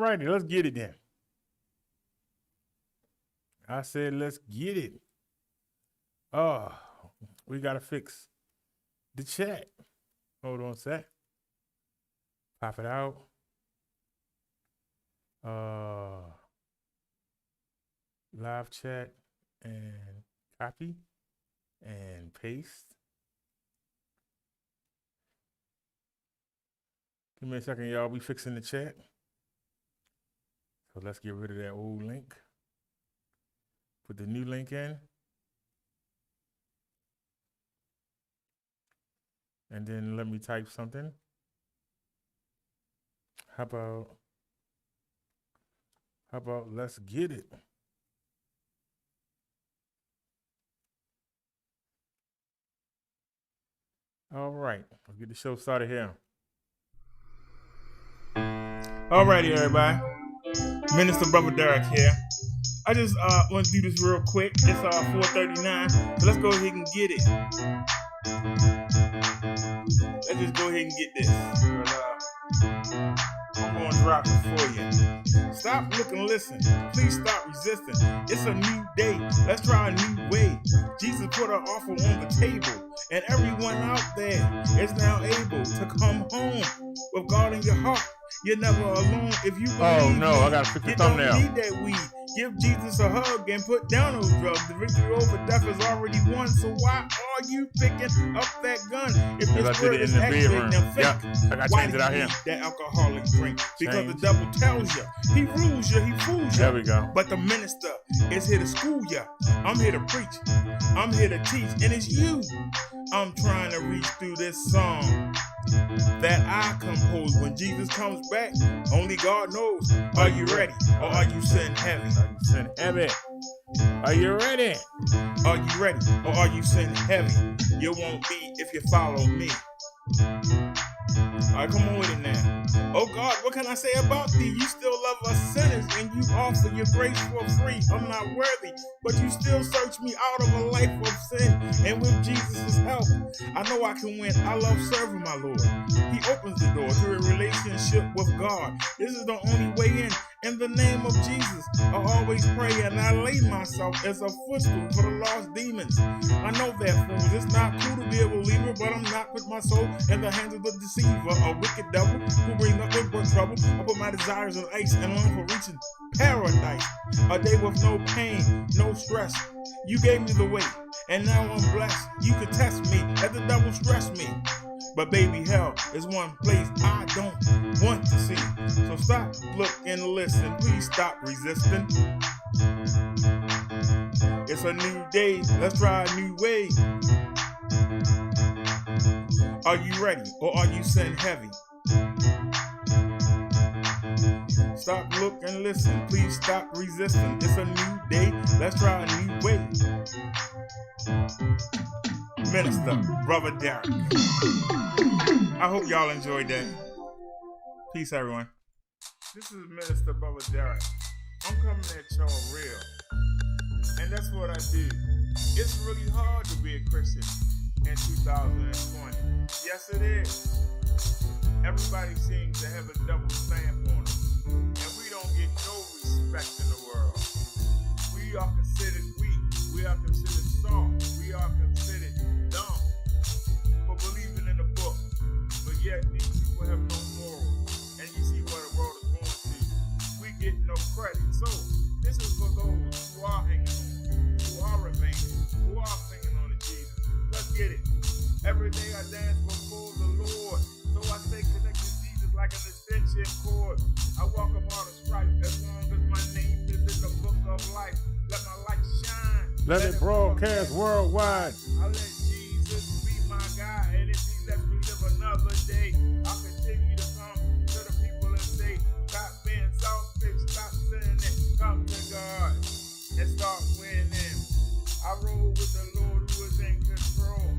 righty, let's get it then. I said, let's get it. Oh, we got to fix the chat. Hold on a sec. Pop it out. Live chat and copy and paste. Give me a second, y'all. We fixing the chat. So let's get rid of that old link. Put the new link in. And then let me type something. How about let's get it? All right, let's get the show started here. All righty, everybody. Minister Brother Derrick here. I just want to do this real quick. It's 4:39, so let's go ahead and get it. Let's just go ahead and get this. I'm going to drop it for you. Stop, look, and listen. Please stop resisting. It's a new day. Let's try a new way. Jesus put an offer on the table, and everyone out there is now able to come home with God in your heart. You're never alone if you believe. Oh no, I gotta fix the thumbnail. You don't need that weed. Give Jesus a hug and put down those drugs. The victory over death is already won. So why are you picking up that gun? If your spirit is activating and fake, I gotta change it out here. That alcoholic drink. Because the devil tells you, he rules you, he fools you. There we go. But the minister is here to school you. I'm here to preach. I'm here to teach, and it's you I'm trying to reach through this song that I composed. When Jesus comes back, only God knows. Are you ready, or are you sitting heavy? Are you sitting heavy? Are you ready? Are you ready, or are you sitting heavy? You won't be if you follow me. Alright, come on with it now. Oh God, what can I say about thee? You still love us sinners, and you offer your grace for free. I'm not worthy, but you still search me out of a life of sin. And with Jesus' help, I know I can win. I love serving my Lord. He opens the door to a relationship with God. This is the only way in. In the name of Jesus, I always pray, and I lay myself as a footstool for the lost demons. I know that, fools. It's not cool to be a believer, but I'm not put my soul in the hands of the deceiver, a wicked devil who brings nothing but trouble. I put my desires on ice and long for reaching paradise. A day with no pain, no stress. You gave me the way, and now I'm blessed. You could test me, let the devil stress me. But baby, hell is one place I don't want to see. So stop, look, and listen. Please stop resisting. It's a new day. Let's try a new way. Are you ready, or are you sitting heavy? Stop, look, and listen. Please stop resisting. It's a new day. Let's try a new way. Minister Brother Derrick. I hope y'all enjoyed that. Peace, everyone. This is Minister Brother Derrick. I'm coming at y'all real. And that's what I do. It's really hard to be a Christian in 2020. Yes, it is. Everybody seems to have a double stamp on it. And we don't get no respect in the world. We are considered weak. We are considered soft. We are considered dumb for believing in the book. But yet these people have no morals. And you see what the world is going to. We get no credit. So this is for those who are hanging on, who are remaining, who are clinging on to Jesus. Let's get it. Every day I dance before the Lord. So I stay connected to Jesus like an extension cord. I walk upon a stripe as long as my name is in the book of life. Let my light shine. Let it broadcast worldwide. I let Jesus be my guide. And if he lets me live another day, I'll continue to come to the people and say, stop being selfish, stop sinning, come to God and start winning. I roll with the Lord who is in control.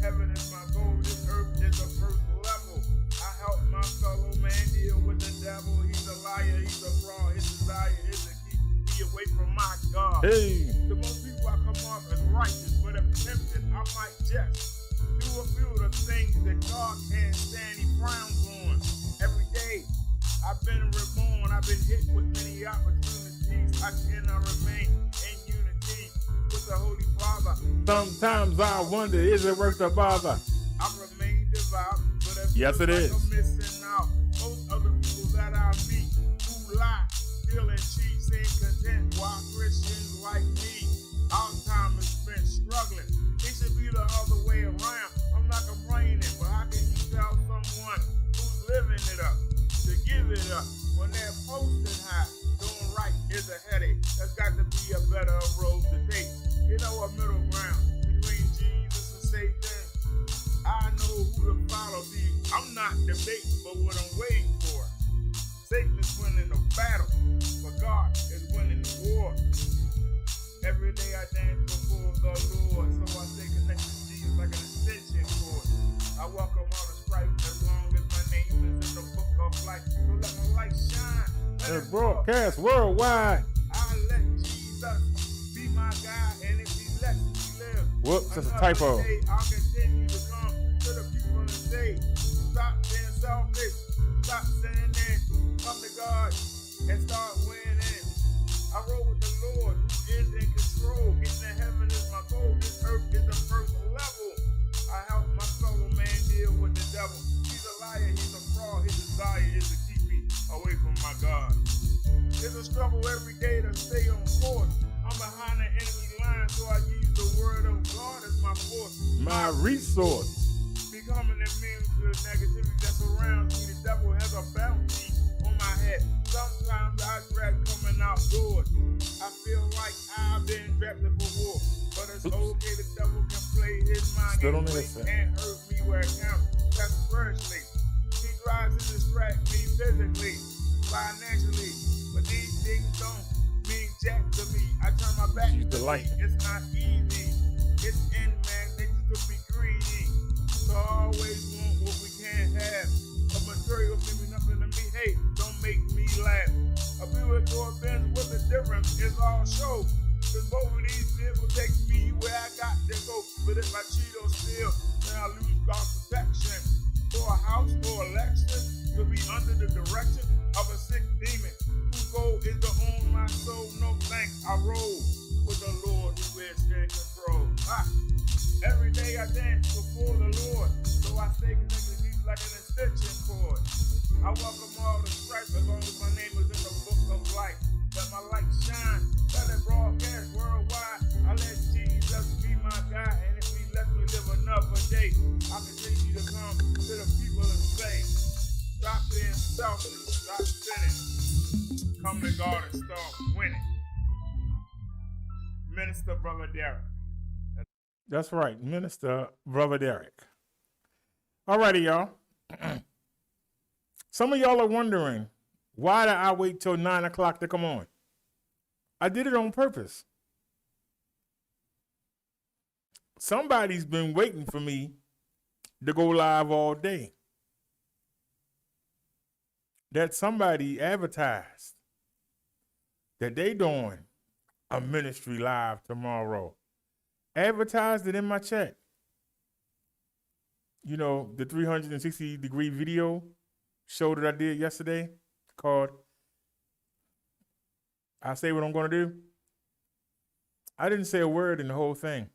Heaven is my goal, this earth is the first level. I help my fellow man deal with the devil. He's a liar, he's a fraud. His desire is to keep me away from my God. Hey. The most people I come off as righteous, but if tempted, I might just do a few of the things that God can't stand. He frowns on every day. I've been reborn, I've been hit with many opportunities. I cannot remain in unity with the Holy Father. Sometimes I wonder, is it worth the bother? I remain devout, but it Yes, feels it like is. I'm missing out. Most of the people that I meet who lie, steal and cheat, seem content, while Christians like me, our time is spent struggling. It should be the other way around. I'm not complaining, but how can you tell someone who's living it up to give it up when they're posting high? Doing right is a headache. There's got to be a better road to take. You know, a middle ground between Jesus and Satan. I know who to follow. See, I'm not debating, but what I'm waiting for. Satan is winning the battle, but God is winning the war. Every day I dance before the Lord, so I stay connected to Jesus like an extension cord. I welcome all the strife as long as my name is in the book of life. So let my light shine. Let it Broadcast worldwide. I let Jesus be my guide, and if he lets me live, Whoops, that's a another typo. day I'll continue to come to the people and say, stop being selfish, stop sinning, come to God and start winning. I roll with the Lord who is in control. Getting to heaven is my goal. This earth is the first level. I help my fellow man deal with the devil. He's a liar, he's a fraud. His desire is to keep me away from my God. It's a struggle every day to stay on course. I'm behind the enemy line, so I use the word of God as my force. My resource. Becoming immune to the negativity that surrounds me. The devil has a bounty on my head. Sometimes I dread coming outdoors. I feel like I've been drafted for war. But it's okay, the devil can play his mind Still on game this side. and hurt me where it counts. That's spiritually. He tries to distract me physically, financially. But these things don't mean jack to me. I turn my back She's to the light. me. It's not easy. It's in man nature to be greedy. So I always want what we can't have. A material thing mean nothing to me. Hey, don't make me laugh. A beautiful door bends with the difference. It's all show. Cause both of these things will take me where I got to go. But if I cheat or steal, then I lose God's protection. For a house or a Lexus to be under the direction of a sick demon whose goal is to own my soul. No thanks. I roll with the Lord who is in control. Every day I dance before the Lord, so I stay connected to Jesus like an extension cord. I welcome all the strife as long as my name is in the book of life. Let my light shine, let it broadcast worldwide. I let Jesus be my guide, and if he lets me live another day, I continue to come to the people and say, stop being selfish, stop sinning. Come to God and start winning. Minister Brother Derrick. That's right, Minister Brother Derrick. Alrighty, y'all. Some of y'all are wondering, why did I wait till 9 o'clock to come on? I did it on purpose. Somebody's been waiting for me to go live all day. That somebody advertised that they doing a ministry live tomorrow. Advertised it in my chat. You know, the 360-degree video show that I did yesterday called I Say What I'm Going to Do. I didn't say a word in the whole thing.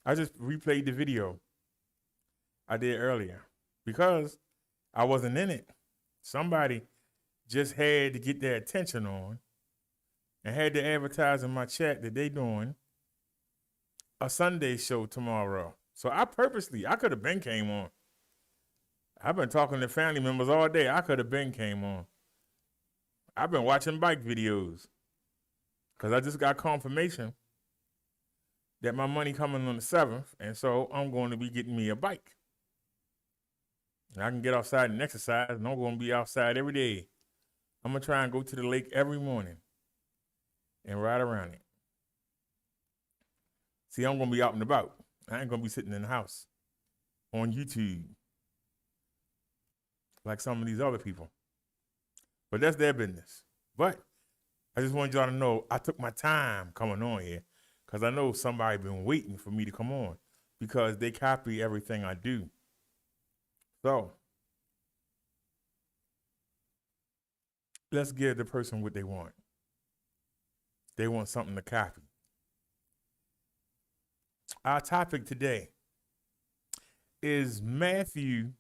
I just replayed the video I did earlier because I wasn't in it. Somebody just had to get their attention on and had to advertise in my chat that they doing a Sunday show tomorrow. So I could have been came on. I've been talking to family members all day. I could have been came on. I've been watching bike videos because I just got confirmation that my money coming on the 7th, and so I'm going to be getting me a bike. And I can get outside and exercise, and I'm going to be outside every day. I'm going to try and go to the lake every morning and ride around it. See, I'm going to be out and about. I ain't going to be sitting in the house on YouTube like some of these other people. But that's their business. But I just wanted y'all to know I took my time coming on here because I know somebody been waiting for me to come on because they copy everything I do. So let's give the person what they want. They want something to copy. Our topic today is Matthew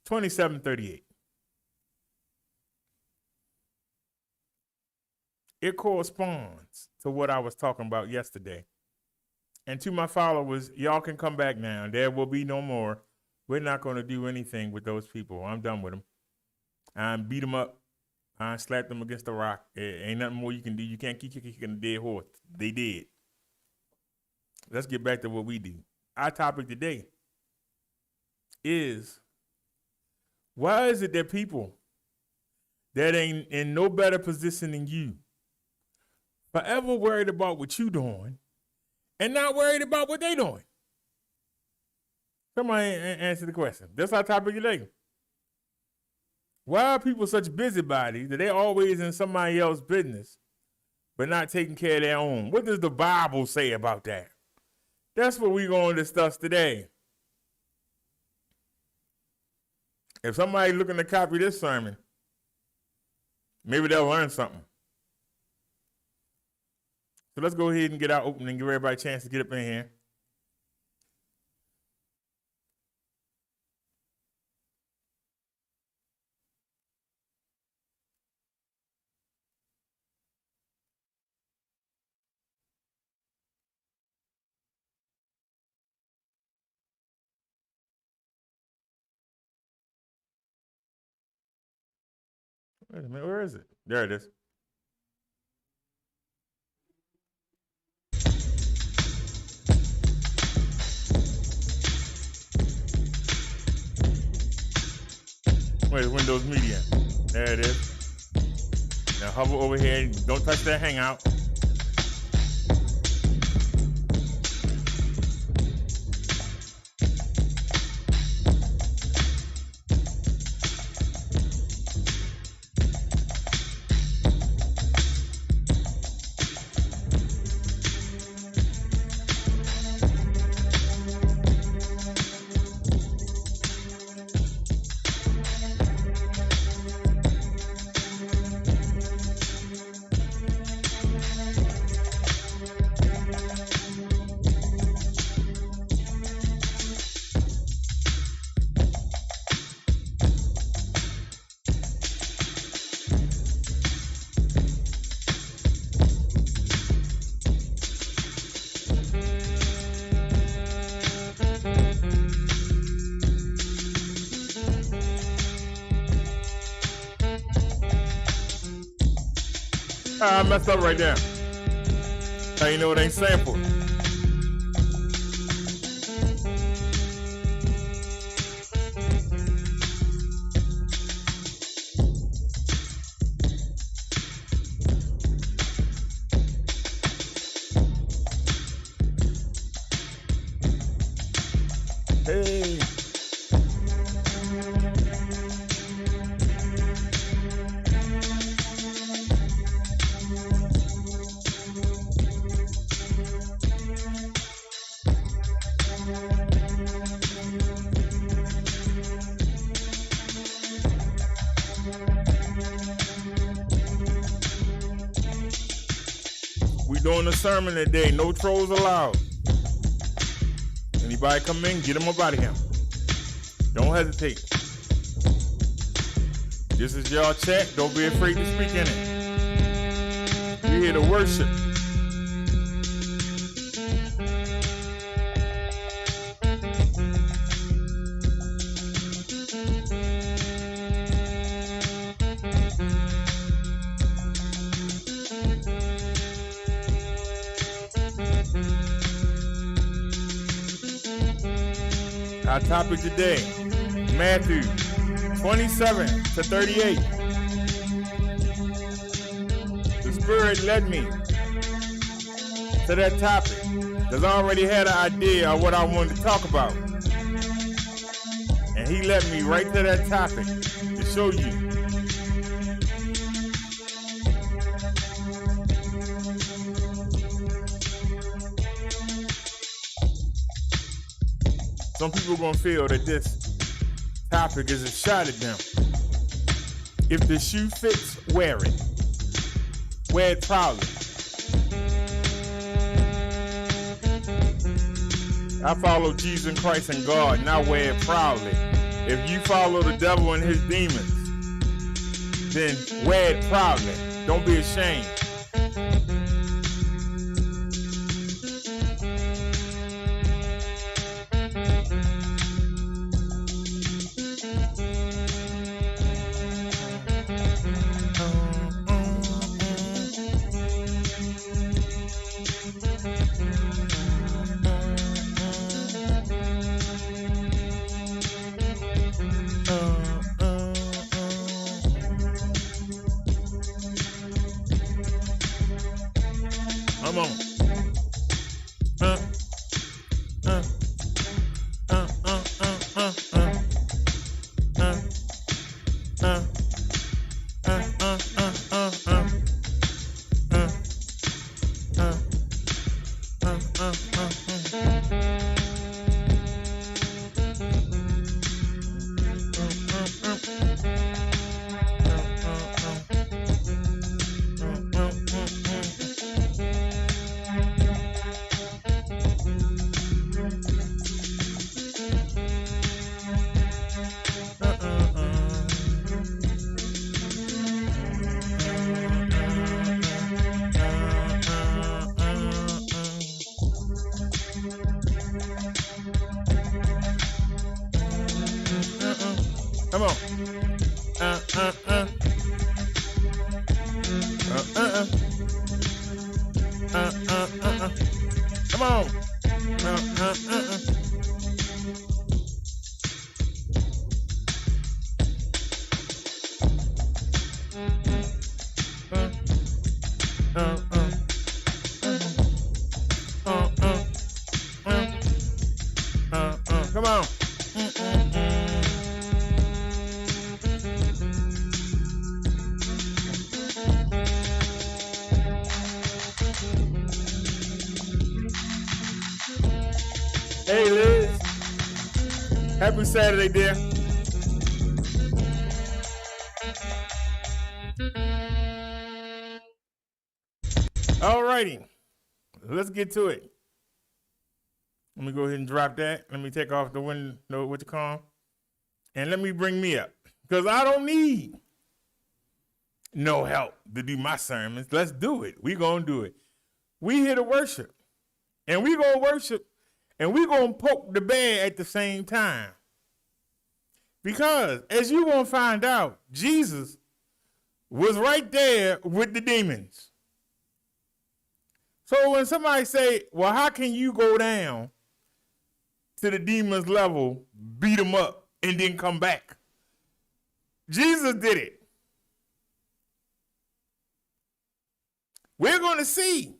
27:38. It corresponds to what I was talking about yesterday. And to my followers, y'all can come back now. There will be no more. We're not going to do anything with those people. I'm done with them. I beat them up. I slapped them against the rock. Ain't nothing more you can do. You can't keep kicking a dead horse. They did. Let's get back to what we do. Our topic today is, why is it that people that ain't in no better position than you forever worried about what you doing and not worried about what they doing? Somebody answer the question. That's our topic today. Why are people such busybodies that they always in somebody else's business but not taking care of their own? What does the Bible say about that? That's what we're going to discuss today. If somebody looking to copy this sermon, maybe they'll learn something. So let's go ahead and get our opening, give everybody a chance to get up in here. Wait a minute, where is it? There it is. Where's Windows Media? There it is. Now hover over here. Don't touch that hangout. I messed up right there. Now you know it ain't sampled. Hey. We doing a sermon today. No trolls allowed. Anybody come in, get them up out of here. Don't hesitate. This is y'all chat. Don't be afraid to speak in it. We're here to worship. Our topic today, Matthew 27-38. The Spirit led me to that topic because I already had an idea of what I wanted to talk about. And He led me right to that topic to show you. Some people are going to feel that this topic is a shot at them. If the shoe fits, wear it. Wear it proudly. I follow Jesus Christ and God, and I wear it proudly. If you follow the devil and his demons, then wear it proudly. Don't be ashamed. Come on. Come on. Come on. Come on. Hey, Liz. Happy Saturday, dear. All righty. Let's get to it. Let me go ahead and drop that. Let me take off the window, what you call 'em. And let me bring me up. Because I don't need no help to do my sermons. Let's do it. We're going to do it. We here to worship. And we're going to worship. And we're going to poke the bear at the same time. Because, as you're going to find out, Jesus was right there with the demons. So when somebody say, well, how can you go down to the demons level, beat them up, and then come back? Jesus did it. We're going to see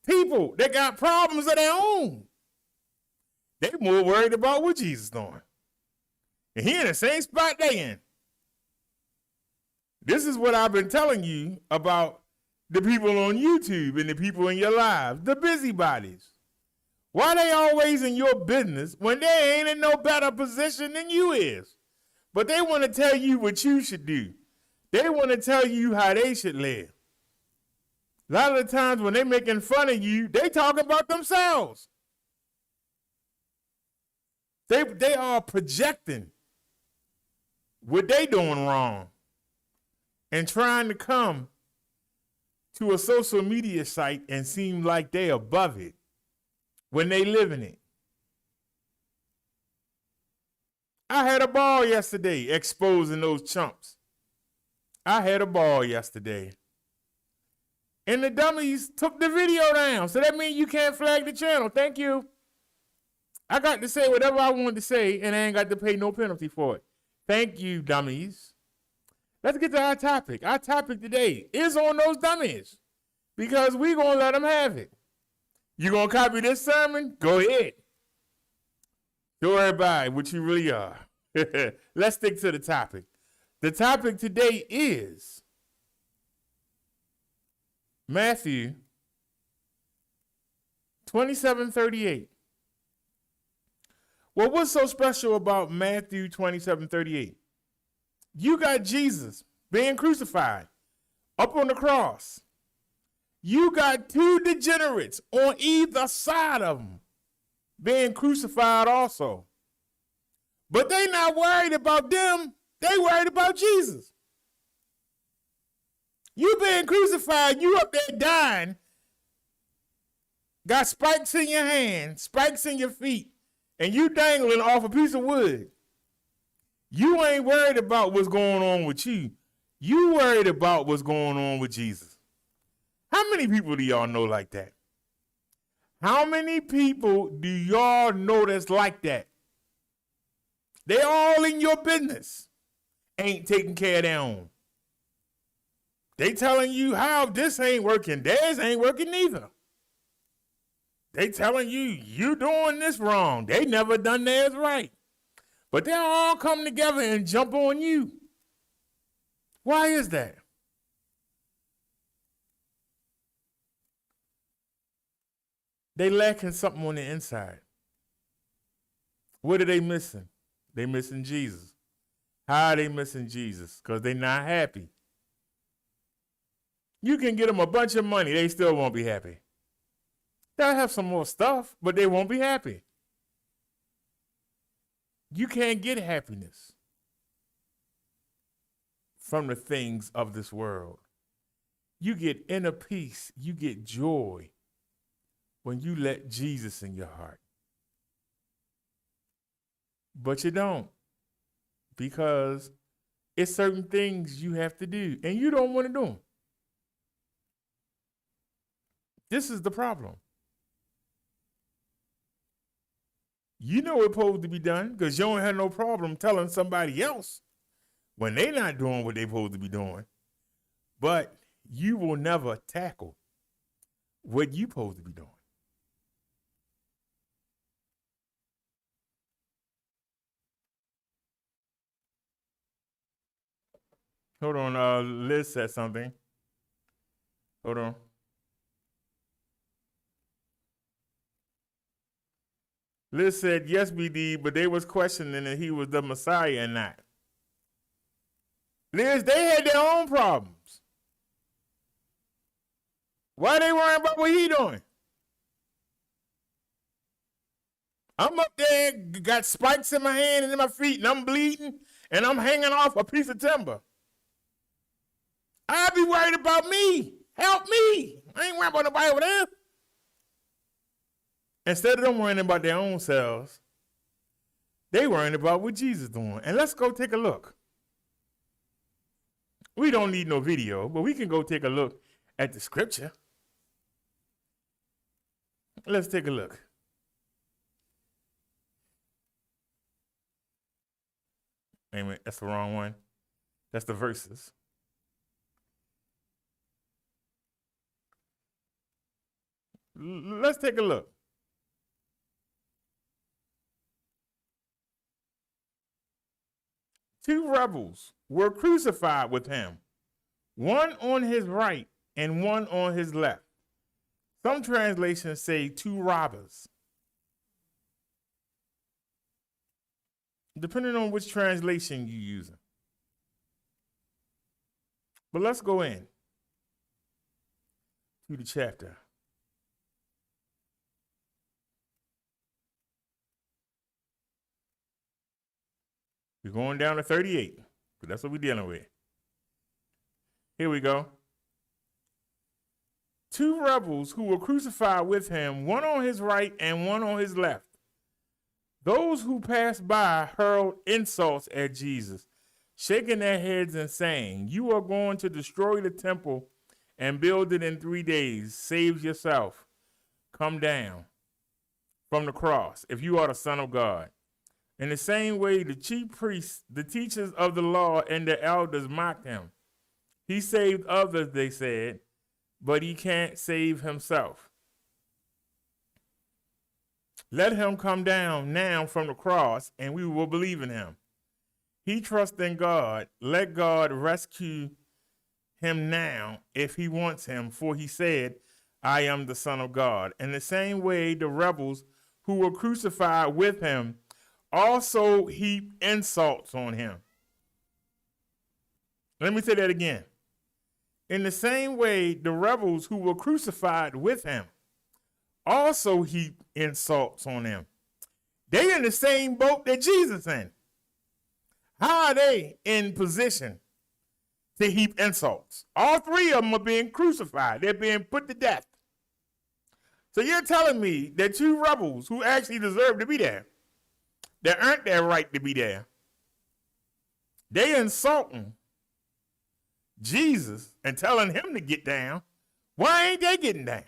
people that got problems of their own. They're more worried about what Jesus is doing. And he in the same spot they in. This is what I've been telling you about the people on YouTube and the people in your lives, the busybodies. Why they always in your business when they ain't in no better position than you is? But they want to tell you what you should do. They want to tell you how they should live. A lot of the times when they making fun of you, they talking about themselves. They are projecting what they doing wrong and trying to come to a social media site and seem like they above it when they live in it. I had a ball yesterday exposing those chumps. I had a ball yesterday. And the dummies took the video down. So that means you can't flag the channel. Thank you. I got to say whatever I wanted to say, and I ain't got to pay no penalty for it. Thank you, dummies. Let's get to our topic. Our topic today is on those dummies, because we're going to let them have it. You going to copy this sermon? Go ahead. Show everybody what you really are. Let's stick to the topic. The topic today is Matthew 27:38. Well, what's so special about Matthew 27:38? You got Jesus being crucified up on the cross. You got two degenerates on either side of him being crucified also. But they not worried about them. They worried about Jesus. You being crucified, you up there dying, got spikes in your hands, spikes in your feet, and you dangling off a piece of wood. You ain't worried about what's going on with you. You worried about what's going on with Jesus. How many people do y'all know like that? How many people do y'all know that's like that? They all in your business. Ain't taking care of their own. They telling you how this ain't working. Theirs ain't working neither. They telling you doing this wrong. They never done theirs right. But they'll all come together and jump on you. Why is that? They lacking something on the inside. What are they missing? They missing Jesus. How are they missing Jesus? Because they're not happy. You can get them a bunch of money, they still won't be happy. They'll have some more stuff, but they won't be happy. You can't get happiness from the things of this world. You get inner peace, you get joy when you let Jesus in your heart. But you don't, because it's certain things you have to do, and you don't want to do them. This is the problem. You know it's supposed to be done because you don't have no problem telling somebody else when they're not doing what they're supposed to be doing. But you will never tackle what you're supposed to be doing. Hold on, Liz said something. Hold on. Liz said, yes, BD, but they was questioning if he was the Messiah or not. Liz, they had their own problems. Why they worrying about what he doing? I'm up there, got spikes in my hand and in my feet, and I'm bleeding, and I'm hanging off a piece of timber. I'd be worried about me. Help me. I ain't worried about nobody over there. Instead of them worrying about their own selves, they worrying about what Jesus doing. And let's go take a look. We don't need no video, but we can go take a look at the scripture. Let's take a look. Wait a minute, that's the wrong one. That's the verses. Let's take a look. Two rebels were crucified with him, one on his right and one on his left. Some translations say two robbers. Depending on which translation you're using. But let's go in to the chapter. We're going down to 38, but that's what we're dealing with. Here we go. Two rebels who were crucified with him, one on his right and one on his left. Those who passed by hurled insults at Jesus, shaking their heads and saying, "You are going to destroy the temple and build it in 3 days. Save yourself. Come down from the cross if you are the Son of God." In the same way, the chief priests, the teachers of the law, and the elders mocked him. He saved others, they said, but he can't save himself. Let him come down now from the cross, and we will believe in him. He trusts in God. Let God rescue him now if he wants him, for he said, "I am the Son of God." In the same way, the rebels who were crucified with him also heaped insults on him. Let me say that again. In the same way, the rebels who were crucified with him also heaped insults on him. They in the same boat that Jesus in. How are they in position to heap insults? All three of them are being crucified. They're being put to death. So you're telling me that two rebels who actually deserve to be there, that earned their right to be there, they insulting Jesus and telling him to get down. Why ain't they getting down?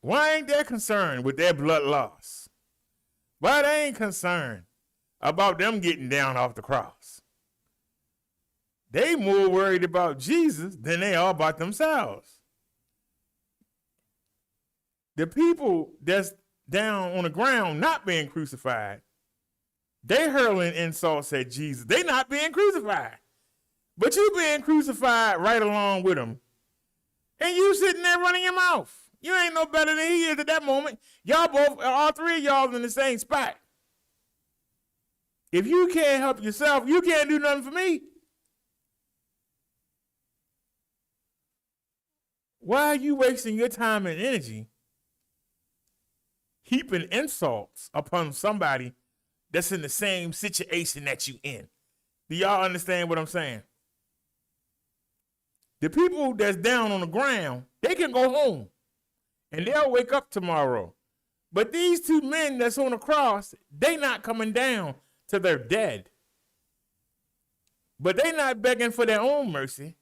Why ain't they concerned with their blood loss? Why they ain't concerned about them getting down off the cross? They more worried about Jesus than they are about themselves. The people that's down on the ground not being crucified, they hurling insults at Jesus. They not being crucified. But you being crucified right along with them. And you sitting there running your mouth. You ain't no better than he is at that moment. Y'all both, all three of y'all in the same spot. If you can't help yourself, you can't do nothing for me. Why are you wasting your time and energy heaping insults upon somebody that's in the same situation that you in? Do y'all understand what I'm saying? The people that's down on the ground, they can go home and they'll wake up tomorrow. But these two men that's on the cross, they not coming down till they're dead. But they not begging for their own mercy.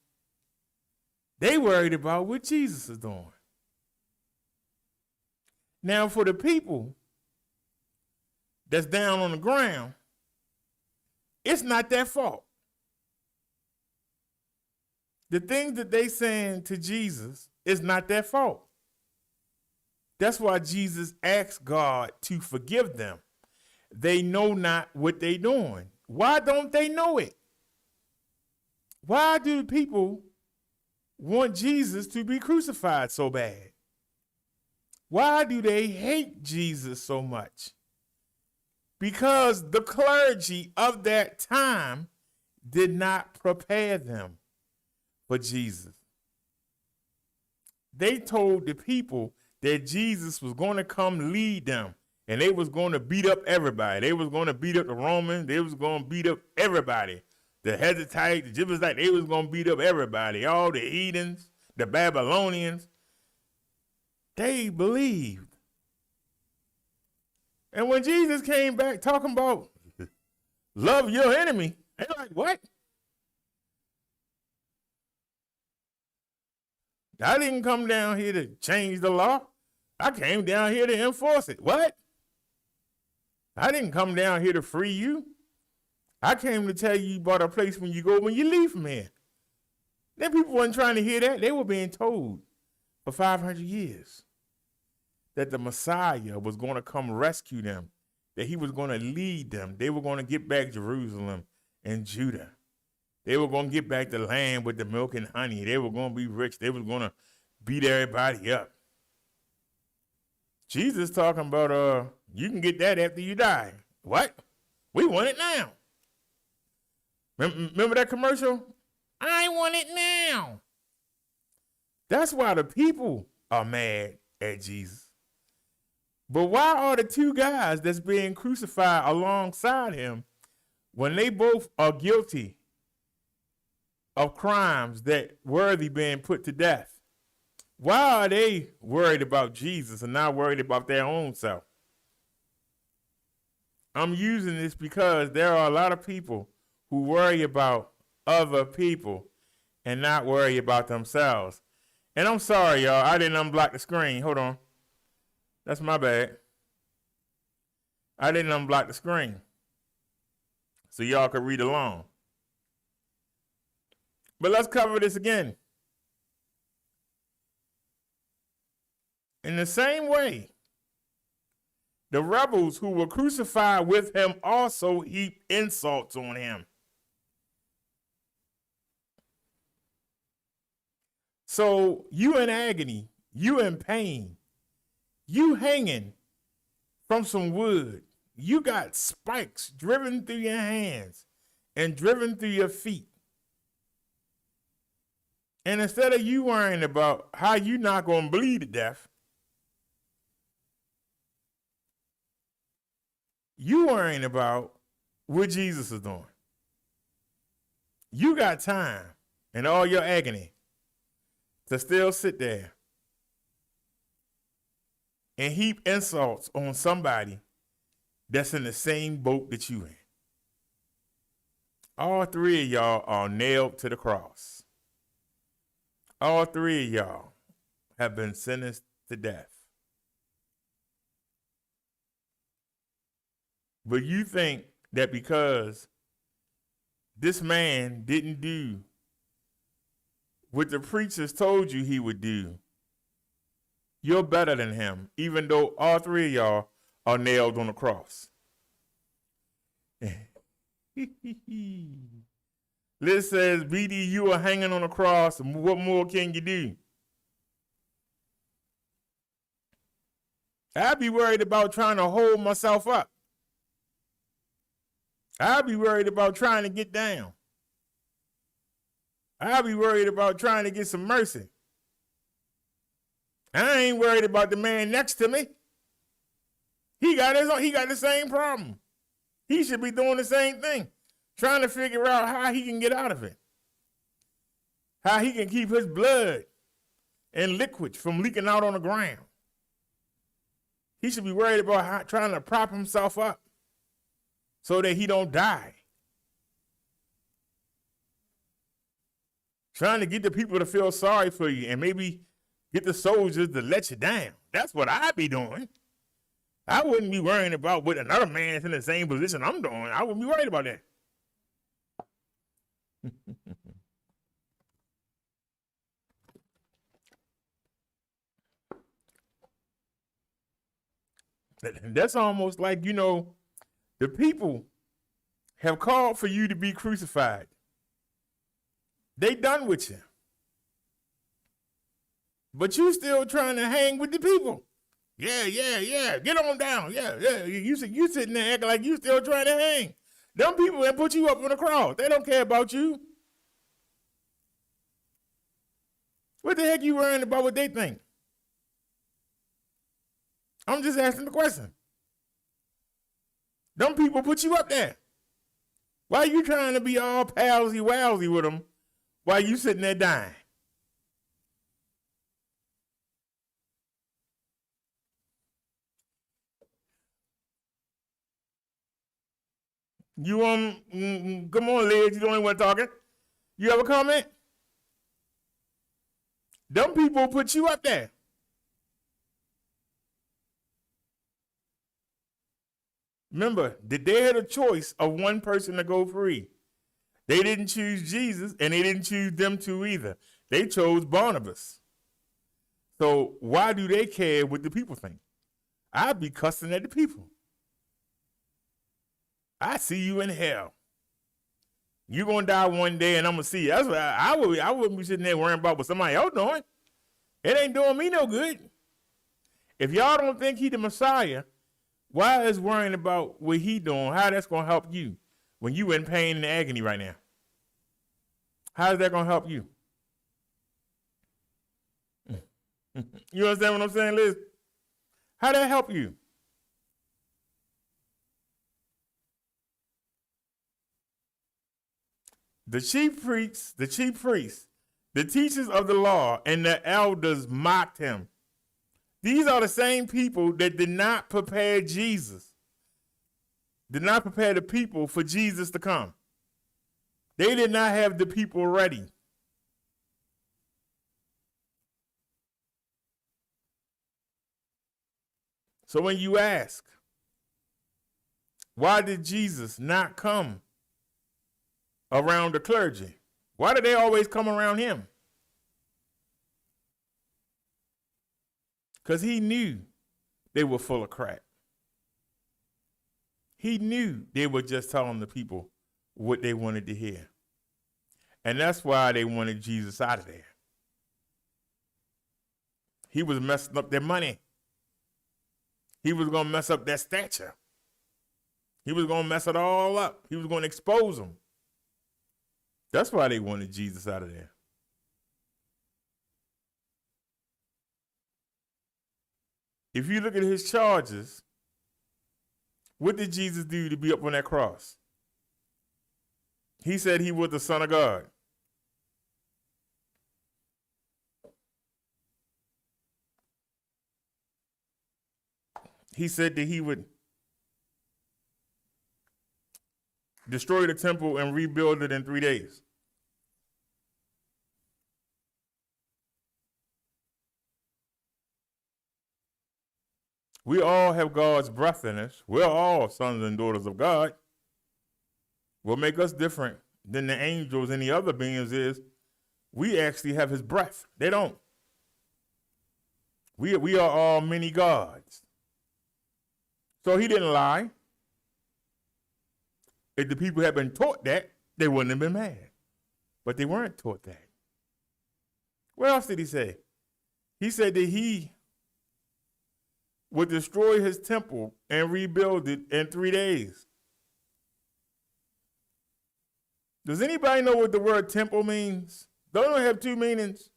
They worried about what Jesus is doing. Now for the people that's down on the ground, it's not their fault. The things that they saying to Jesus is not their fault. That's why Jesus asked God to forgive them. They know not what they doing. Why don't they know it? Why do people want Jesus to be crucified so bad? Why do they hate Jesus so much? Because the clergy of that time did not prepare them for Jesus. They told the people that Jesus was going to come lead them, and they was going to beat up everybody. They was going to beat up the Romans. They was going to beat up everybody. The Hittites, the Jebusites, they was going to beat up everybody. All the heathens, the Babylonians. They believed. And when Jesus came back talking about love your enemy, they're like, what? I didn't come down here to change the law. I came down here to enforce it. What? I didn't come down here to free you. I came to tell you about a place when you go when you leave from here. Then people weren't trying to hear that. They were being told for 500 years that the Messiah was going to come rescue them, that he was going to lead them. They were going to get back Jerusalem and Judah. They were going to get back the land with the milk and honey. They were going to be rich. They were going to beat everybody up. Jesus talking about, you can get that after you die. What? We want it now. Remember that commercial? I want it now. That's why the people are mad at Jesus. But why are the two guys that's being crucified alongside him, when they both are guilty of crimes that worthy being put to death, why are they worried about Jesus and not worried about their own self? I'm using this because there are a lot of people who worry about other people and not worry about themselves. And I'm sorry, y'all, I didn't unblock the screen. Hold on. That's my bad. I didn't unblock the screen so y'all could read along. But let's cover this again. In the same way, the rebels who were crucified with him also heaped insults on him. So you in agony, you in pain, you hanging from some wood, you got spikes driven through your hands, and driven through your feet. And instead of you worrying about how you not going to bleed to death, you worrying about what Jesus is doing. You got time in all your agony to still sit there and heap insults on somebody that's in the same boat that you in. All three of y'all are nailed to the cross. All three of y'all have been sentenced to death. But you think that because this man didn't do what the preachers told you he would do, you're better than him, even though all three of y'all are nailed on the cross. Liz says, BD, you are hanging on the cross. What more can you do? I'd be worried about trying to hold myself up. I'd be worried about trying to get down. I'd be worried about trying to get some mercy. I ain't worried about the man next to me. He got the same problem. He should be doing the same thing, trying to figure out how he can get out of it, how he can keep his blood and liquid from leaking out on the ground. He should be worried about trying to prop himself up so that he don't die. Trying to get the people to feel sorry for you and maybe get the soldiers to let you down. That's what I'd be doing. I wouldn't be worrying about what another man's in the same position I'm doing. I wouldn't be worried about that. That's almost like, the people have called for you to be crucified. They done with you. But you still trying to hang with the people. Yeah. Get on down. Yeah. You sitting there acting like you still trying to hang. Them people that put you up on the cross, they don't care about you. What the heck you worrying about what they think? I'm just asking the question. Them people put you up there. Why you trying to be all palsy-walsy with them while you sitting there dying? You come on, Liz, you the only one talking. You have a comment? Them people put you up there. Remember, they had a choice of one person to go free. They didn't choose Jesus, and they didn't choose them two either. They chose Barnabas. So why do they care what the people think? I'd be cussing at the people. I see you in hell. You're going to die one day, and I'm going to see you. That's what I wouldn't be sitting there worrying about what somebody else doing. It ain't doing me no good. If y'all don't think he the Messiah, why is worrying about what he doing, how that's going to help you when you in pain and agony right now? How is that going to help you? You understand what I'm saying, Liz? How that help you? The chief priests, the teachers of the law, and the elders mocked him. These are the same people that did not prepare Jesus, did not prepare the people for Jesus to come. They did not have the people ready. So when you ask, why did Jesus not come around the clergy? Why did they always come around him? Because he knew they were full of crap. He knew they were just telling the people what they wanted to hear. And that's why they wanted Jesus out of there. He was messing up their money. He was going to mess up their stature. He was going to mess it all up. He was going to expose them. That's why they wanted Jesus out of there. If you look at his charges, what did Jesus do to be up on that cross? He said he was the Son of God. He said that he would destroy the temple and rebuild it in 3 days. We all have God's breath in us. We're all sons and daughters of God. What makes us different than the angels and the other beings is we actually have his breath. They don't. We are all many gods. So he didn't lie. If the people had been taught that, they wouldn't have been mad. But they weren't taught that. What else did he say? He said that he would destroy his temple and rebuild it in 3 days. Does anybody know what the word temple means? Don't it have two meanings?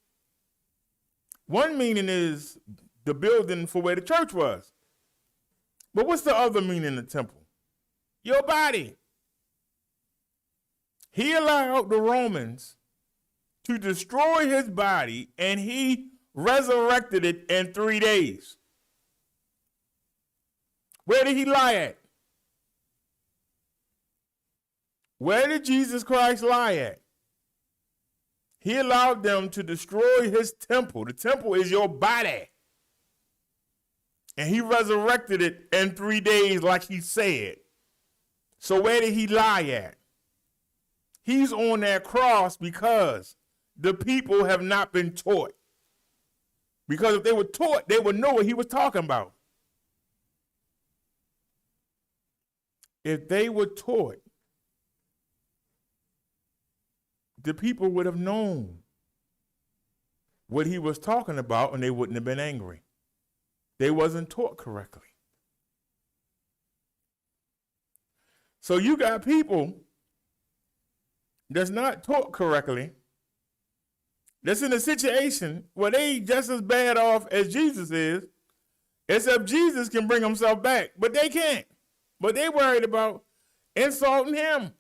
One meaning is the building for where the church was. But what's the other meaning of temple? Your body. He allowed the Romans to destroy his body, and he resurrected it in 3 days. Where did he lie at? Where did Jesus Christ lie at? He allowed them to destroy his temple. The temple is your body. And he resurrected it in 3 days like he said. So where did he lie at? He's on that cross because the people have not been taught. Because if they were taught, they would know what he was talking about. If they were taught, the people would have known what he was talking about and they wouldn't have been angry. They wasn't taught correctly. So you got people that's not taught correctly, that's in a situation where they just as bad off as Jesus is, except Jesus can bring himself back, but they can't. But they worried about insulting him,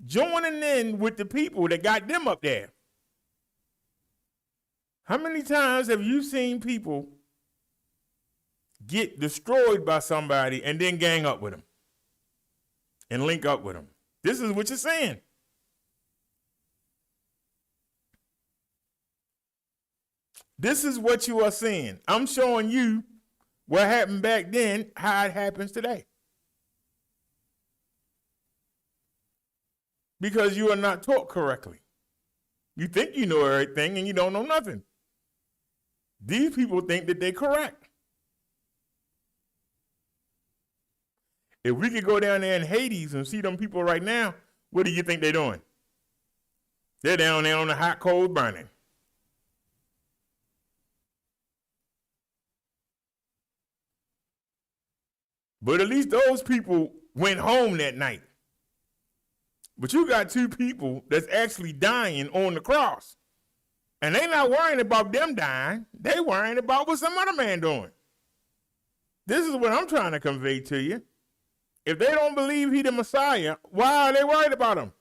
joining in with the people that got them up there. How many times have you seen people get destroyed by somebody and then gang up with them and link up with them? This is what you're saying. This is what you are seeing. I'm showing you what happened back then, how it happens today. Because you are not taught correctly. You think you know everything and you don't know nothing. These people think that they're correct. If we could go down there in Hades and see them people right now, what do you think they're doing? They're down there on the hot coals burning. But at least those people went home that night. But you got two people that's actually dying on the cross. And they not worrying about them dying. They worrying about what some other man doing. This is what I'm trying to convey to you. If they don't believe he the Messiah, why are they worried about him?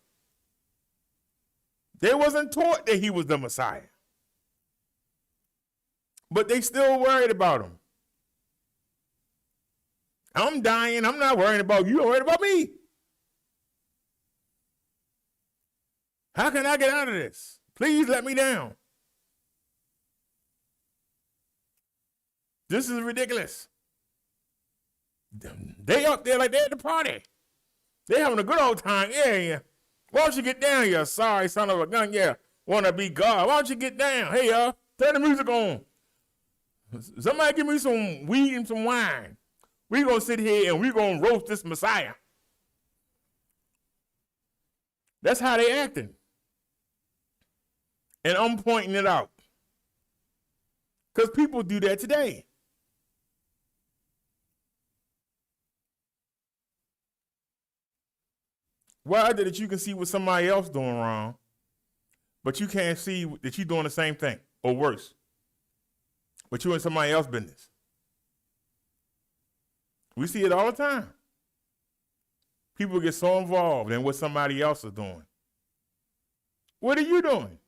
They wasn't taught that he was the Messiah. But they still worried about him. I'm dying. I'm not worrying about you. You're worried about me. How can I get out of this? Please let me down. This is ridiculous. They up there like they're at the party. They having a good old time. Yeah. Why don't you get down here, sorry son of a gun? Yeah, want to be God. Why don't you get down? Hey, y'all, turn the music on. Somebody give me some weed and some wine. We're going to sit here and we're going to roast this Messiah. That's how they acting. And I'm pointing it out. Because people do that today. Why is it that you can see what somebody else doing wrong, but you can't see that you're doing the same thing or worse, but you're in somebody else's business? We see it all the time. People get so involved in what somebody else is doing. What are you doing?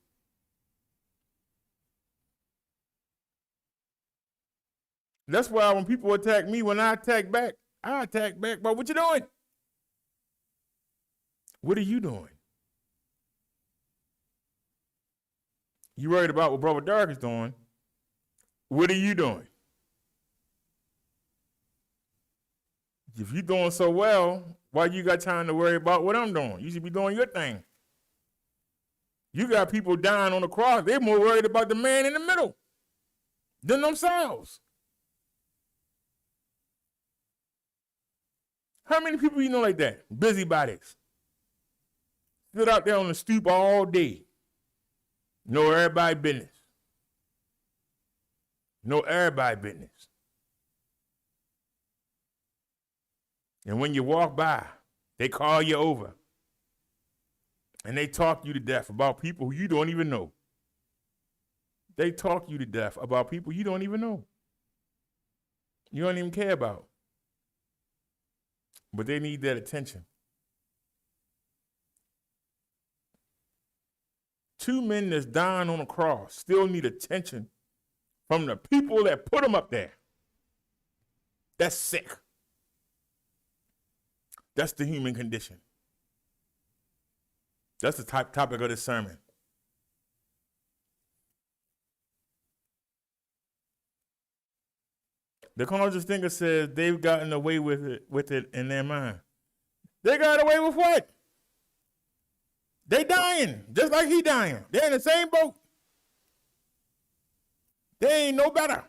That's why when people attack me, when I attack back, but what you doing? What are you doing? You worried about what Brother Derrick is doing. What are you doing? If you're doing so well, why you got time to worry about what I'm doing? You should be doing your thing. You got people dying on the cross. They're more worried about the man in the middle than themselves. How many people you know like that? Busybodies. Sit out there on the stoop all day. Know everybody's business. Know everybody's business. And when you walk by, they call you over. And they talk you to death about people who you don't even know. They talk you to death about people you don't even know. You don't even care about. But they need that attention. 2 men that's dying on a cross still need attention from the people that put them up there. That's sick. That's the human condition. That's the topic of this sermon. The conscious thinker says they've gotten away with it in their mind. They got away with what? They dying, just like he dying. They're in the same boat. They ain't no better.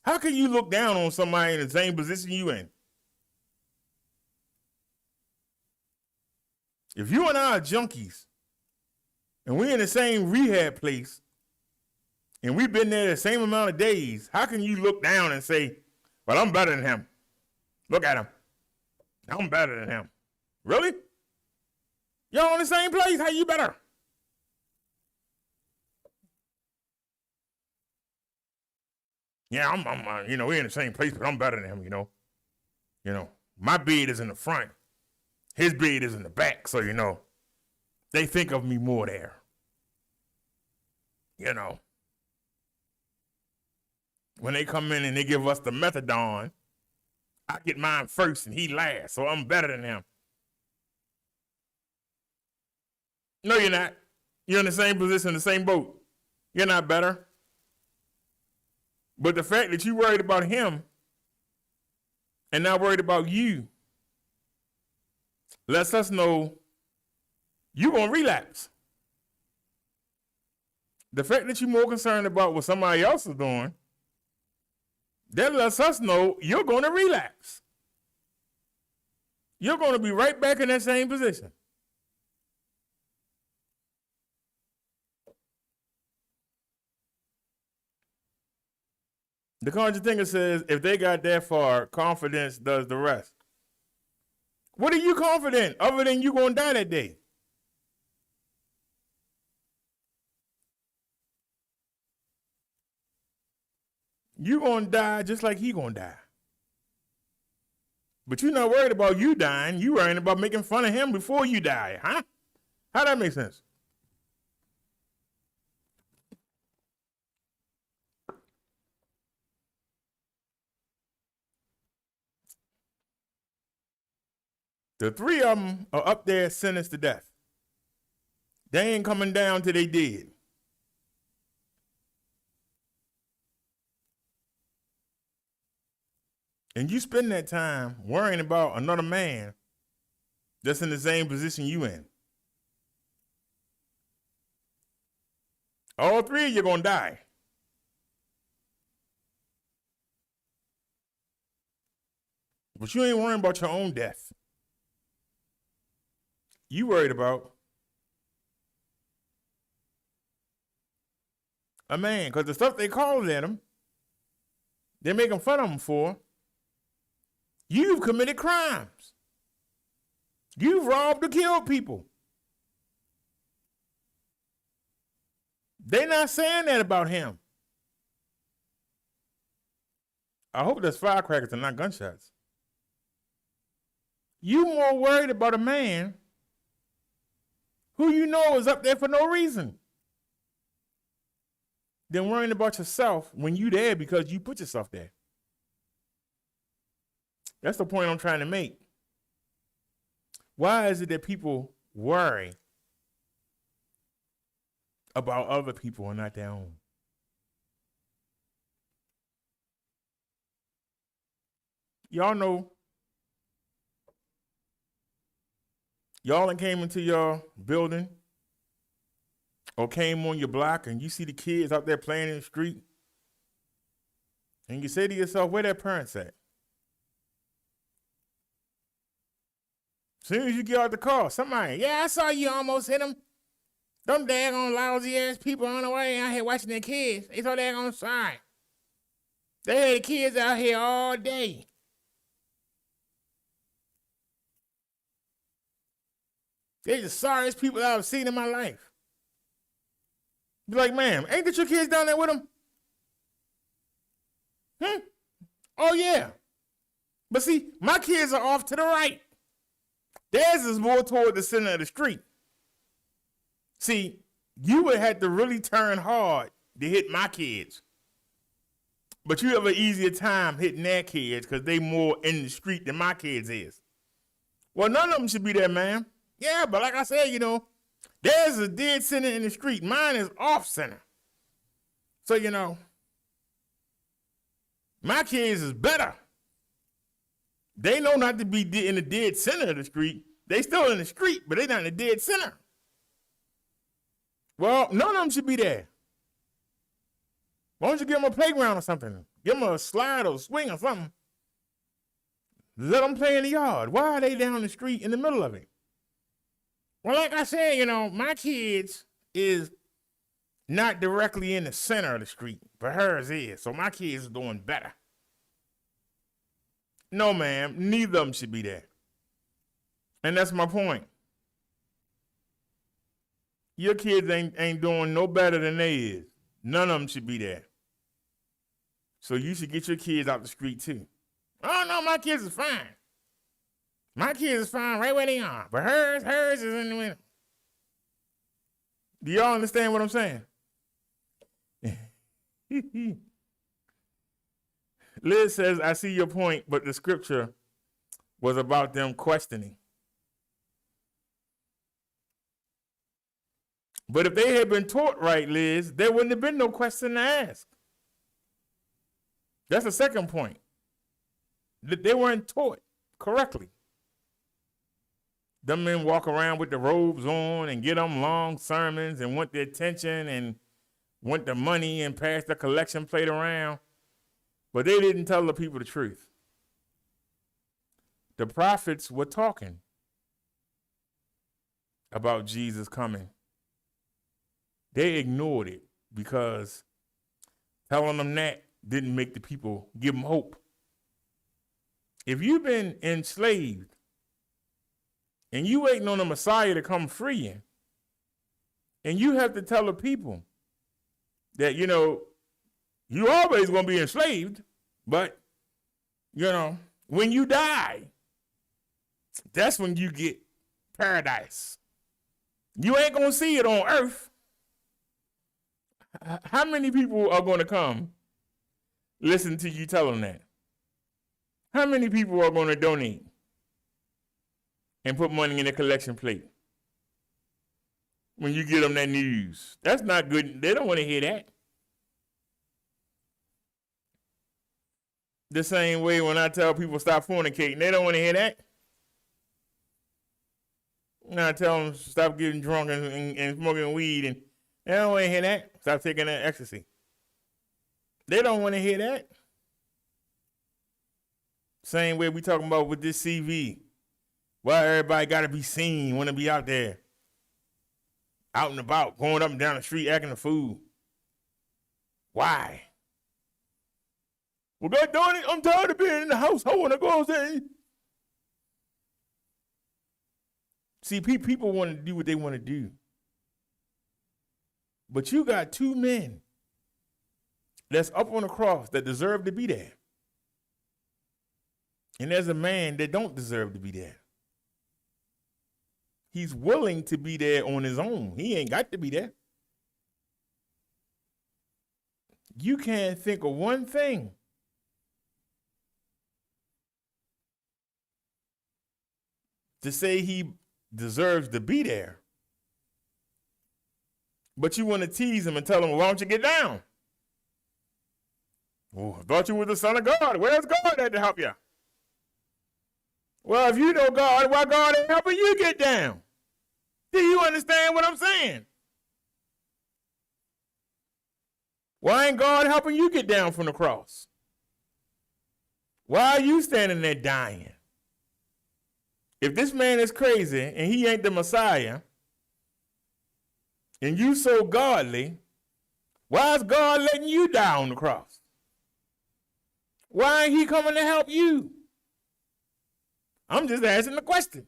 How can you look down on somebody in the same position you in? If you and I are junkies, and we're in the same rehab place, and we've been there the same amount of days, how can you look down and say, well, I'm better than him? Look at him. I'm better than him. Really? Y'all in the same place, how you better? Yeah, I'm we're in the same place, but I'm better than him, You know, my bed is in the front. His bed is in the back, so, they think of me more there. When they come in and they give us the methadone, I get mine first and he last, so I'm better than him. No, you're not. You're in the same position, the same boat. You're not better. But the fact that you're worried about him and not worried about you lets us know you're going to relapse. The fact that you're more concerned about what somebody else is doing, that lets us know you're going to relapse. You're going to be right back in that same position. The conscious thinker says, if they got that far, confidence does the rest. What are you confident other than you going to die that day? You going to die just like he going to die. But you're not worried about you dying. You worrying about making fun of him before you die, huh? How that make sense? The 3 of them are up there sentenced to death. They ain't coming down till they dead. And you spend that time worrying about another man that's in the same position you in. All 3 of you are going to die. But you ain't worrying about your own death. You worried about a man, because the stuff they called at him, they're making fun of him for, you've committed crimes. You've robbed or killed people. They're not saying that about him. I hope that's firecrackers and not gunshots. You more worried about a man who you know is up there for no reason than worrying about yourself when you there because you put yourself there. That's the point I'm trying to make. Why is it that people worry about other people and not their own? Y'all know, y'all done came into your building or came on your block and you see the kids out there playing in the street and you say to yourself, where their parents at? As soon as you get out the car, somebody, yeah, I saw you almost hit them. Them daggone lousy ass people on the way out here watching their kids. They so daggone sorry. They had the kids out here all day. They're the sorriest people I've seen in my life. Be like, ma'am, ain't that your kids down there with them? Oh, yeah. But see, my kids are off to the right. Theirs is more toward the center of the street. See, you would have to really turn hard to hit my kids. But you have an easier time hitting their kids because they more in the street than my kids is. Well, none of them should be there, ma'am. Yeah, but like I said, you know, theirs is dead center in the street. Mine is off center. So, you know, my kids is better. They know not to be in the dead center of the street. They still in the street, but they not in the dead center. Well, none of them should be there. Why don't you give them a playground or something? Give them a slide or swing or something. Let them play in the yard. Why are they down the street in the middle of it? Well, like I said, you know, my kids is not directly in the center of the street, but hers is. So my kids is doing better. No, ma'am, neither of them should be there. And that's my point. Your kids ain't doing no better than they is. None of them should be there. So you should get your kids out the street too. Oh, no, my kids is fine. My kids is fine right where they are. But hers is in the middle. Do y'all understand what I'm saying? Liz says, I see your point, but the scripture was about them questioning. But if they had been taught right, Liz, there wouldn't have been no question to ask. That's the second point. They weren't taught correctly. Them men walk around with the robes on and get them long sermons and want the attention and want the money and pass the collection plate around. But they didn't tell the people the truth. The prophets were talking about Jesus coming. They ignored it because telling them that didn't make the people give them hope. If you've been enslaved and you waiting on the Messiah to come free you, and you have to tell the people that, you know, you always going to be enslaved, but, you know, when you die, that's when you get paradise. You ain't going to see it on earth. How many people are going to come listen to you tell them that? How many people are going to donate and put money in the collection plate when you give them that news? That's not good. They don't want to hear that. The same way when I tell people stop fornicating, they don't want to hear that. When I tell them stop getting drunk and smoking weed, and they don't want to hear that. Stop taking that ecstasy. They don't want to hear that. Same way we talking about with this CV. Why everybody got to be seen, want to be out there, out and about, going up and down the street, acting a fool. Why? Well, God darn it, I'm tired of being in the house. I want to go outside. See, people want to do what they want to do. But you got two men that's up on the cross that deserve to be there. And there's a man that don't deserve to be there. He's willing to be there on his own. He ain't got to be there. You can't think of one thing to say he deserves to be there. But you want to tease him and tell him, why don't you get down? Oh, I thought you were the son of God. Where's God at to help you? Well, if you know God, why God ain't helping you get down? Do you understand what I'm saying? Why ain't God helping you get down from the cross? Why are you standing there dying? If this man is crazy and he ain't the Messiah, and you so godly, why is God letting you die on the cross? Why ain't he coming to help you? I'm just asking the question.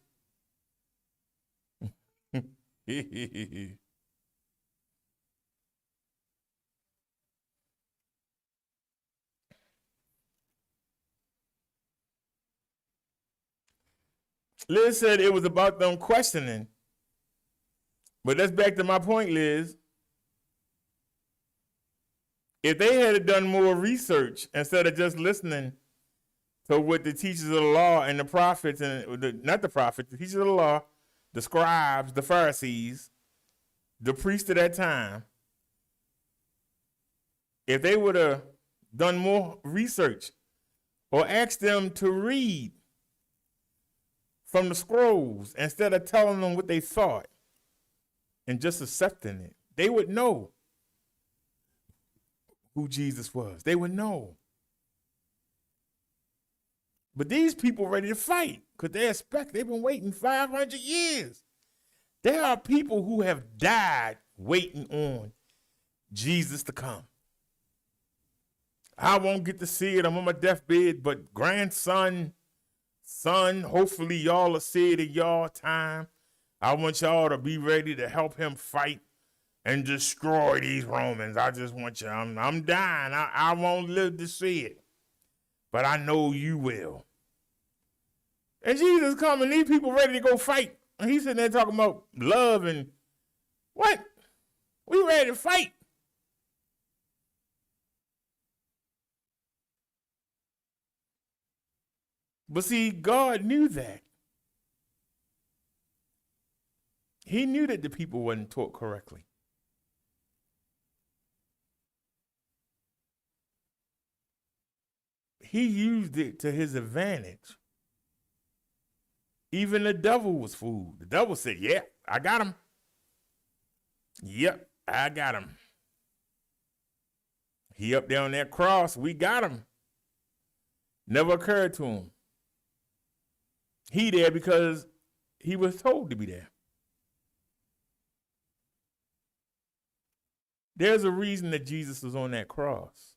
Liz said it was about them questioning. But that's back to my point, Liz. If they had done more research instead of just listening to what the teachers of the law and the prophets, and not the prophets, the teachers of the law, the scribes, the Pharisees, the priests of that time, if they would have done more research or asked them to read from the scrolls instead of telling them what they thought and just accepting it, they would know who Jesus was. They would know. But these people ready to fight because they've been waiting 500 years. There are people who have died waiting on Jesus to come. I won't get to see it. I'm on my deathbed, but grandson, son, hopefully y'all will see it in y'all time. I want y'all to be ready to help him fight and destroy these Romans. I just want you. I'm dying. I won't live to see it, but I know you will. And Jesus coming, these people ready to go fight. And he's sitting there talking about love and what? We ready to fight. But see, God knew that. He knew that the people wasn't taught correctly. He used it to his advantage. Even the devil was fooled. The devil said, yeah, I got him. Yep, I got him. He up there on that cross, we got him. Never occurred to him. He there because he was told to be there. There's a reason that Jesus was on that cross.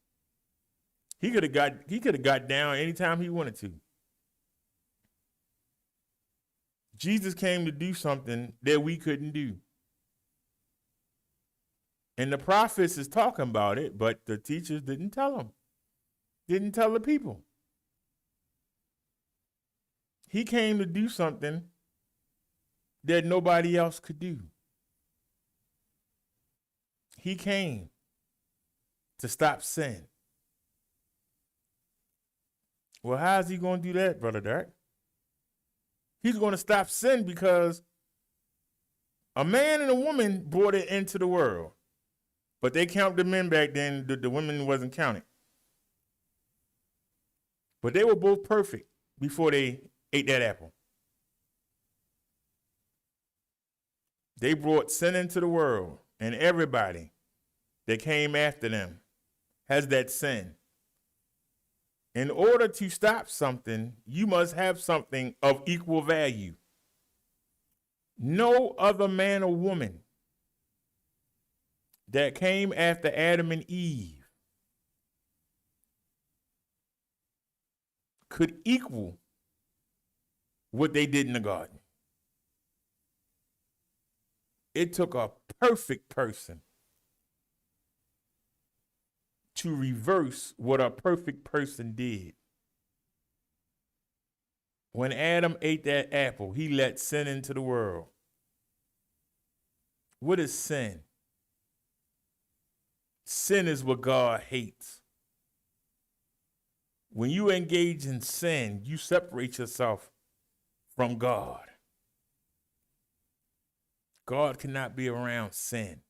He could have got down anytime he wanted to. Jesus came to do something that we couldn't do. And the prophets is talking about it, but the teachers didn't tell them. Didn't tell the people. He came to do something that nobody else could do. He came to stop sin. Well, how is he going to do that, Brother Derek? He's going to stop sin because a man and a woman brought it into the world. But they counted the men back then, the women wasn't counted. But they were both perfect before they ate that apple. They brought sin into the world, and everybody that came after them has that sin. In order to stop something, you must have something of equal value. No other man or woman that came after Adam and Eve could equal what they did in the garden. It took a perfect person to reverse what a perfect person did. When Adam ate that apple, he let sin into the world. What is sin? Sin is what God hates. When you engage in sin, you separate yourself from God. God cannot be around sin.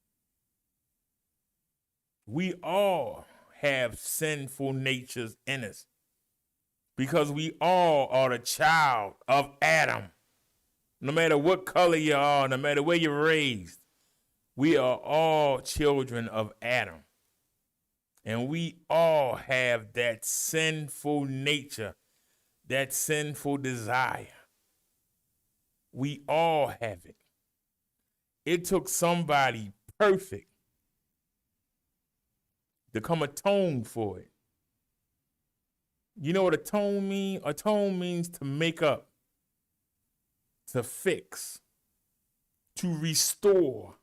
We all have sinful natures in us because we all are the child of Adam. No matter what color you are, no matter where you're raised, we are all children of Adam. And we all have that sinful nature, that sinful desire. We all have it. It took somebody perfect to come atone for it. You know what atone means? Atone means to make up, to fix, to restore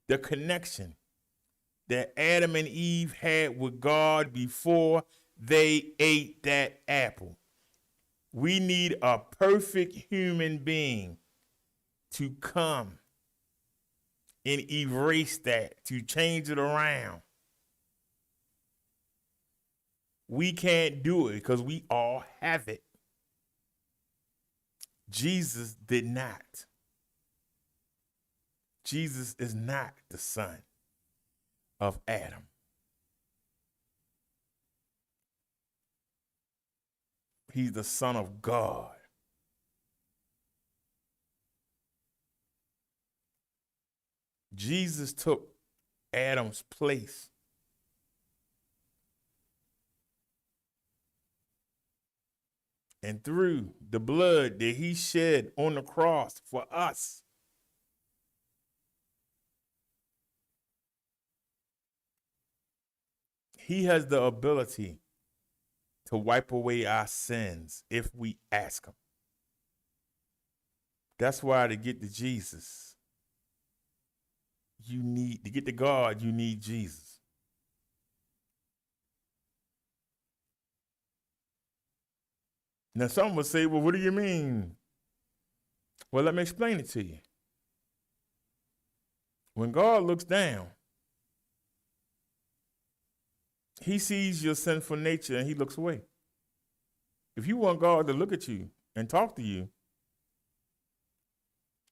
the connection that Adam and Eve had with God before they ate that apple. We need a perfect human being to come and erase that, to change it around. We can't do it because we all have it. Jesus did not. Jesus is not the son of Adam. He's the Son of God. Jesus took Adam's place. And through the blood that he shed on the cross for us, he has the ability to wipe away our sins if we ask him. That's why to get to Jesus, to get to God, you need Jesus. Now, some will say, well, what do you mean? Well, let me explain it to you. When God looks down, he sees your sinful nature and he looks away. If you want God to look at you and talk to you,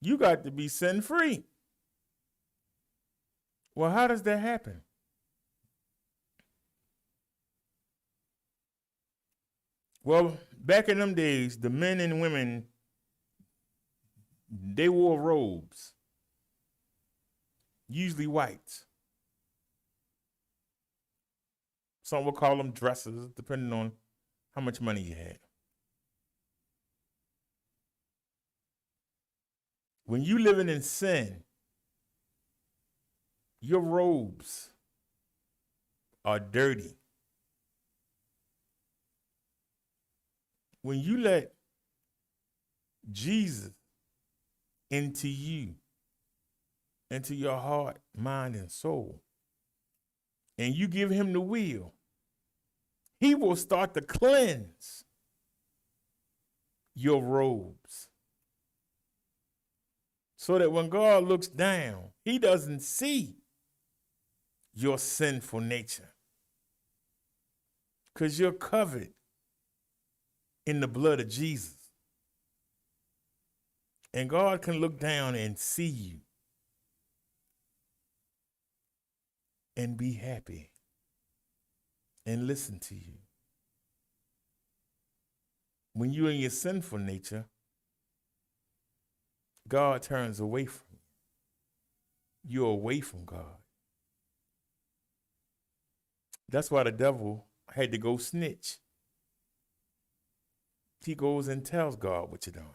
you got to be sin-free. Well, how does that happen? Well, back in them days, the men and women, they wore robes, usually white. Some would call them dresses, depending on how much money you had. When you living in sin, your robes are dirty. When you let Jesus into you, into your heart, mind, and soul, and you give him the wheel, he will start to cleanse your robes. So that when God looks down, he doesn't see your sinful nature. Because you're covered in the blood of Jesus. And God can look down and see you and be happy and listen to you. When you're in your sinful nature, God turns away from you. You're away from God. That's why the devil had to go snitch. He goes and tells God what you're doing.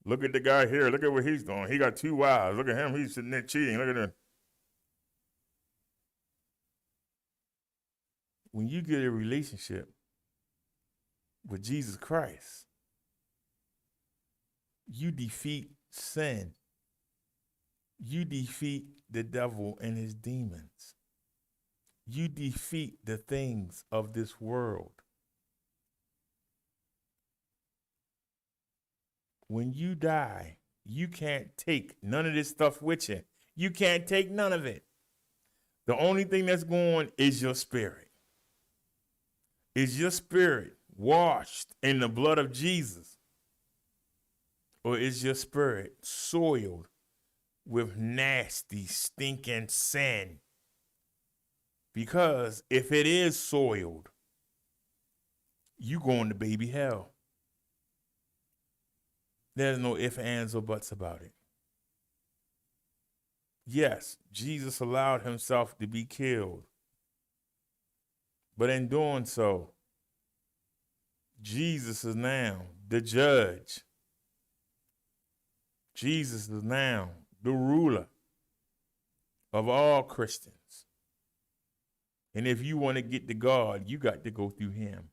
Look at the guy here. Look at what he's doing. He got 2 wives. Look at him. He's sitting there cheating. Look at him. When you get a relationship with Jesus Christ, you defeat sin. You defeat the devil and his demons. You defeat the things of this world. When you die, you can't take none of this stuff with you. You can't take none of it. The only thing that's going is your spirit. Is your spirit washed in the blood of Jesus? Or is your spirit soiled with nasty, stinking sin? Because if it is soiled, you going to baby hell. There's no ifs, ands, or buts about it. Yes, Jesus allowed himself to be killed. But in doing so, Jesus is now the judge. Jesus is now the ruler of all Christians. And if you want to get to God, you got to go through him.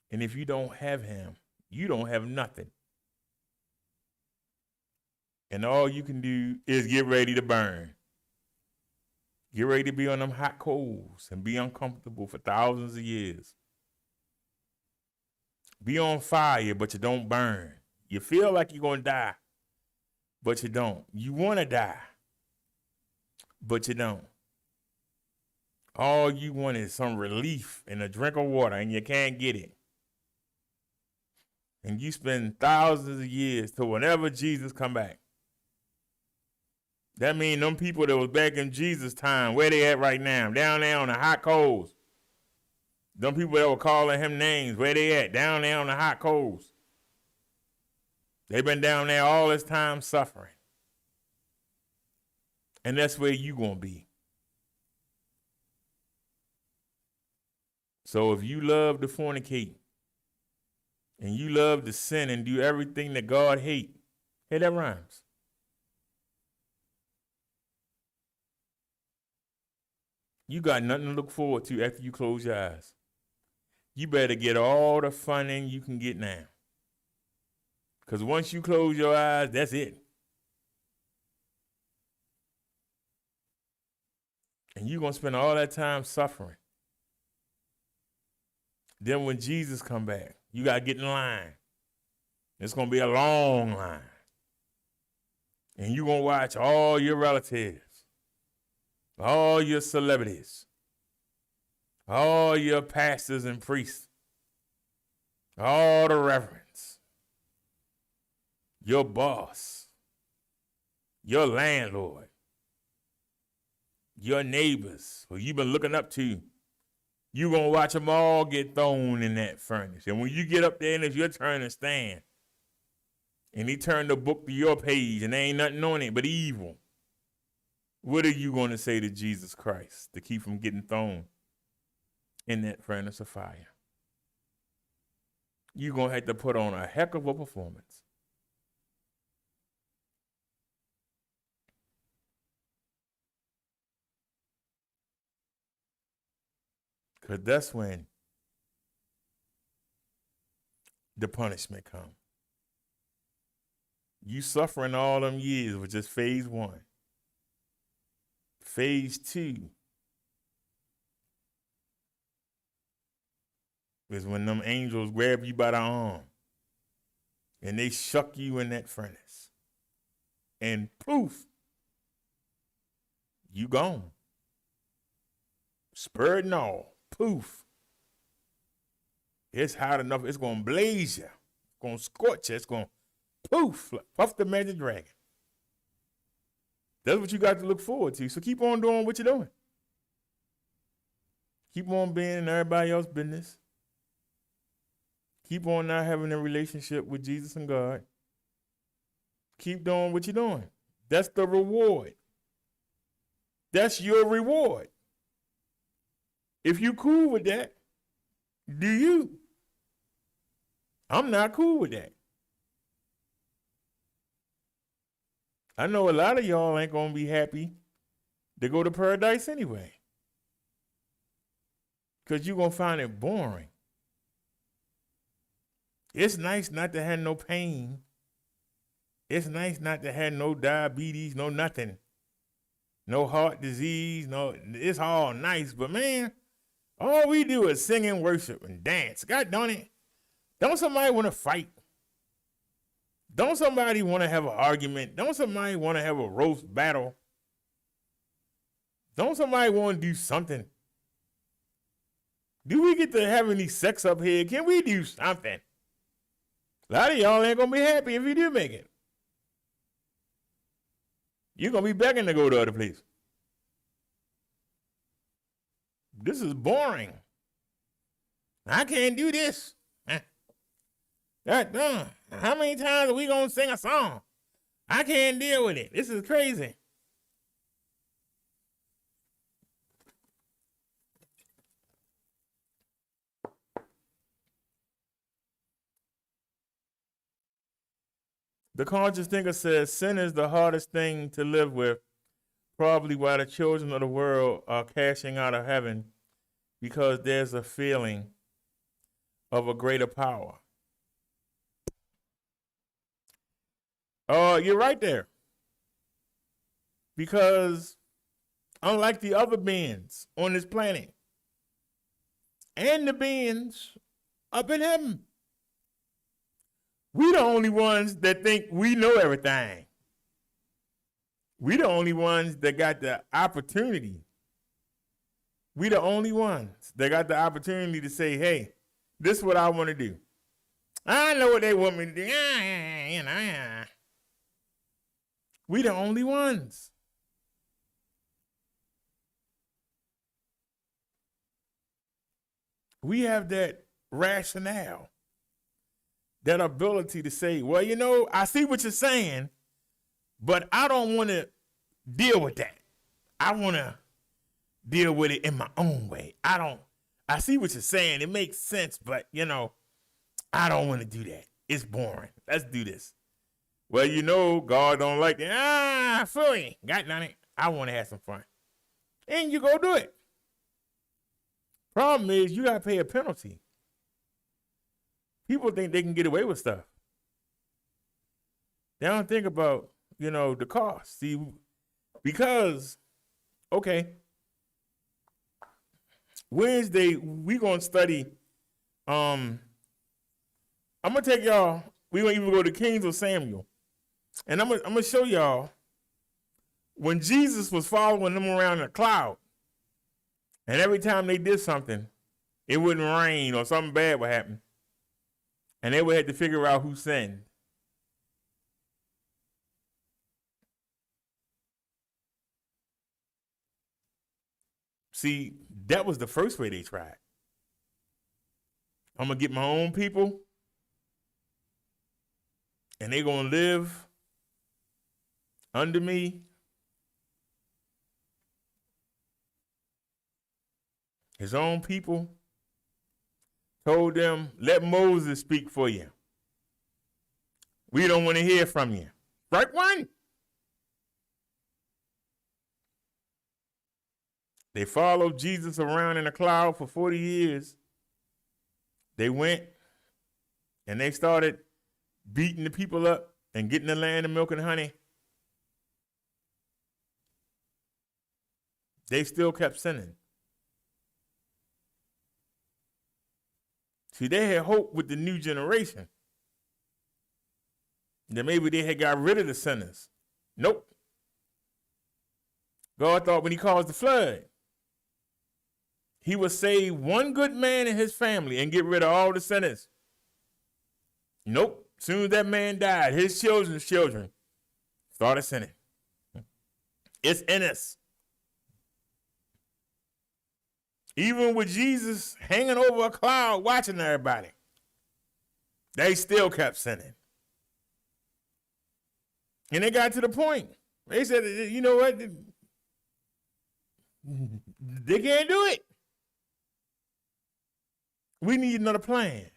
And if you don't have him, you don't have nothing. And all you can do is get ready to burn. Get ready to be on them hot coals and be uncomfortable for thousands of years. Be on fire, but you don't burn. You feel like you're going to die, but you don't. You want to die, but you don't. All you want is some relief and a drink of water, and you can't get it. And you spend thousands of years till whenever Jesus come back. That means them people that was back in Jesus' time, where they at right now? Down there on the hot coals. Them people that were calling him names, where they at? Down there on the hot coals. They've been down there all this time suffering. And that's where you gonna be. So if you love to fornicate, and you love to sin and do everything that God hates, hey, that rhymes. You got nothing to look forward to after you close your eyes. You better get all the fun in you can get now. Because once you close your eyes, that's it. And you're going to spend all that time suffering. Then when Jesus come back, you got to get in line. It's going to be a long line. And you're going to watch all your relatives, all your celebrities, all your pastors and priests, all the reverends, your boss, your landlord, your neighbors who you've been looking up to. You're going to watch them all get thrown in that furnace. And when you get up there and it's your turn to stand, and he turned the book to your page and there ain't nothing on it but evil, what are you going to say to Jesus Christ to keep from getting thrown in that furnace of fire? You're going to have to put on a heck of a performance. Because that's when the punishment comes. You suffering all them years was just phase 1. Phase 2 is when them angels grab you by the arm and they shuck you in that furnace. And poof, you gone. Spurred and all. Poof. It's hot enough. It's going to blaze you. It's going to scorch you. It's going to poof. Puff the magic dragon. That's what you got to look forward to. So keep on doing what you're doing. Keep on being in everybody else's business. Keep on not having a relationship with Jesus and God. Keep doing what you're doing. That's the reward. That's your reward. If you cool with that, do you? I'm not cool with that. I know a lot of y'all ain't going to be happy to go to paradise anyway. Because you're going to find it boring. It's nice not to have no pain It's nice not to have no diabetes, no nothing. No heart disease, no, it's all nice. But man, all we do is sing and worship and dance. God darn it. Don't somebody want to fight? Don't somebody want to have an argument? Don't somebody want to have a roast battle? Don't somebody want to do something? Do we get to have any sex up here? Can we do something? A lot of y'all ain't going to be happy if you do make it. You're going to be begging to go to other places. This is boring. I can't do this. How many times are we going to sing a song? I can't deal with it. This is crazy. The conscious thinker says sin is the hardest thing to live with, probably why the children of the world are cashing out of heaven, because there's a feeling of a greater power. You're right there. Because unlike the other beings on this planet and the beings up in heaven, we the only ones that think we know everything. We the only ones that got the opportunity. We the only ones that got the opportunity to say, hey, this is what I want to do. I know what they want me to do. We the only ones. We have that rationale, that ability to say, well, you know, I see what you're saying, but I don't want to deal with that. I want to deal with it in my own way. I see what you're saying. It makes sense, but, you know, I don't want to do that. It's boring. Let's do this. Well, you know, God don't like it. Fully. God done it. I want to have some fun. And you go do it. Problem is, you got to pay a penalty. People think they can get away with stuff. They don't think about, you know, the cost. See, because, okay, Wednesday, we going to study, I'm going to take y'all, we're going to even go to Kings or Samuel. And I'm going to show y'all when Jesus was following them around in a cloud, and every time they did something, it wouldn't rain or something bad would happen. And they would have to figure out who sinned. See, that was the first way they tried. I'm going to get my own people, and they're going to live under me. His own people told them, let Moses speak for you. We don't want to hear from you. Strike one. They followed Jesus around in a cloud for 40 years. They went and they started beating the people up and getting the land of milk and honey. They still kept sinning. See, they had hope with the new generation that maybe they had got rid of the sinners. Nope. God thought when he caused the flood, he would save one good man and his family and get rid of all the sinners. Nope. As soon as that man died, his children's children started sinning. It's in us. Even with Jesus hanging over a cloud watching everybody, they still kept sinning. And they got to the point. They said, you know what? They can't do it. We need another plan.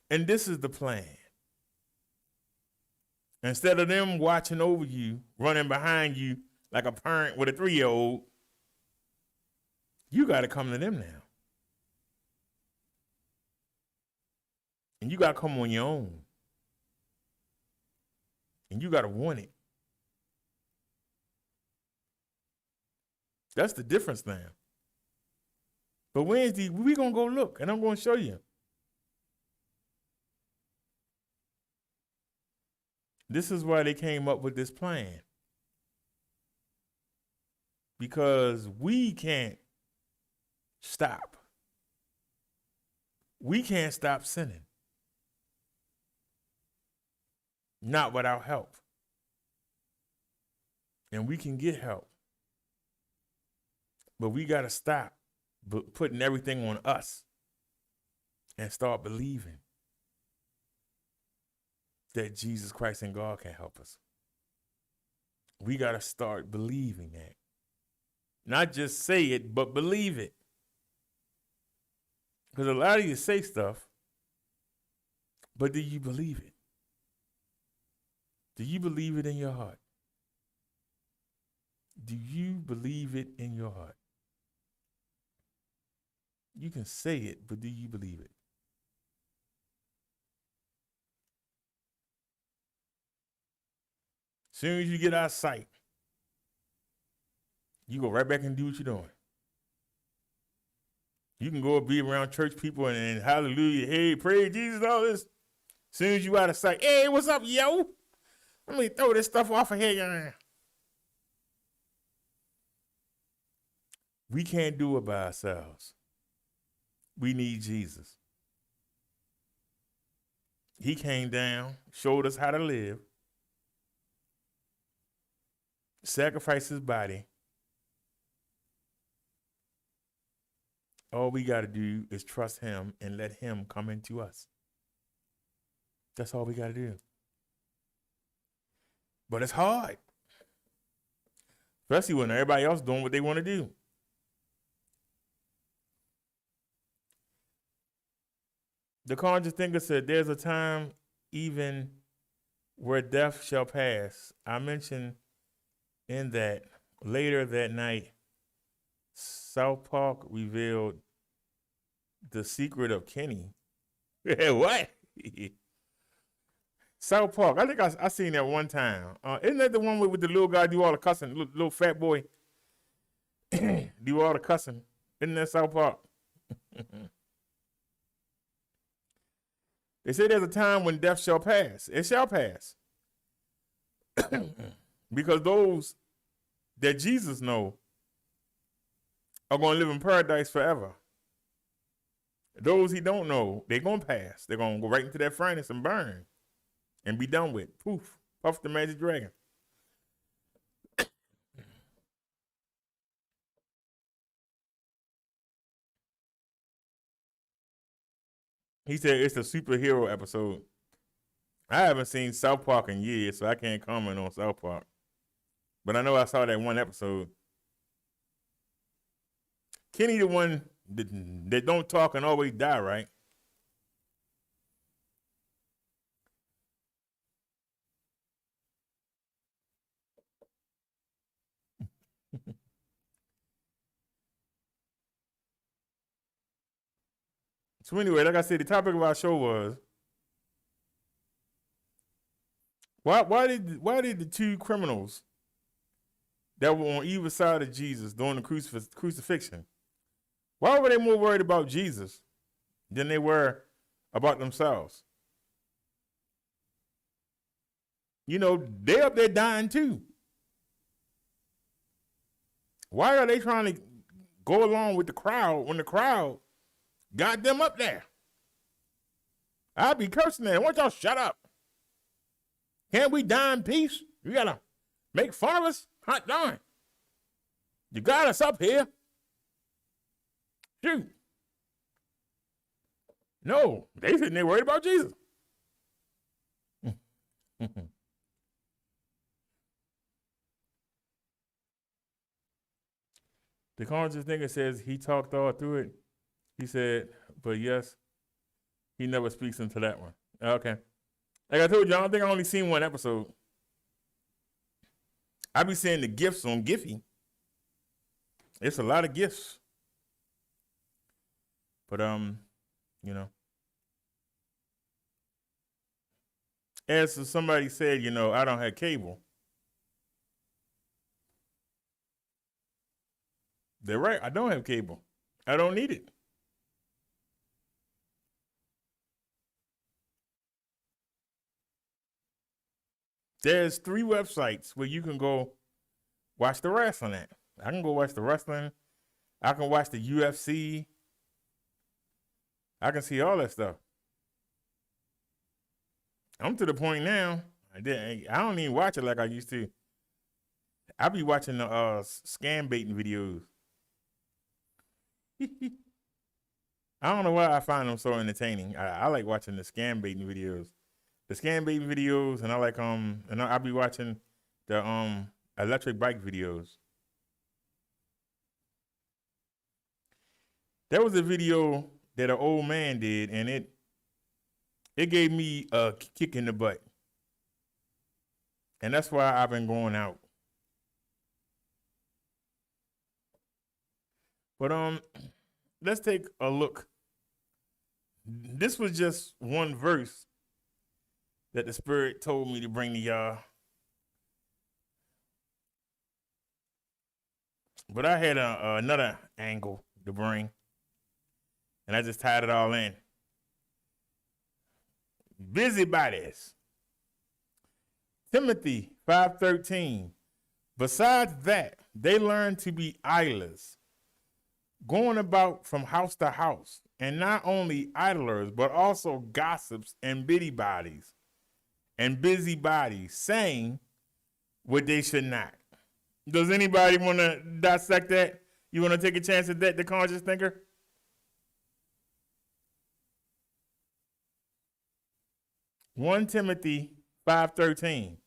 And this is the plan. Instead of them watching over you, running behind you like a parent with a 3-year-old, you got to come to them now. And you got to come on your own. And you got to want it. That's the difference now. But Wednesday, we're going to go look, and I'm going to show you. This is why they came up with this plan. Because we can't stop. We can't stop sinning. Not without help. And we can get help. But we got to stop putting everything on us and start believing that Jesus Christ and God can help us. We got to start believing that. Not just say it, but believe it. Because a lot of you say stuff, but do you believe it? Do you believe it in your heart? Do you believe it in your heart? You can say it, but do you believe it? As soon as you get out of sight, you go right back and do what you're doing. You can go be around church people and hallelujah, hey, praise Jesus, all this. As soon as you out of sight, hey, what's up, yo? Let me throw this stuff off of here. We can't do it by ourselves. We need Jesus. He came down, showed us how to live, sacrificed his body. All we got to do is trust him and let him come into us. That's all we got to do. But it's hard. Especially when everybody else doing what they want to do. The Conjure Thinker said, there's a time even where death shall pass. I mentioned in that later that night, South Park revealed the secret of Kenny. What? South Park. I think I seen that one time. Isn't that the one with the little guy do all the cussing? Little fat boy do all the cussing. Isn't that South Park? They say there's a time when death shall pass. It shall pass. Because those that Jesus know are going to live in paradise forever. Those he don't know, they're going to pass. They're going to go right into that furnace and burn and be done with. Poof. Puff the magic dragon. He said it's a superhero episode. I haven't seen South Park in years, so I can't comment on South Park. But I know I saw that one episode. Kenny the one that don't talk and always die, right? So anyway, like I said, the topic of our show was why did the two criminals that were on either side of Jesus during the crucifixion, why were they more worried about Jesus than they were about themselves? You know, they up there dying too. Why are they trying to go along with the crowd when the crowd got them up there? I'll be cursing there. Why don't y'all shut up? Can't we die in peace? You gotta make fun of us? Hot darn. You got us up here. Shoot. No, they sitting there worried about Jesus. The conscious thinker says he talked all through it. He said, but yes, he never speaks into that one. Okay. Like I told you, I don't think I only seen one episode. I be seeing the gifts on Giphy. It's a lot of gifts. But, you know, as somebody said, you know, I don't have cable. They're right. I don't have cable. I don't need it. There's 3 websites where you can go watch the wrestling at. I can go watch the wrestling. I can watch the UFC. I can see all that stuff. I'm to the point now, I don't even watch it like I used to. I be watching the scam baiting videos. I don't know why I find them so entertaining. I like watching the scam baiting videos. The scam baiting videos, and I like and I'll be watching the electric bike videos. There was a video that an old man did, and it gave me a kick in the butt. And that's why I've been going out. But let's take a look. This was just one verse that the Spirit told me to bring to y'all. But I had another angle to bring, and I just tied it all in. Busybodies. Timothy 5:13. Besides that, they learn to be idlers, going about from house to house, and not only idlers, but also gossips and busybodies, saying what they should not. Does anybody want to dissect that? You want to take a chance at that, the conscious thinker? (1 Timothy 5:13).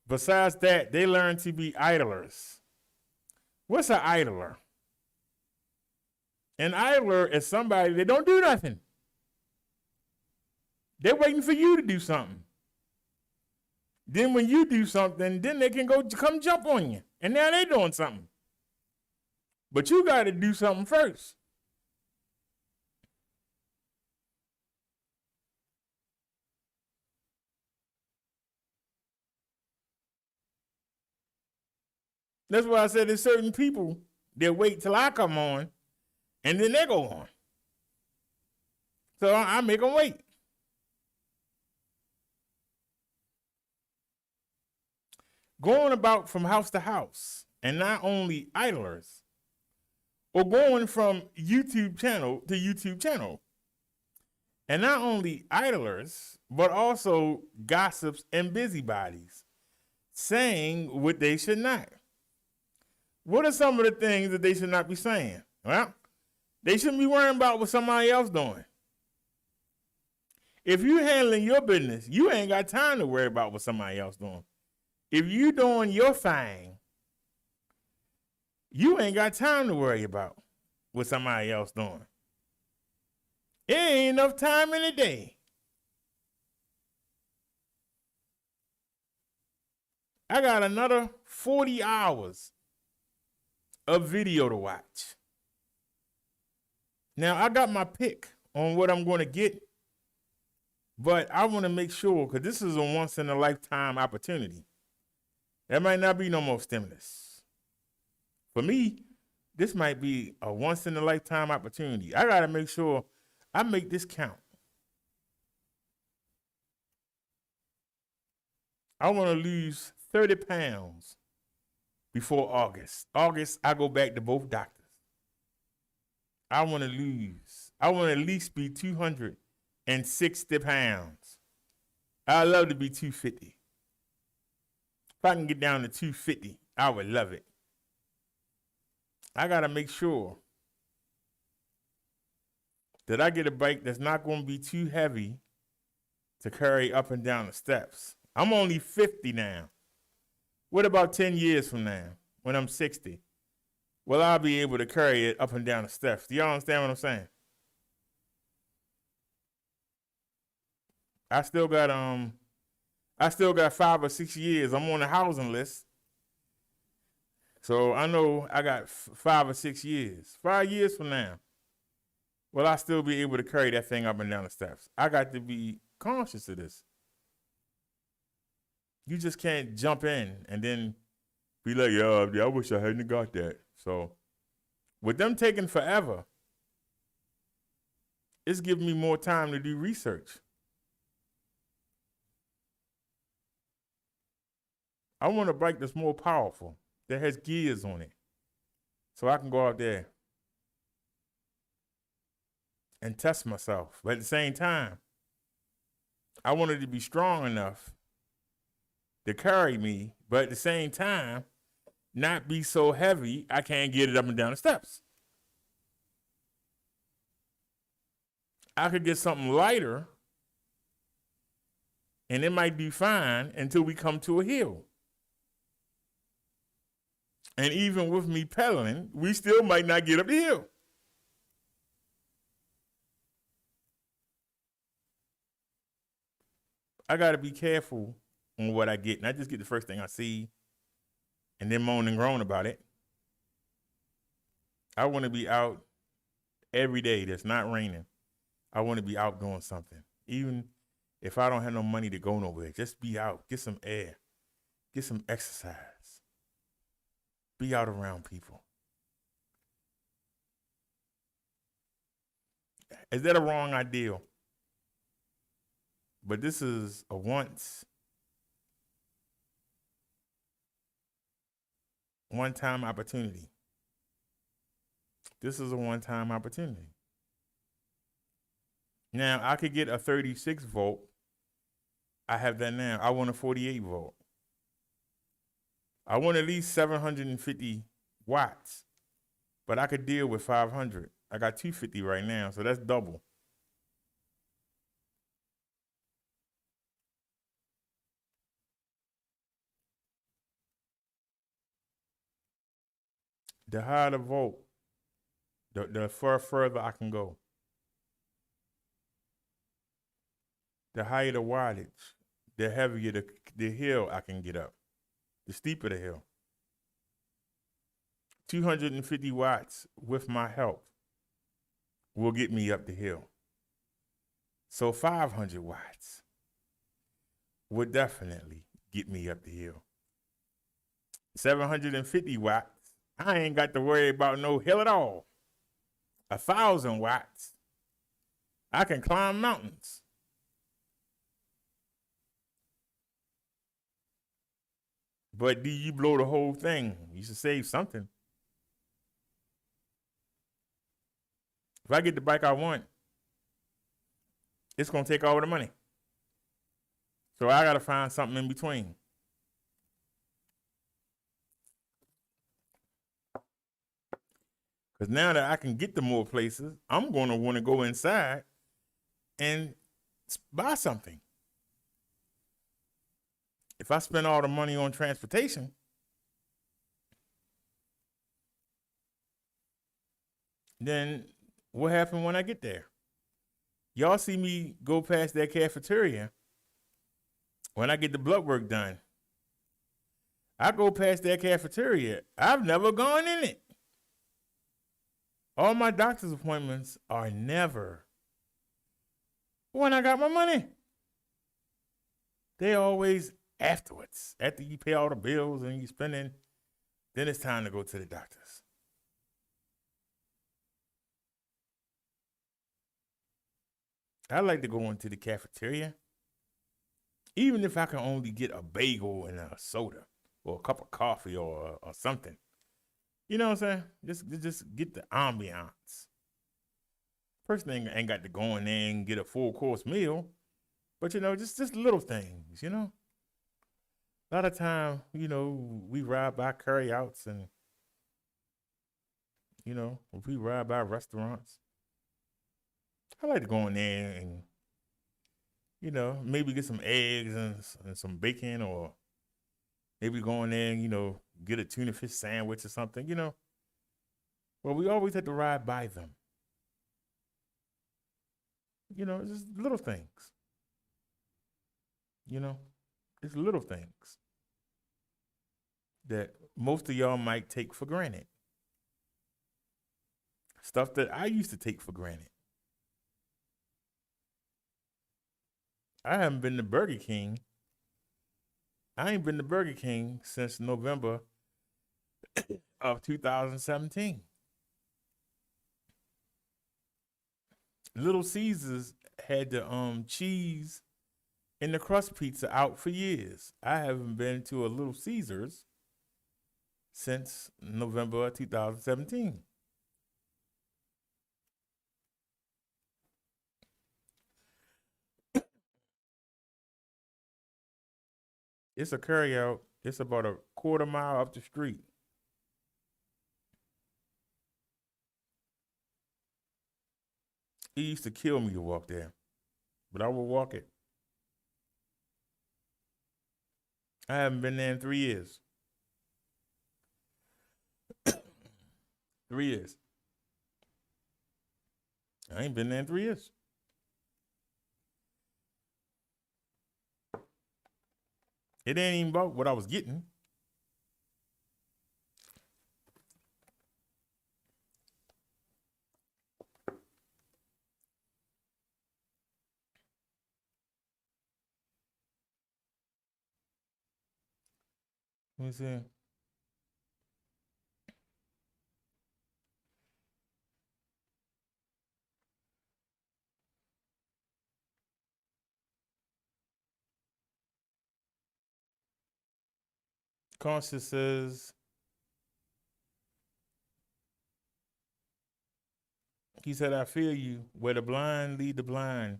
Besides that, they learn to be idlers. What's an idler? An idler is somebody that don't do nothing. They're waiting for you to do something. Then when you do something, then they can come jump on you. And now they're doing something. But you got to do something first. That's why I said there's certain people that wait till I come on, and then they go on. So I make them wait. Going about from house to house, and not only idlers, or going from YouTube channel to YouTube channel. And not only idlers, but also gossips and busybodies, saying what they should not. What are some of the things that they should not be saying? Well, they shouldn't be worrying about what somebody else doing. If you're handling your business, you ain't got time to worry about what somebody else doing. If you doing your thing, you ain't got time to worry about what somebody else doing. It ain't enough time in the day. I got another 40 hours of video to watch. Now, I got my pick on what I'm going to get, but I want to make sure, because this is a once-in-a-lifetime opportunity. There might not be no more stimulus. For me, this might be a once-in-a-lifetime opportunity. I got to make sure I make this count. I want to lose 30 pounds before August. August, I go back to both doctors. I want to at least be 260 pounds. I'd love to be 250. If I can get down to 250, I would love it. I got to make sure that I get a bike that's not going to be too heavy to carry up and down the steps. I'm only 50 now. What about 10 years from now, when I'm 60? Will I be able to carry it up and down the steps? Do y'all understand what I'm saying? I still got 5 or 6 years. I'm on the housing list. So I know I got 5 or 6 years. 5 years from now, will I still be able to carry that thing up and down the steps? I got to be conscious of this. You just can't jump in and then be like, yeah, I wish I hadn't got that. So with them taking forever, it's giving me more time to do research. I want a bike that's more powerful, that has gears on it, so I can go out there and test myself. But at the same time, I want it to be strong enough to carry me, but at the same time, not be so heavy I can't get it up and down the steps. I could get something lighter, and it might be fine until we come to a hill. And even with me pedaling, we still might not get up the hill. I got to be careful on what I get. And I just get the first thing I see and then moan and groan about it. I want to be out every day that's not raining. I want to be out doing something. Even if I don't have no money to go nowhere, just be out, get some air, get some exercise, be out around people. Is that a wrong ideal? But this is a one-time opportunity. This is a one-time opportunity. Now, I could get a 36 volt. I have that now. I want a 48 volt. I want at least 750 watts, but I could deal with 500. I got 250 right now, so that's double. The higher the volt, the further I can go. The higher the wattage, the heavier the hill I can get up, the steeper the hill. 250 watts with my help will get me up the hill. So 500 watts would definitely get me up the hill. 750 watts, I ain't got to worry about no hill at all. 1,000 watts, I can climb mountains. But do you blow the whole thing? You should save something. If I get the bike I want, it's going to take all the money. So I got to find something in between. Because now that I can get to more places, I'm going to want to go inside and buy something. If I spend all the money on transportation, then what happened when I get there? Y'all see me go past that cafeteria when I get the blood work done. I go past that cafeteria. I've never gone in it. All my doctor's appointments are never when I got my money. They always afterwards. After you pay all the bills and you spending, then it's time to go to the doctors. I like to go into the cafeteria, even if I can only get a bagel and a soda or a cup of coffee or something. You know what I'm saying? Just get the ambiance. First thing, ain't got to go in there and get a full course meal, but just little things. A lot of time, we ride by carryouts and if we ride by restaurants, I like to go in there and maybe get some eggs and some bacon, or maybe go in there and get a tuna fish sandwich or something. Well, we always have to ride by them. It's just little things. It's little things that most of y'all might take for granted. Stuff that I used to take for granted. I haven't been to Burger King I ain't been to Burger King since November of 2017. Little Caesars had the cheese and the crust pizza out for years. I haven't been to a Little Caesars since November 2017. It's a carryout. It's about a quarter mile up the street. It used to kill me to walk there, but I will walk it. I haven't been there in 3 years. 3 years. I ain't been there in 3 years. It ain't even about what I was getting. Let me see. Conscious says, he said, I feel you. Where the blind lead the blind,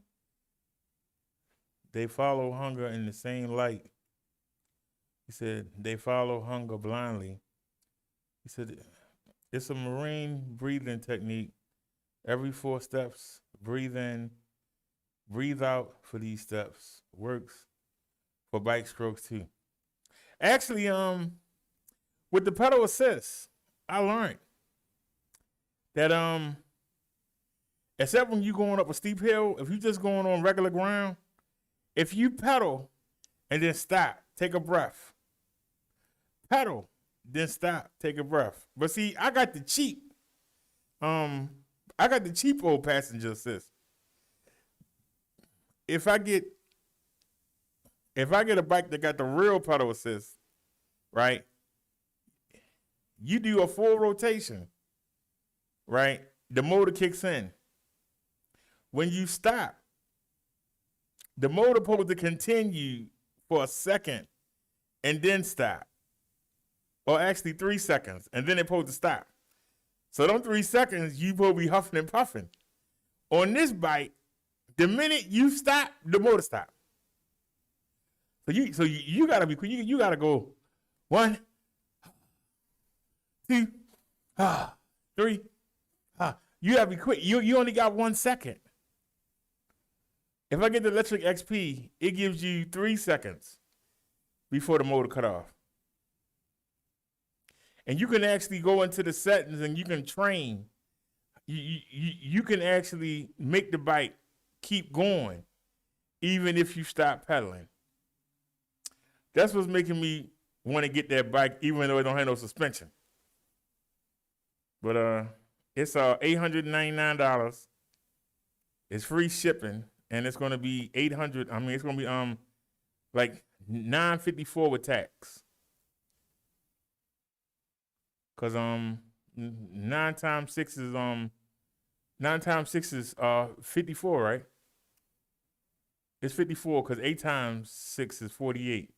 they follow hunger in the same light. He said, they follow hunger blindly. He said, it's a marine breathing technique. Every 4 steps, breathe in, breathe out for these steps. Works for bike strokes too. Actually, with the pedal assist, I learned that except when you going up a steep hill, if you just going on regular ground, if you pedal and then stop, take a breath. Pedal, then stop, take a breath. But see, I got the cheap old passenger assist. If I get a bike that got the real pedal assist, right? You do a full rotation, right? The motor kicks in. When you stop, the motor supposed to continue for a second and then stop. Or actually 3 seconds, and then it's supposed to stop. So them 3 seconds, you supposed to be huffing and puffing. On this bike, the minute you stop, the motor stop. So you gotta be quick. You gotta go 1, 2, 3. You gotta be quick. You only got 1 second. If I get the electric XP, it gives you 3 seconds before the motor cut off. And you can actually go into the settings and you can train. You can actually make the bike keep going even if you stop pedaling. That's what's making me want to get that bike even though it don't have no suspension. But it's $899. It's free shipping and it's going to be $800. I mean, it's going to be like $954 with tax. Cause 9 times 6 is 54, right? It's 54 because 8 times 6 is 48.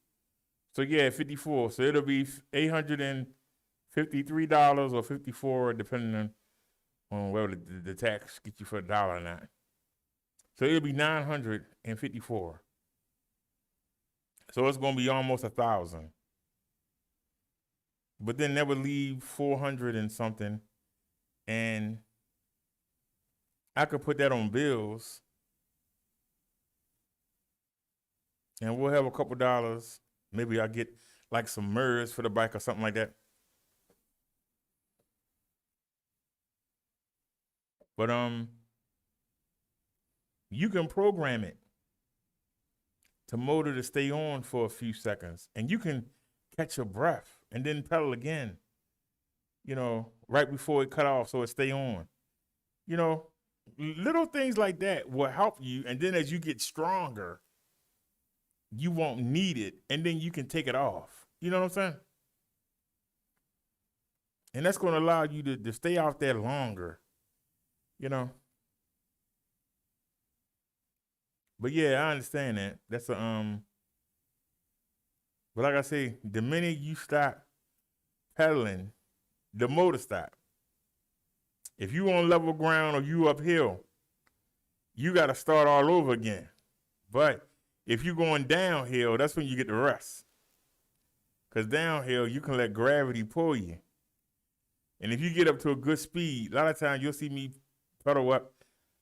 So yeah, 54. So it'll be $853 or 54, depending on whether the tax gets you for $1 or not. So it'll be 954. So it's gonna be almost 1,000. But then that would leave 400 and something, and I could put that on bills, and we'll have a couple dollars. Maybe I'll get like some mirrors for the bike or something like that. But you can program it to motor to stay on for a few seconds, and you can catch your breath and then pedal again, right before it cut off so it stay on. Little things like that will help you. And then as you get stronger, you won't need it, and then you can take it off. You know what I'm saying? And that's going to allow you to stay out there longer, you know. But yeah, I understand that. That's a But like I say, the minute you stop pedaling, the motor stop. If you on level ground or you uphill, you got to start all over again. But if you're going downhill, that's when you get the rest. Because downhill, you can let gravity pull you. And if you get up to a good speed, a lot of times you'll see me pedal up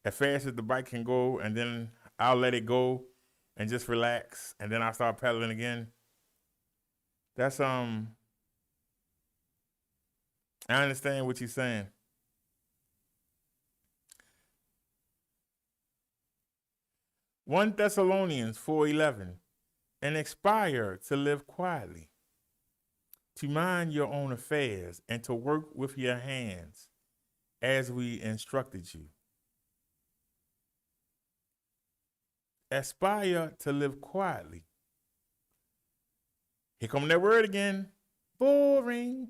as fast as the bike can go, and then I'll let it go and just relax, and then I'll start pedaling again. That's I understand what you're saying. 1 Thessalonians 4:11, and aspire to live quietly, to mind your own affairs, and to work with your hands, as we instructed you. Aspire to live quietly. Here come that word again. Boring.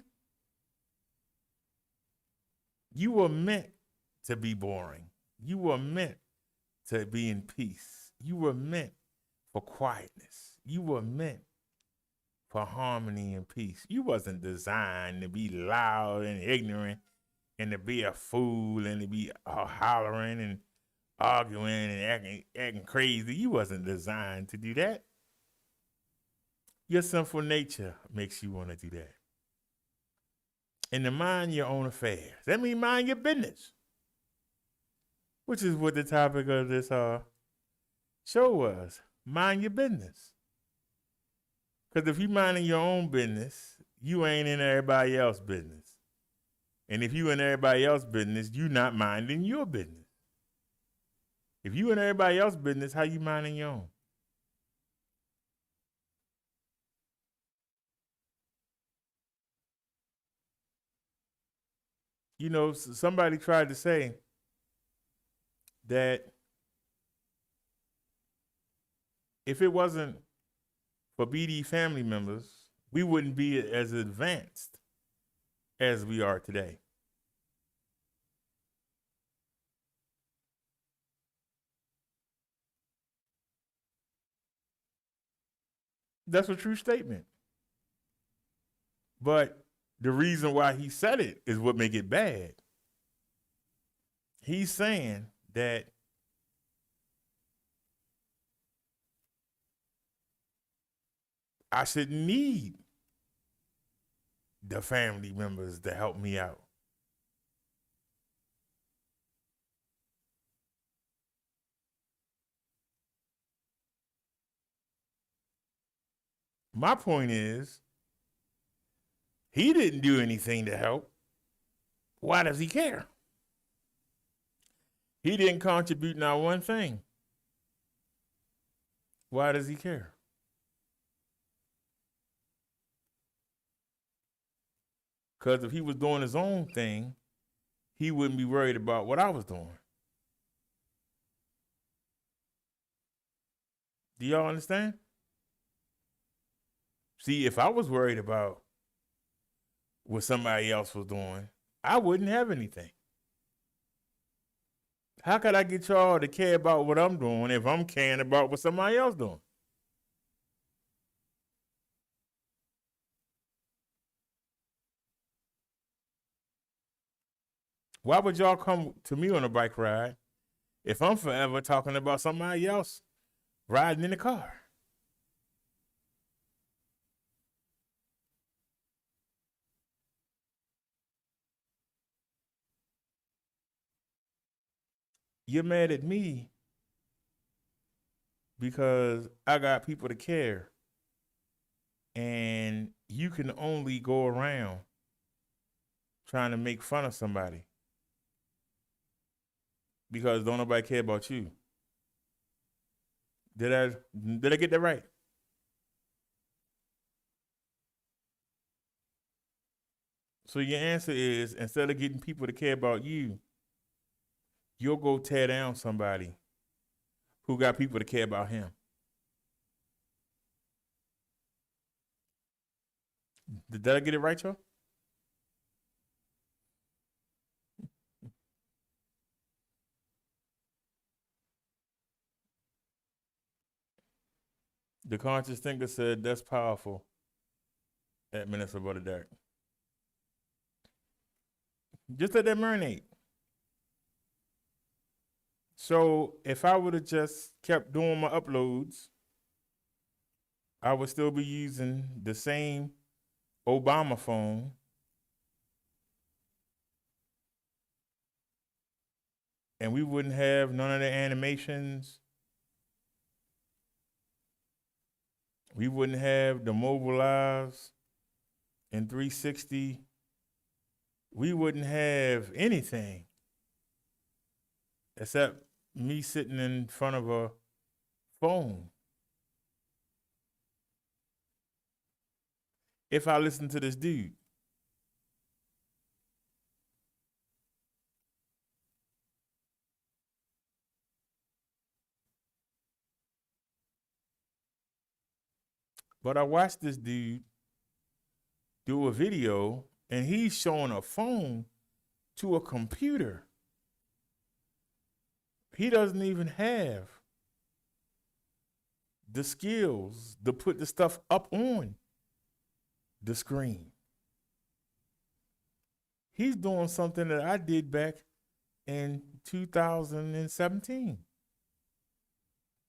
You were meant to be boring. You were meant to be in peace. You were meant for quietness. You were meant for harmony and peace. You wasn't designed to be loud and ignorant and to be a fool and to be hollering and arguing and acting crazy. You wasn't designed to do that. Your sinful nature makes you want to do that. And to mind your own affairs. That means mind your business. Which is what the topic of this show was. Mind your business. Because if you minding your own business, you ain't in everybody else's business. And if you in everybody else's business, you not minding your business. If you in everybody else's business, how you minding your own? You know, somebody tried to say that if it wasn't for BD family members, we wouldn't be as advanced as we are today. That's a true statement. But the reason why he said it is what make it bad. He's saying that I shouldn't need the family members to help me out. My point is, he didn't do anything to help. Why does he care? He didn't contribute not one thing. Why does he care? Because if he was doing his own thing, he wouldn't be worried about what I was doing. Do y'all understand? See, if I was worried about what somebody else was doing, I wouldn't have anything. How could I get y'all to care about what I'm doing if I'm caring about what somebody else doing? Why would y'all come to me on a bike ride if I'm forever talking about somebody else riding in the car? You're mad at me because I got people to care, and you can only go around trying to make fun of somebody because don't nobody care about you. Did I get that right? So your answer is, instead of getting people to care about you, you'll go tear down somebody who got people to care about him. Did I get it right, y'all? The conscious thinker said that's powerful at Minister Brother Derek. Just let that marinate. So if I would have just kept doing my uploads, I would still be using the same Obama phone. And we wouldn't have none of the animations. We wouldn't have the mobile lives in 360. We wouldn't have anything except me sitting in front of a phone. If I listen to this dude. But I watched this dude do a video and he's showing a phone to a computer. He doesn't even have the skills to put the stuff up on the screen. He's doing something that I did back in 2017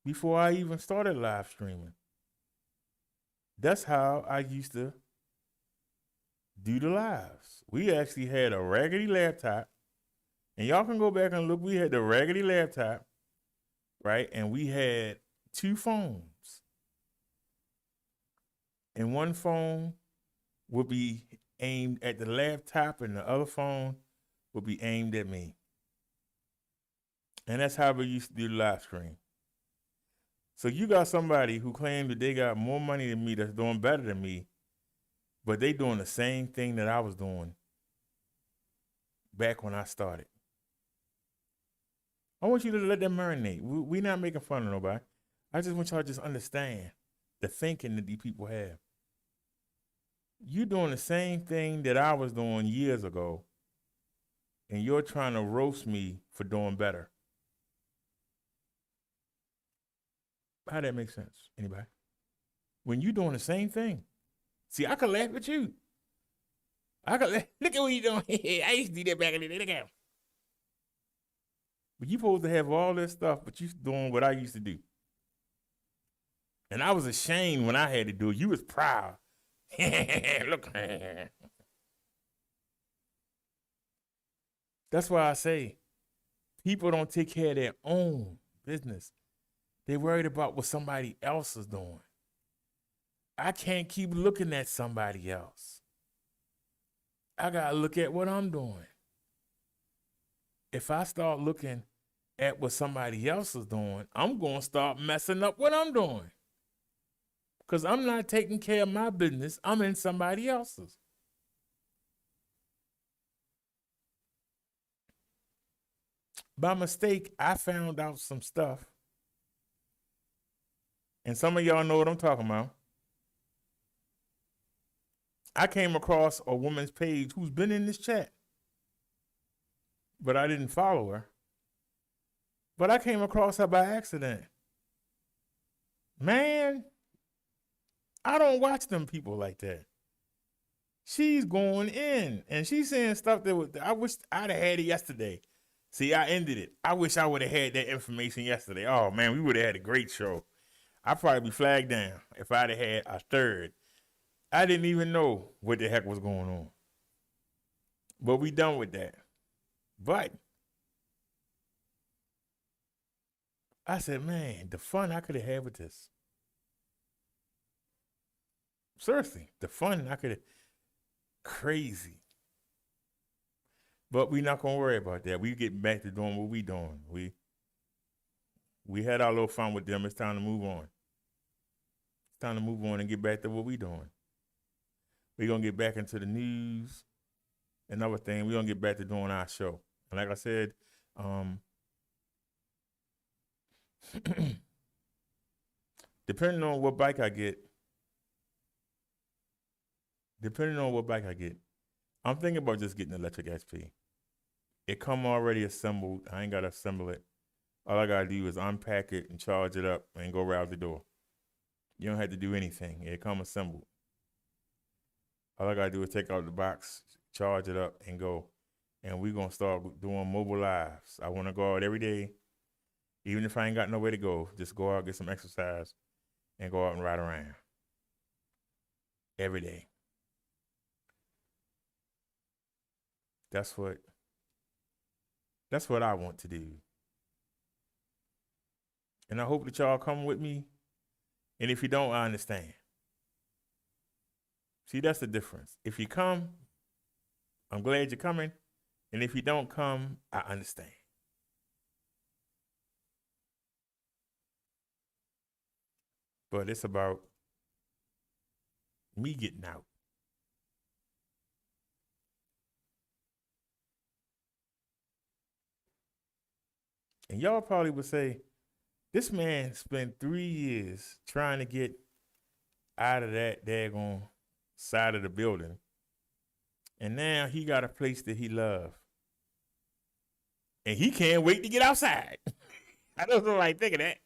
before I even started live streaming. That's how I used to do the lives. We actually had a raggedy laptop, and y'all can go back and look. We had the raggedy laptop, right? And we had 2 phones. And one phone would be aimed at the laptop, and the other phone would be aimed at me. And that's how we used to do the live stream. So you got somebody who claimed that they got more money than me, that's doing better than me, but they doing the same thing that I was doing back when I started. I want you to let that marinate. We not making fun of nobody. I just want y'all to just understand the thinking that these people have. You doing the same thing that I was doing years ago, and you're trying to roast me for doing better. How that make sense? Anybody? When you doing the same thing. See, I could laugh at you. I could laugh. Look at what you doing. I used to do that back in the day. Look at him. But you supposed to have all this stuff, but you doing what I used to do. And I was ashamed when I had to do it. You was proud. Look. That's why I say people don't take care of their own business. They're worried about what somebody else is doing. I can't keep looking at somebody else. I got to look at what I'm doing. If I start looking at what somebody else is doing, I'm going to start messing up what I'm doing. Because I'm not taking care of my business. I'm in somebody else's. By mistake, I found out some stuff. And some of y'all know what I'm talking about. I came across a woman's page who's been in this chat, but I didn't follow her. But I came across her by accident. Man, I don't watch them people like that. She's going in, and she's saying stuff that I wish I'd have had it yesterday. See, I ended it. I wish I would have had that information yesterday. Oh, man, we would have had a great show. I'd probably be flagged down if I'd have had a third. I didn't even know what the heck was going on. But we done with that. But I said, man, the fun I could have had with this. Seriously, the fun I could have, crazy. But we're not going to worry about that. We get back to doing what we doing. We had our little fun with them. It's time to move on. It's time to move on and get back to what we doing. We're going to get back into the news. Another thing, we're going to get back to doing our show. And like I said, depending on what bike I get, depending on what bike I get, I'm thinking about just getting electric SP. It come already assembled. I ain't gotta assemble it. All I gotta do is unpack it and charge it up and go right out the door. You don't have to do anything. It come assembled. All I gotta do is take out the box, charge it up, and go. And we're gonna start doing mobile lives. I wanna go out every day, even if I ain't got nowhere to go. Just go out, get some exercise, and go out and ride around every day. That's what I want to do. And I hope that y'all come with me. And if you don't, I understand. See, that's the difference. If you come, I'm glad you're coming. And if you don't come, I understand. But it's about me getting out. And y'all probably would say, this man spent 3 years trying to get out of that daggone side of the building. And now he got a place that he loves. And he can't wait to get outside. I don't know like thinking that.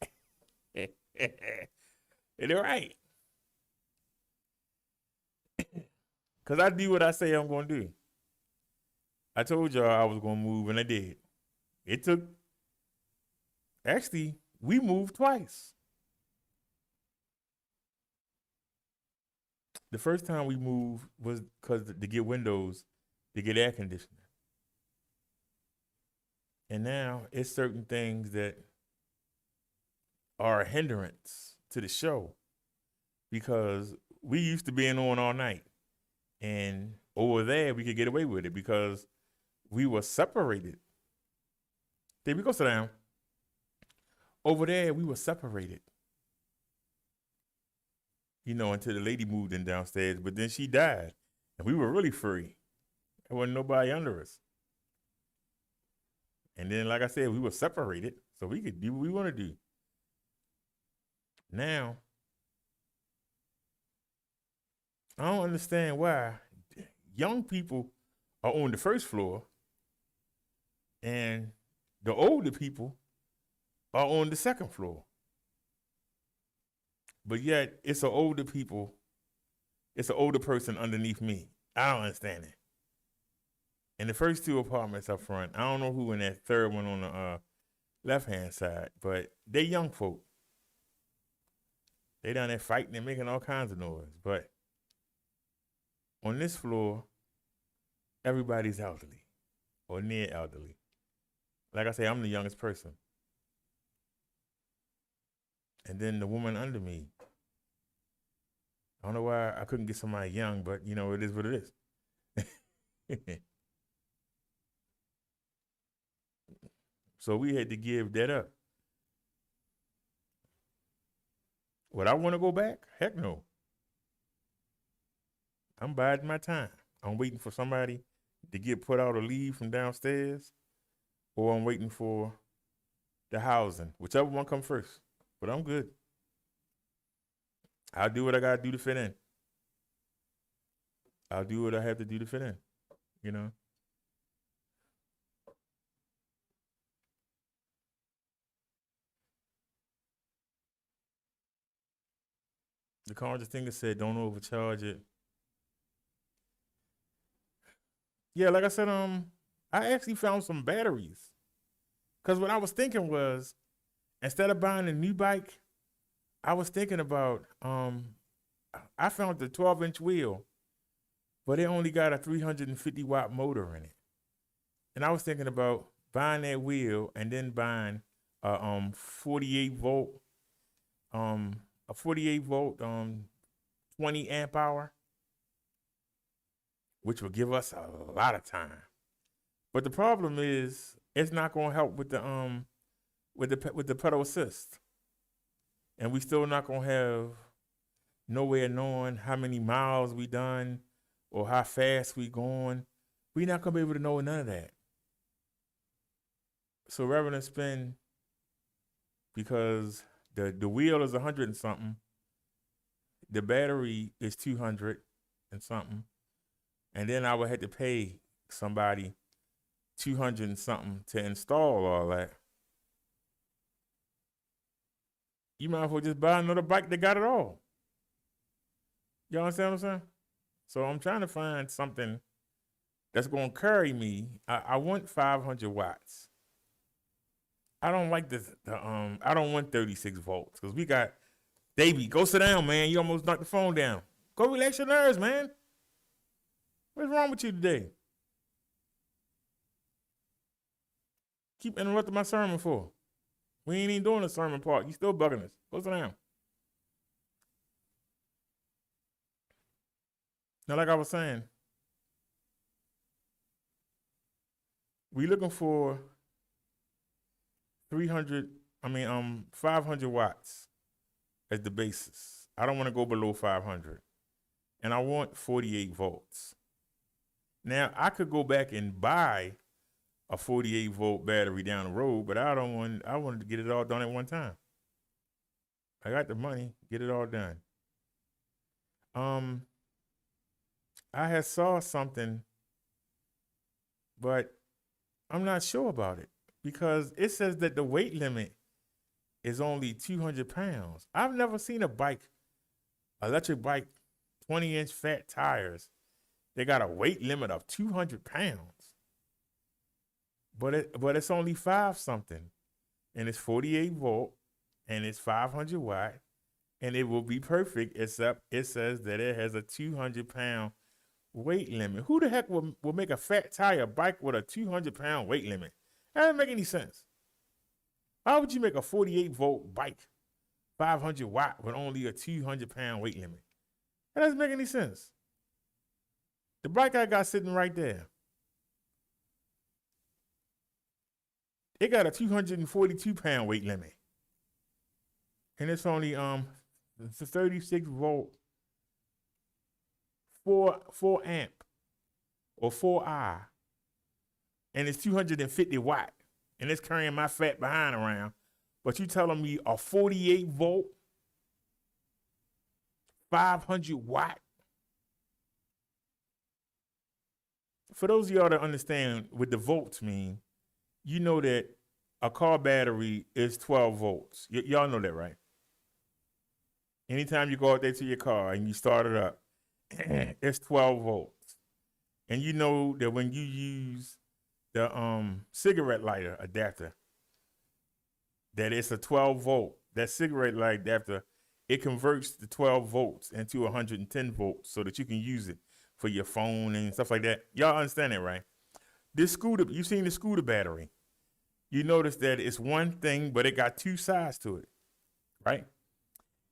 And they're right. Because I do what I say I'm going to do. I told y'all I was going to move, and I did. It took, actually, we moved twice. The first time we moved was because to get windows, to get air conditioning. And now it's certain things that are a hindrance to the show because we used to being on all night. And over there, we could get away with it because we were separated. There we go, sit down. Over there, we were separated. You know, until the lady moved in downstairs, but then she died. And we were really free. There wasn't nobody under us. And then, like I said, we were separated, so we could do what we want to do. Now, I don't understand why young people are on the first floor and the older people are on the second floor. But yet, it's an older person underneath me. I don't understand it. And the first two apartments up front, I don't know who in that third one on the left-hand side, but they young folk. They down there fighting and making all kinds of noise. But on this floor, everybody's elderly or near elderly. Like I say, I'm the youngest person. And then the woman under me. I don't know why I couldn't get somebody young, but you know, it is what it is. So we had to give that up. Would I want to go back? Heck no. I'm biding my time. I'm waiting for somebody to get put out or leave from downstairs, or I'm waiting for the housing, whichever one comes first. But I'm good. I'll do what I gotta do to fit in. I'll do what I have to do to fit in, you know? The conscious thing said, don't overcharge it. Yeah, like I said, I actually found some batteries. Because what I was thinking was, instead of buying a new bike, I was thinking about, I found the 12-inch wheel, but it only got a 350-watt motor in it. And I was thinking about buying that wheel and then buying a 48-volt, 20 amp hour, which will give us a lot of time. But the problem is, it's not going to help with the pedal assist. And we still not going to have nowhere knowing how many miles we done or how fast we going. We're not going to be able to know none of that. So rather than spend, because the wheel is 100 and something, the battery is 200, and something, and then I would have to pay somebody 200 and something to install all that. You might as well just buy another bike that got it all. You understand what I'm saying? So I'm trying to find something that's going to carry me. I want 500 watts. I don't like this. I don't want 36 volts because we got Davey. Go sit down, man. You almost knocked the phone down. Go relax your nerves, man. What's wrong with you today? Keep interrupting my sermon for. We ain't even doing the sermon part. You still bugging us. Go sit down. Now, like I was saying, we looking for 500 watts as the basis. I don't want to go below 500. And I want 48 volts. Now, I could go back and buy a 48 volt battery down the road, but I wanted to get it all done at one time. I got the money, get it all done. I had saw something, but I'm not sure about it because it says that the weight limit is only 200 pounds. I've never seen a bike, electric bike, 20-inch fat tires. They got a weight limit of 200 pounds. But it's only 5 something. And it's 48 volt and it's 500 watt. And it will be perfect except it says that it has a 200 pound weight limit. Who the heck will make a fat tire bike with a 200 pound weight limit? That doesn't make any sense. How would you make a 48 volt bike 500 watt with only a 200 pound weight limit? That doesn't make any sense. The bike I got sitting right there, it got a 242 pound weight limit. And it's only it's a 36 volt 4 amp or 4i. And it's 250 watt. And it's carrying my fat behind around. But you telling me a 48 volt 500 watt? For those of y'all that understand what the volts mean, you know that a car battery is 12 volts. Y'all know that, right? Anytime you go out there to your car and you start it up, it's 12 volts. And you know that when you use the cigarette lighter adapter, that it's a 12 volt. That cigarette light adapter, it converts the 12 volts into 110 volts so that you can use it for your phone and stuff like that. Y'all understand that, right? This scooter, you seen the scooter battery. You notice that it's one thing, but it got 2 sides to it, right?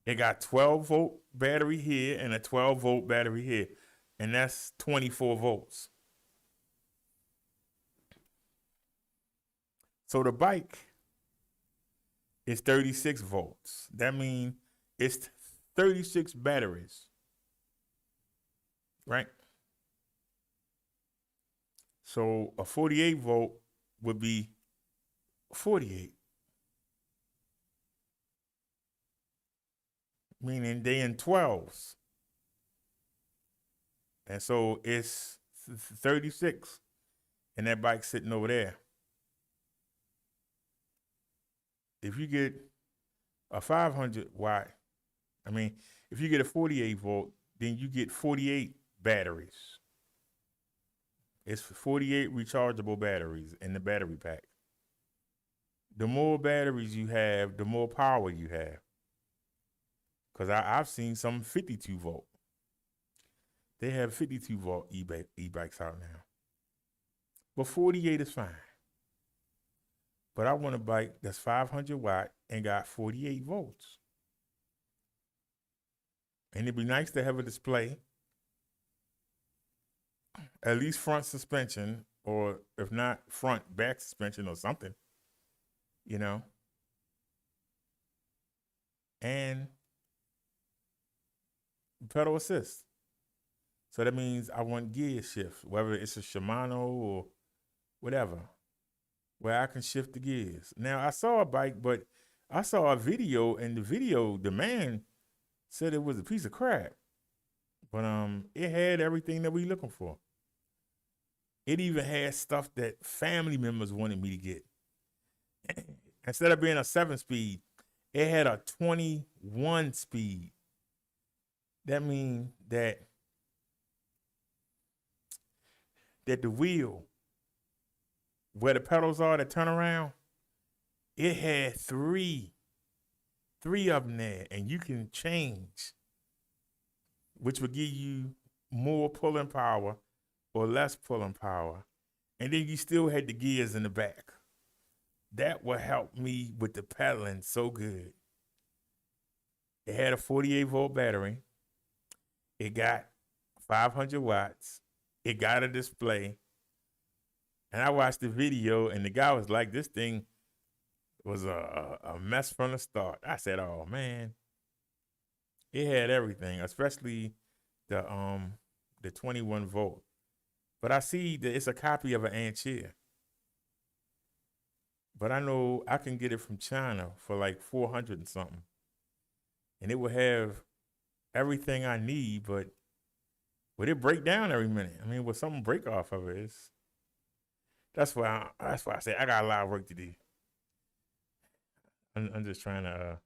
It got 12 volt battery here and a 12 volt battery here. And that's 24 volts. So the bike is 36 volts. That means it's 36 batteries, right? So a 48 volt would be 48. Meaning they in 12s. And so it's 36. And that bike's sitting over there. If you get a 500 watt, if you get a 48 volt, then you get 48 batteries. It's 48 rechargeable batteries in the battery pack. The more batteries you have, the more power you have. Because I've seen some 52 volt. They have 52 volt e-bikes out now. But 48 is fine. But I want a bike that's 500 watt and got 48 volts. And it'd be nice to have a display, at least front suspension, or if not front, back suspension or something, you know. And pedal assist. So that means I want gear shift, whether it's a Shimano or whatever, where I can shift the gears. Now, I saw a bike, but I saw a video, and the man said it was a piece of crap. But it had everything that we looking for. It even had stuff that family members wanted me to get. Instead of being a 7-speed, it had a 21 speed. That means that the wheel, where the pedals are that turn around, it had three of them there, and you can change, which will give you more pulling power or less pulling power. And then you still had the gears in the back. That will help me with the pedaling so good. It had a 48-volt battery. It got 500 watts. It got a display. And I watched the video, and the guy was like, this thing was a mess from the start. I said, oh, man. It had everything, especially the 21 volt. But I see that it's a copy of an Anchair. But I know I can get it from China for like 400 and something. And it will have everything I need, but would it break down every minute? I mean, would something break off of it? That's why I say I got a lot of work to do. I'm just trying to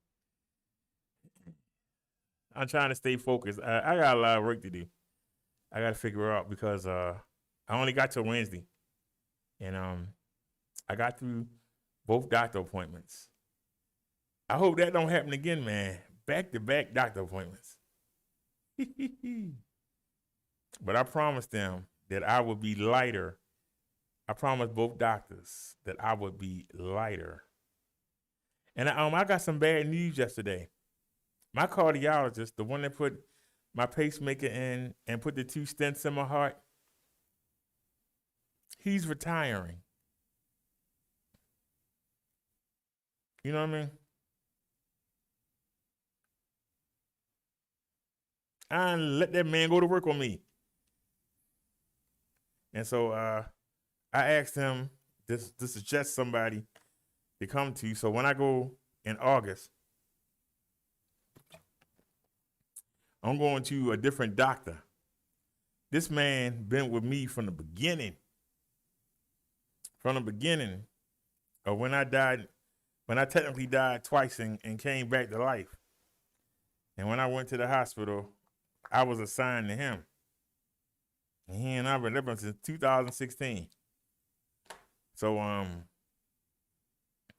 I'm trying to stay focused. I got a lot of work to do. I got to figure out because I only got till Wednesday, and I got through both doctor appointments. I hope that don't happen again, man. Back-to-back doctor appointments. But I promised them that I would be lighter. I promised both doctors that I would be lighter. And I got some bad news yesterday. My cardiologist, the one that put my pacemaker in and put the 2 stents in my heart, he's retiring. You know what I mean? I let that man go to work on me. And so I asked him to suggest somebody to come to. So when I go in August, I'm going to a different doctor. This man been with me from the beginning. From the beginning of when I technically died twice and came back to life. And when I went to the hospital, I was assigned to him. And he and I have been living since 2016. So I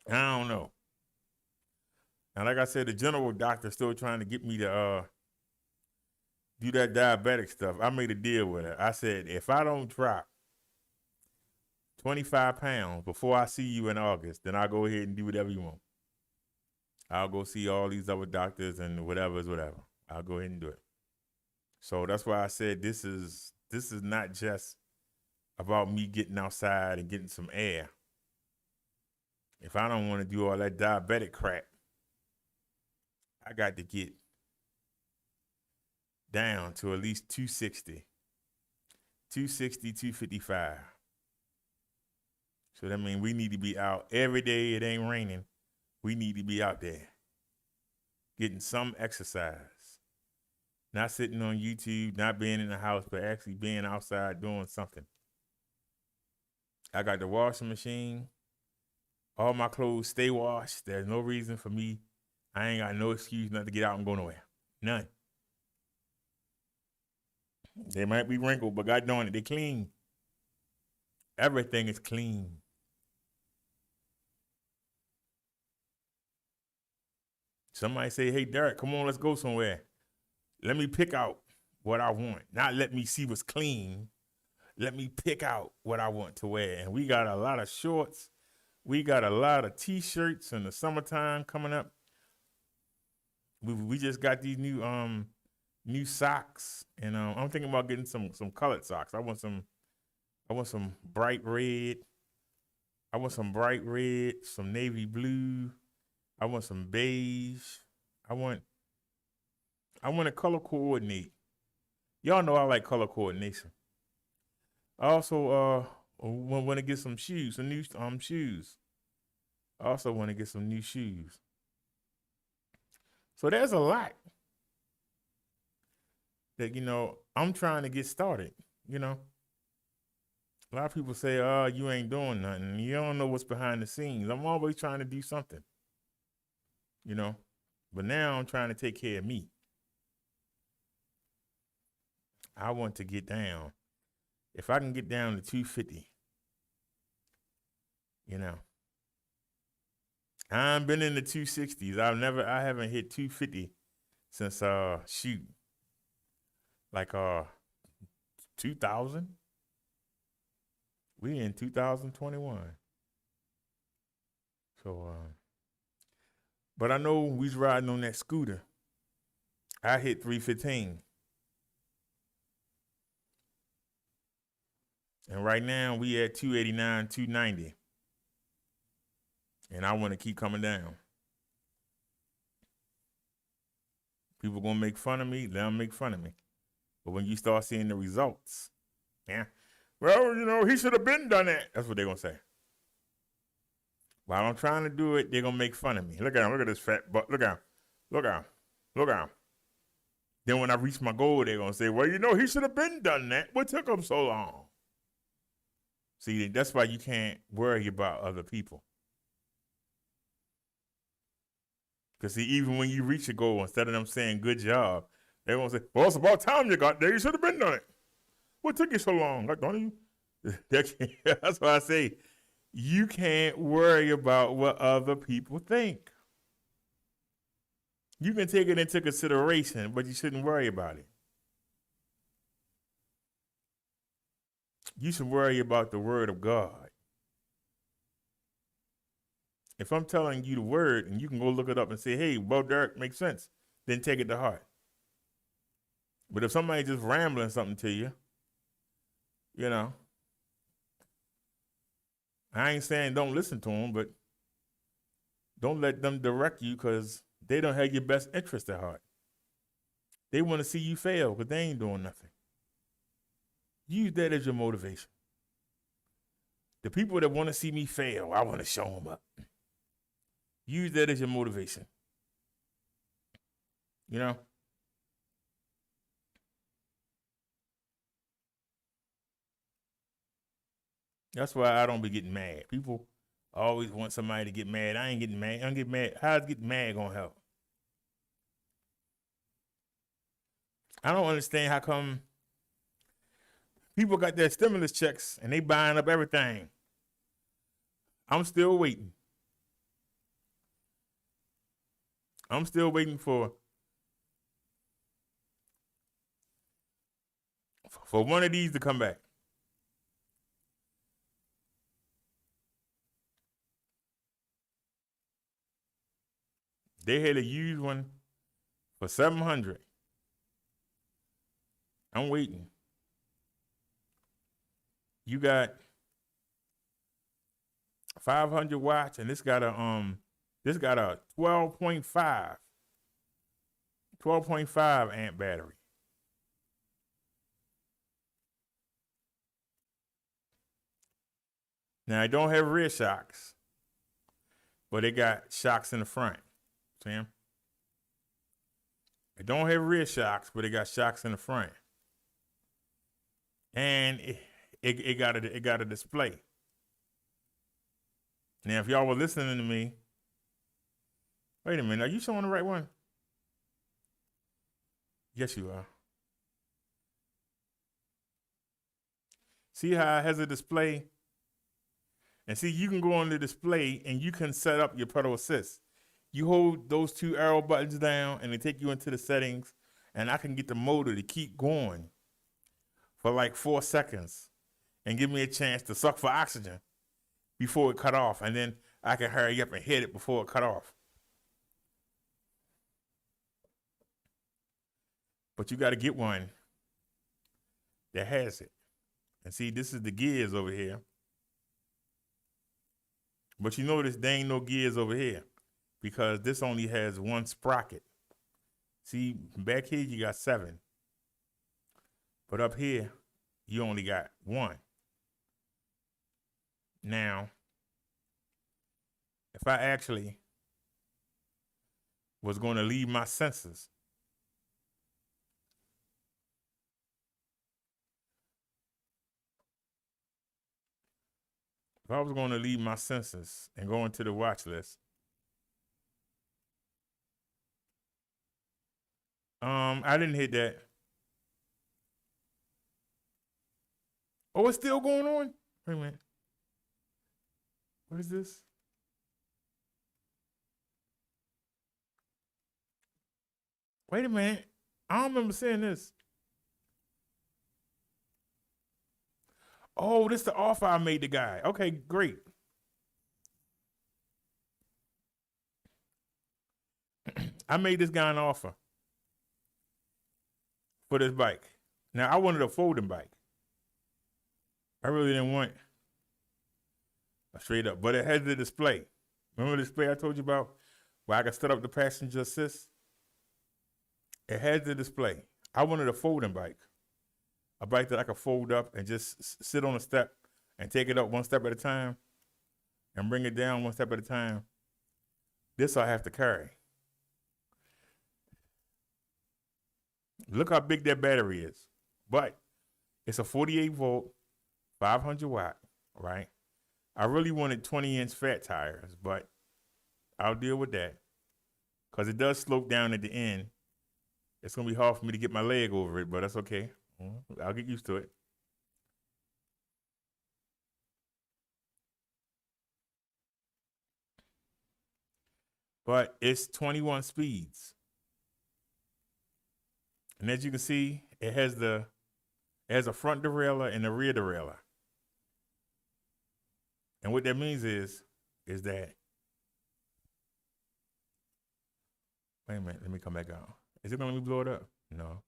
don't know. And like I said, the general doctor's still trying to get me to do that diabetic stuff. I made a deal with her. I said, if I don't drop 25 pounds before I see you in August, then I'll go ahead and do whatever you want. I'll go see all these other doctors and whatever is whatever. I'll go ahead and do it. So that's why I said this is not just about me getting outside and getting some air. If I don't want to do all that diabetic crap, I got to get down to at least 260, 255. So that means we need to be out every day. It ain't raining. We need to be out there getting some exercise. Not sitting on YouTube, not being in the house, but actually being outside doing something. I got the washing machine. All my clothes stay washed. There's no reason for me. I ain't got no excuse not to get out and go nowhere. None. They might be wrinkled, but God darn it, they clean. Everything is clean. Somebody say, hey, Derek, come on, let's go somewhere. Let me pick out what I want. Not let me see what's clean. Let me pick out what I want to wear. And we got a lot of shorts. We got a lot of T-shirts in the summertime coming up. We just got these new socks, and I'm thinking about getting some colored socks. I want some bright red. I want some bright red, some navy blue. I want some beige. I want to color coordinate. Y'all know I like color coordination. I also want to get some shoes, some new shoes. I also want to get some new shoes. So there's a lot. that, I'm trying to get started, A lot of people say, oh, you ain't doing nothing. You don't know what's behind the scenes. I'm always trying to do something, But now I'm trying to take care of me. I want to get down. If I can get down to 250, I've been in the 260s. I haven't hit 250 since like 2000. We in 2021. So but I know we was riding on that scooter. I hit 315. And right now we at 289, 290. And I want to keep coming down. People gonna make fun of me, let them make fun of me. But when you start seeing the results, well, he should have been done that. That's what they're gonna say. While I'm trying to do it, they're gonna make fun of me. Look at him, look at this fat butt. Look at him. Look at him. Look at him. Then when I reach my goal, they're gonna say, well, he should have been done that. What took him so long? See, that's why you can't worry about other people. Because see, even when you reach a goal, instead of them saying good job, they're going to say, well, it's about time you got there. You should have been done it. What took you so long? Like, don't you? That's why I say, you can't worry about what other people think. You can take it into consideration, but you shouldn't worry about it. You should worry about the word of God. If I'm telling you the word and you can go look it up and say, hey, Derek makes sense, then take it to heart. But if somebody just rambling something to you, I ain't saying don't listen to them, but don't let them direct you because they don't have your best interest at heart. They want to see you fail because they ain't doing nothing. Use that as your motivation. The people that want to see me fail, I want to show them up. Use that as your motivation. That's why I don't be getting mad. People always want somebody to get mad. I ain't getting mad. I don't get mad. How's getting mad gonna help? I don't understand how come people got their stimulus checks and they buying up everything. I'm still waiting. I'm still waiting for one of these to come back. They had a used one for $700. I'm waiting. You got 500 watts, and this got a 12.5 amp battery. Now I don't have rear shocks, but it got shocks in the front. See 'em? It don't have rear shocks, but it got shocks in the front. And it got a display. Now, if y'all were listening to me, wait a minute, are you showing the right one? Yes, you are. See how it has a display? And see, you can go on the display and you can set up your pedal assist. You hold those two arrow buttons down and they take you into the settings, and I can get the motor to keep going for like 4 seconds and give me a chance to suck for oxygen before it cut off, and then I can hurry up and hit it before it cut off. But you got to get one that has it. And see, this is the gears over here. But you notice there ain't no gears over here because this only has one sprocket. See, back here you got 7. But up here, you only got 1. Now, if I actually was going to leave my sensors if I was going to leave my senses and go into the watch list, I didn't hit that. Oh, it's still going on? Wait a minute. What is this? Wait a minute. I don't remember seeing this. Oh, this is the offer I made the guy. Okay, great. I made this guy an offer for this bike. Now, I wanted a folding bike. I really didn't want a straight up, but it has the display. Remember the display I told you about where I could set up the passenger assist? It has the display. I wanted a folding bike, a bike that I could fold up and just sit on a step and take it up one step at a time and bring it down one step at a time. This I have to carry. Look how big that battery is. But it's a 48 volt, 500 watt, right? I really wanted 20-inch fat tires, but I'll deal with that because it does slope down at the end. It's going to be hard for me to get my leg over it, but that's okay. I'll get used to it. But it's 21 speeds. And as you can see, it has a front derailleur and a rear derailleur. And what that means is that, wait a minute, let me come back out. Is it gonna let me blow it up? No.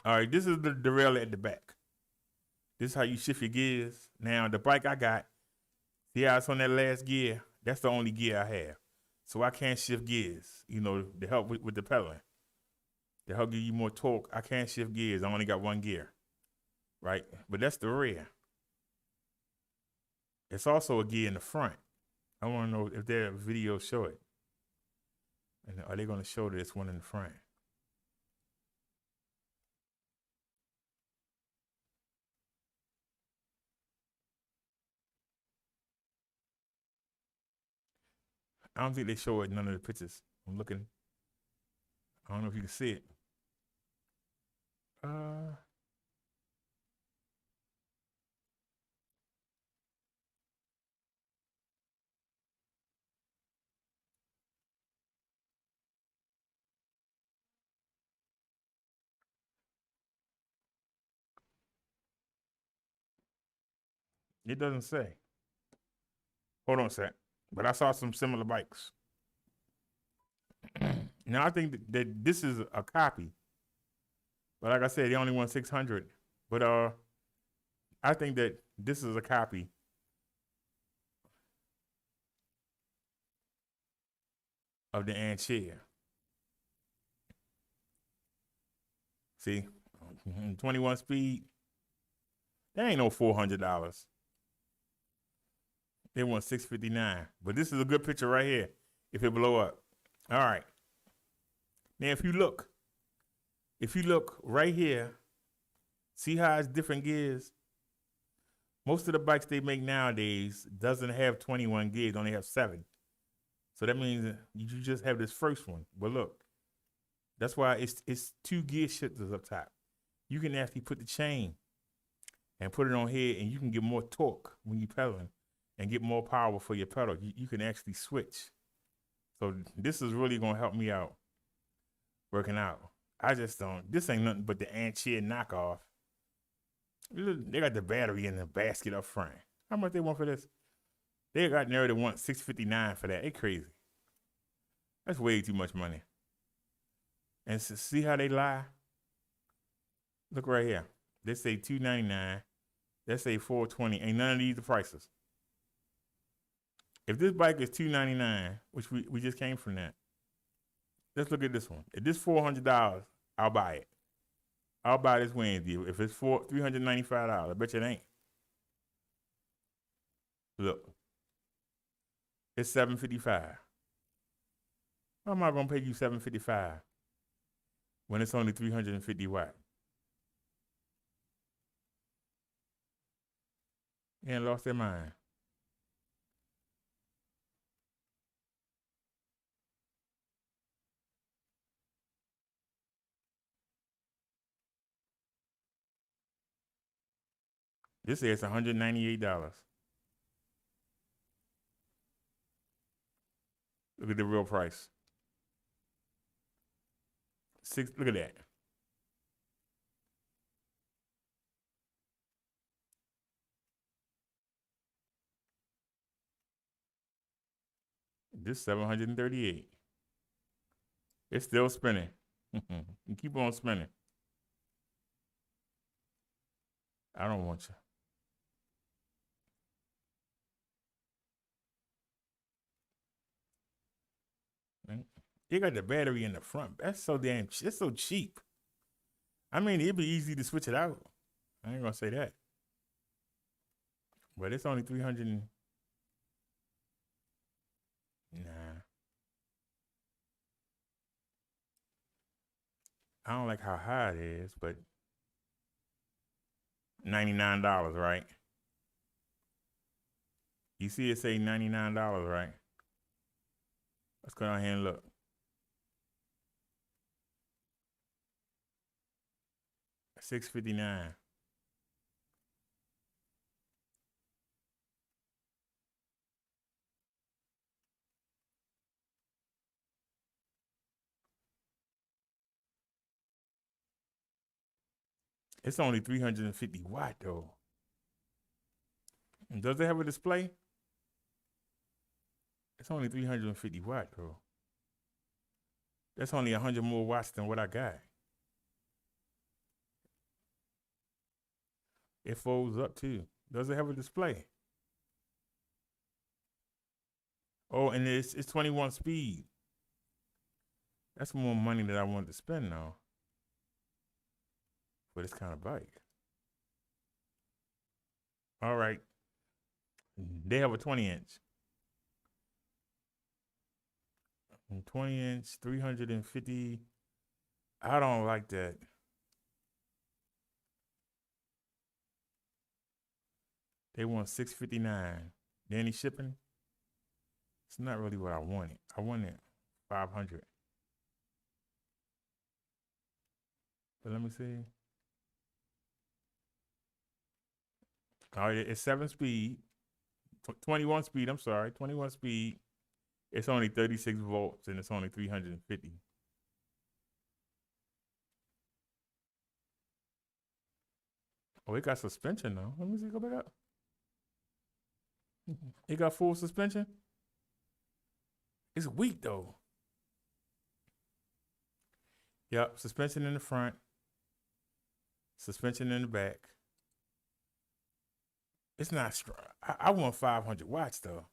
All right, this is the derailleur at the back. This is how you shift your gears. Now, the bike I got, see how it's on that last gear? That's the only gear I have. So I can't shift gears, to help with the pedaling. To help give you more torque, I can't shift gears. I only got one gear, right? But that's the rear. It's also a gear in the front. I want to know if their video show it. And are they going to show this one in the front? I don't think they show it in none of the pictures. I'm looking. I don't know if you can see it. It doesn't say. Hold on a sec. But I saw some similar bikes. Now, I think that this is a copy. But like I said, they only want 600. But I think that this is a copy of the Anchair. See, 21 speed. That ain't no $400. They want $659. But this is a good picture right here. If it blow up. All right. Now, if you look right here, see how it's different gears? Most of the bikes they make nowadays doesn't have 21 gears, only have 7. So that means you just have this first one. But look, that's why it's 2 gear shifters up top. You can actually put the chain and put it on here, and you can get more torque when you're pedaling and get more power for your pedal. You can actually switch. So this is really going to help me out working out. I just don't. This ain't nothing but the Anchair knockoff. They got the battery in the basket up front. How much they want for this? They got narrow to want $659 for that. They crazy. That's way too much money. And see how they lie? Look right here. They say $299. They say $420. Ain't none of these the prices. If this bike is $299, which we just came from that, let's look at this one. If this $400, I'll buy it. I'll buy this Wednesday. If it's $395, I bet you it ain't. Look, it's $755. How am I gonna pay you $755 when it's only 350 watt? and lost their mind. This is $198. Look at the real price. Look at that. This 738. It's still spinning. You keep on spinning. I don't want you. You got the battery in the front. That's so damn. It's so cheap. I mean, it'd be easy to switch it out. I ain't gonna say that. But it's only 300. Nah. I don't like how high it is, but $99, right? You see it say $99, right? Let's go down here and look. $659. It's only 350 watt though. And does it have a display? It's only 350 watt though. That's only 100 more watts than what I got. It folds up too. Does it have a display? Oh, and it's 21 speed. That's more money that I wanted to spend now for this kind of bike. All right. They have a 20-inch. 20-inch, 350. I don't like that. They want $659. Danny shipping. It's not really what I wanted. I wanted $500. But let me see. All right, it's 7 speed. 21 speed, I'm sorry. 21 speed. It's only 36 volts and it's only 350. Oh, it got suspension though. Let me see, go back up. It got full suspension. It's weak though. Yep, suspension in the front. Suspension in the back. It's not strong. I want 500 watts though.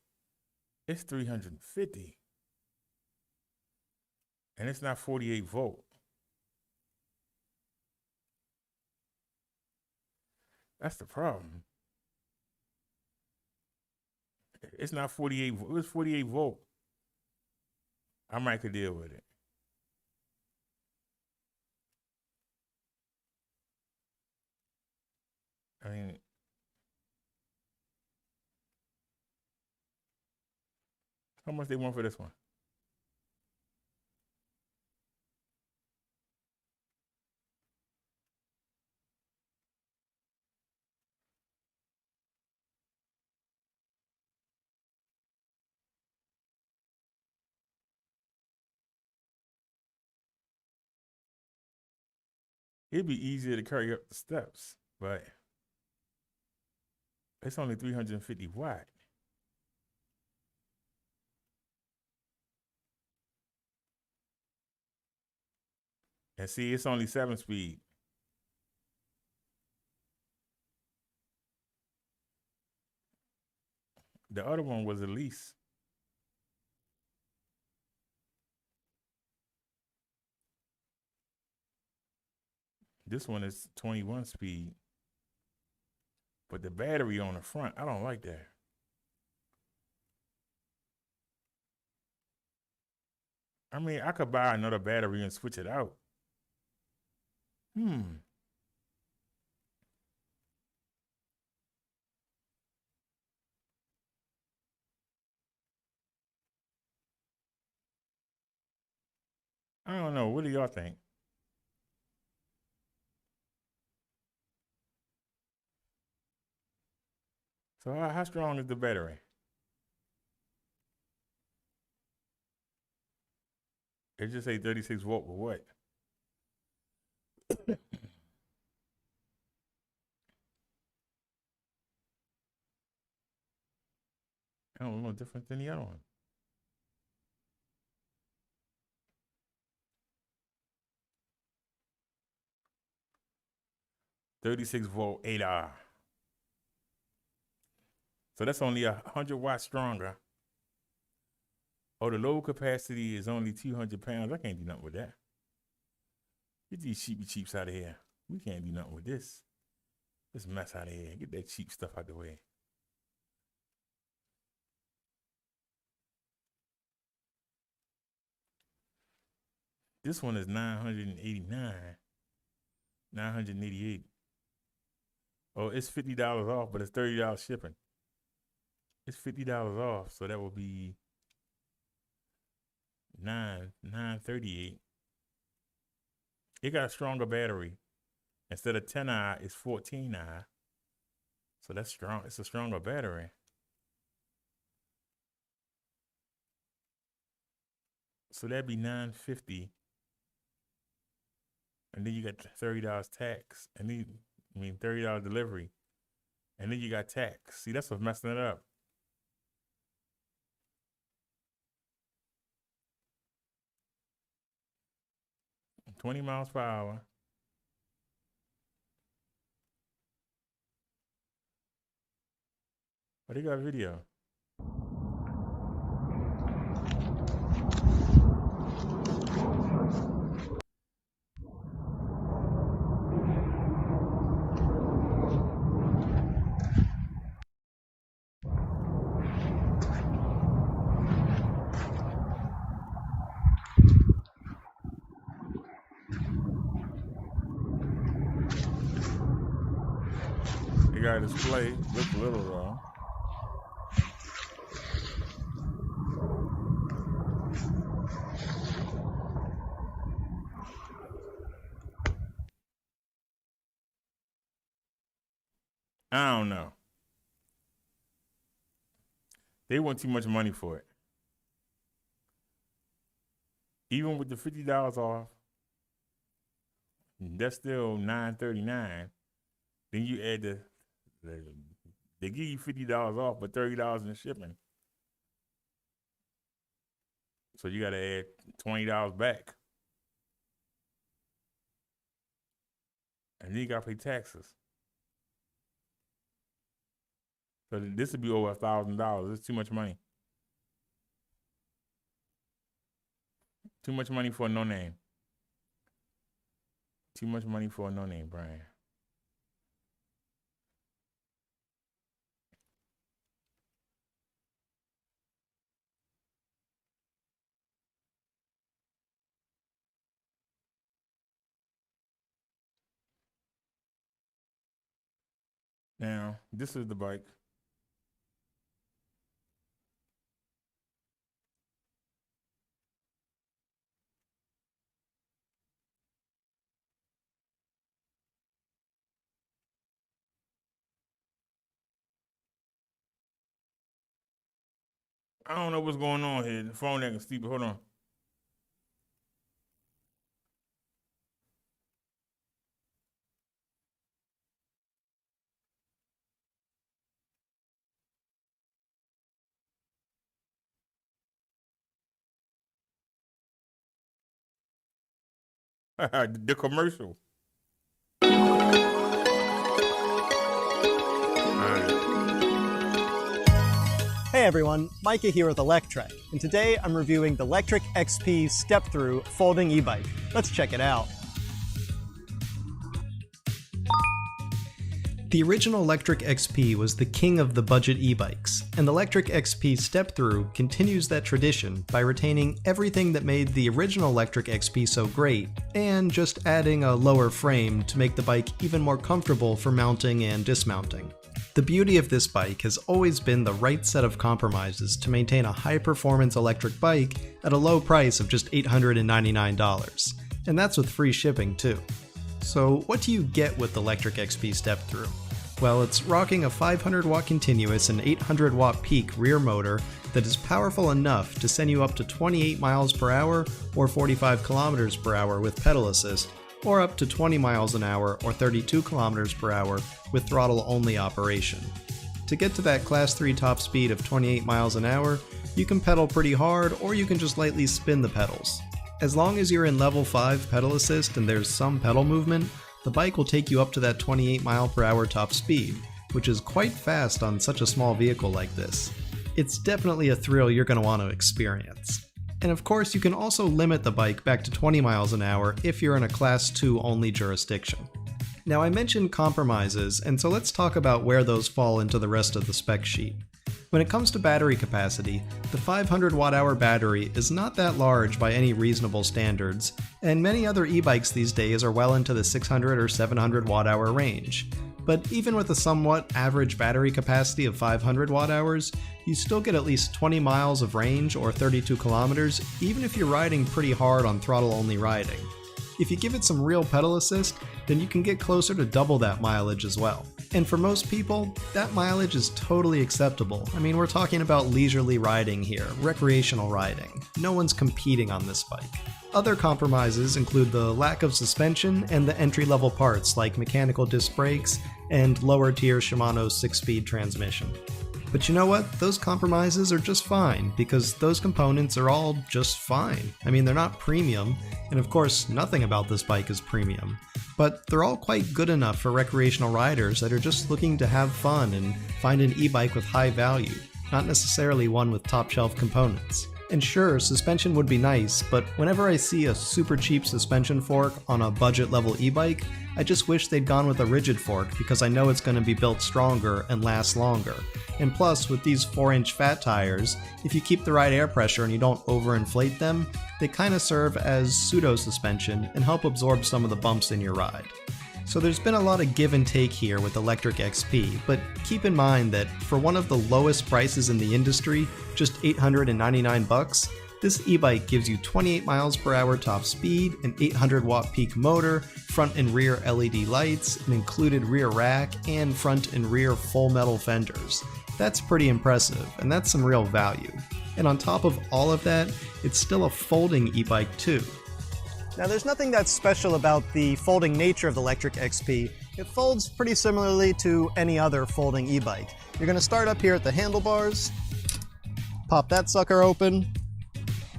It's 350. And it's not 48 volt. That's the problem. It's not 48. It was 48 volt. I might could deal with it. I mean, how much they want for this one? It'd be easier to carry up the steps, but it's only 350 watt. And see, it's only 7 speed. The other one was at least. This one is 21 speed. But the battery on the front, I don't like that. I mean, I could buy another battery and switch it out. I don't know. What do y'all think? So how strong is the battery? It just say 36 volt with what? I don't know, different than the other one. $36-volt 8R. So that's only 100 watts stronger. Oh, the load capacity is only 200 pounds. I can't do nothing with that. Get these cheapy-cheaps out of here. We can't do nothing with this. This mess out of here. Get that cheap stuff out the way. This one is $989. $988. Oh, it's $50 off, but it's $30 shipping. It's $50 off, so that will be $938. It got a stronger battery. Instead of 10i, it's 14i. So that's strong. It's a stronger battery. So that'd be $950. And then you got $30 tax. And then, $30 delivery. And then you got tax. See, that's what's messing it up. $20 miles per hour. Oh, they got video. They got a display. Looks a little raw. I don't know. They want too much money for it. Even with the $50 off, that's still $939. Then you add they give you $50 off, but $30 in the shipping. So you got to add $20 back. And then you got to pay taxes. So this would be over $1,000. It's too much money. Too much money for a no-name. Too much money for a no-name brand. Now, this is the bike. I don't know what's going on here. The phone acting stupid. Hold on. The commercial. Hey everyone, Micah here with Electrek, and today I'm reviewing the Electric XP step-through folding e-bike. Let's check it out. The original Lectric XP was the king of the budget e-bikes, and the Lectric XP Step-Through continues that tradition by retaining everything that made the original Lectric XP so great, and just adding a lower frame to make the bike even more comfortable for mounting and dismounting. The beauty of this bike has always been the right set of compromises to maintain a high-performance electric bike at a low price of just $899, and that's with free shipping too. So what do you get with the Lectric XP Step-Through? Well, it's rocking a 500 watt continuous and 800 watt peak rear motor that is powerful enough to send you up to 28 miles per hour or 45 kilometers per hour with pedal assist, or up to 20 miles an hour or 32 kilometers per hour with throttle only operation. To get to that class 3 top speed of 28 miles an hour, you can pedal pretty hard or you can just lightly spin the pedals. As long as you're in level 5 pedal assist and there's some pedal movement, the bike will take you up to that 28 mile per hour top speed, which is quite fast on such a small vehicle like this. It's definitely a thrill you're going to want to experience. And of course, you can also limit the bike back to 20 miles an hour if you're in a class 2 only jurisdiction. Now I mentioned compromises, and so let's talk about where those fall into the rest of the spec sheet. When it comes to battery capacity, the 500 watt-hour battery is not that large by any reasonable standards, and many other e-bikes these days are well into the 600 or 700 watt-hour range. But even with a somewhat average battery capacity of 500 watt-hours, you still get at least 20 miles of range or 32 kilometers, even if you're riding pretty hard on throttle-only riding. If you give it some real pedal assist, then you can get closer to double that mileage as well. And for most people, that mileage is totally acceptable. I mean, we're talking about leisurely riding here, recreational riding. No one's competing on this bike. Other compromises include the lack of suspension and the entry-level parts like mechanical disc brakes and lower-tier Shimano 6-speed transmission. But you know what? Those compromises are just fine, because those components are all just fine. I mean, they're not premium, and of course, nothing about this bike is premium. But they're all quite good enough for recreational riders that are just looking to have fun and find an e-bike with high value, not necessarily one with top-shelf components. And sure, suspension would be nice, but whenever I see a super cheap suspension fork on a budget-level e-bike, I just wish they'd gone with a rigid fork because I know it's going to be built stronger and last longer. And plus, with these 4-inch fat tires, if you keep the right air pressure and you don't overinflate them, they kind of serve as pseudo-suspension and help absorb some of the bumps in your ride. So there's been a lot of give and take here with Lectric XP, but keep in mind that for one of the lowest prices in the industry, just $899, this e-bike gives you 28 miles per hour top speed, an 800 watt peak motor, front and rear LED lights, an included rear rack, and front and rear full metal fenders. That's pretty impressive, and that's some real value. And on top of all of that, it's still a folding e-bike too. Now there's nothing that's special about the folding nature of the Lectric XP. It folds pretty similarly to any other folding e-bike. You're going to start up here at the handlebars, pop that sucker open,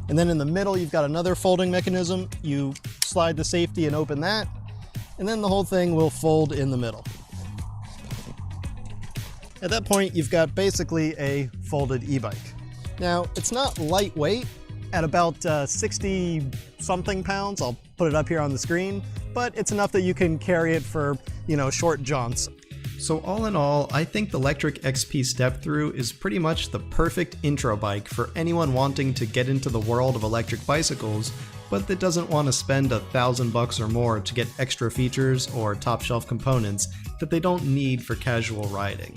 and then in the middle you've got another folding mechanism. You slide the safety and open that, and then the whole thing will fold in the middle. At that point you've got basically a folded e-bike. Now it's not lightweight. At about 60 something pounds, I'll put it up here on the screen, but it's enough that you can carry it for, short jaunts. So all in all, I think the Lectric XP Step-Through is pretty much the perfect intro bike for anyone wanting to get into the world of electric bicycles, but that doesn't want to spend $1,000 or more to get extra features or top shelf components that they don't need for casual riding.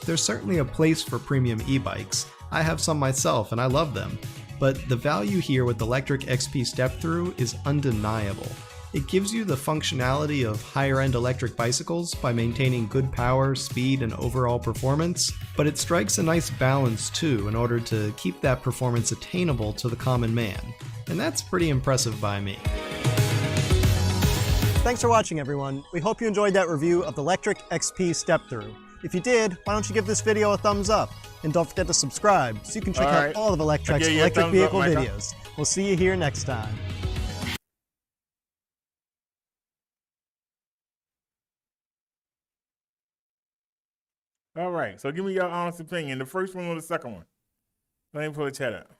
There's certainly a place for premium e-bikes. I have some myself and I love them. But the value here with the Lectric XP Step-Through is undeniable. It gives you the functionality of higher-end electric bicycles by maintaining good power, speed, and overall performance, but it strikes a nice balance too in order to keep that performance attainable to the common man. And that's pretty impressive by me. Thanks for watching, everyone. We hope you enjoyed that review of the Lectric XP Step-Through. If you did, why don't you give this video a thumbs up? And don't forget to subscribe so you can check out all of Electric's electric vehicle videos. We'll see you here next time. All right, so give me your honest opinion. The first one or the second one? Let me pull the chat up.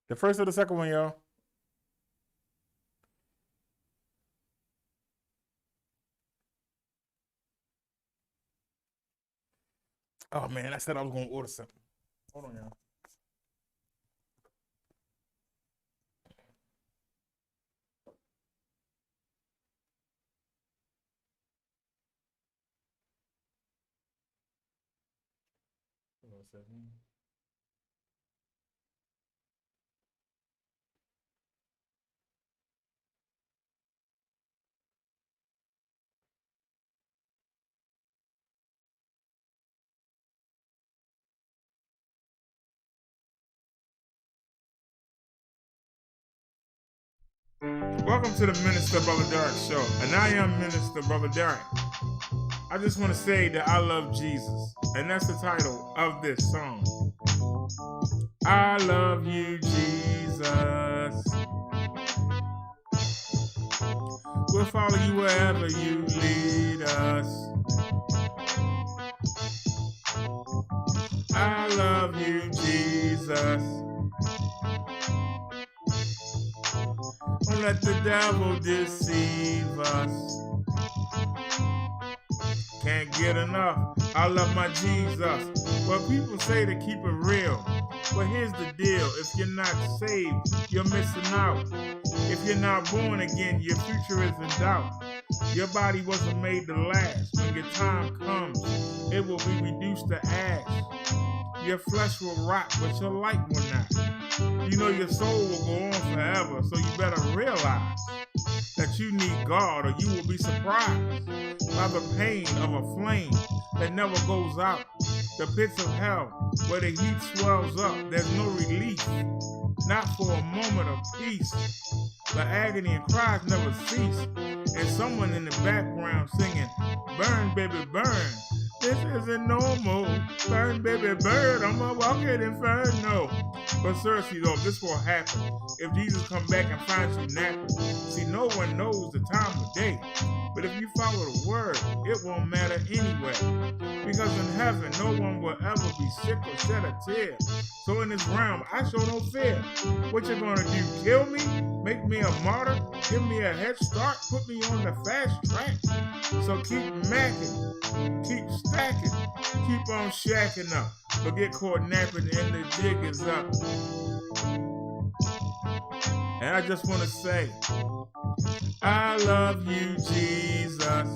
The first or the second one, y'all? Oh man, I said I was gonna order something. Hold on, y'all. Hold on a second. Welcome to the Minister Brother Derrick Show, and I am Minister Brother Derrick. I just want to say that I love Jesus, and that's the title of this song. I love you, Jesus. We'll follow you wherever you lead us. I love you, Jesus. Don't let the devil deceive us. Can't get enough. I love my Jesus. Well, people say to keep it real. But here's the deal. If you're not saved, you're missing out. If you're not born again, your future is in doubt. Your body wasn't made to last. When your time comes, it will be reduced to ash. Your flesh will rot, but your light will not. You know your soul will go on forever, so you better realize that you need God, or you will be surprised by the pain of a flame that never goes out. The pits of hell, where the heat swells up, there's no relief, not for a moment of peace. The agony and cries never cease, and someone in the background singing, burn, baby, burn. This isn't normal. Burn, baby, burn. I'm a walking inferno. But seriously, though, this will happen if Jesus come back and finds you napping. See, no one knows the time of day. But if you follow the word, it won't matter anyway. Because in heaven, no one will ever be sick or shed a tear. So in this realm, I show no fear. What you gonna do? Kill me? Make me a martyr? Give me a head start? Put me on the fast track? So keep macking, keep stacking, keep on shacking up. But get caught napping and the jig is up. And I just want to say, I love you, Jesus.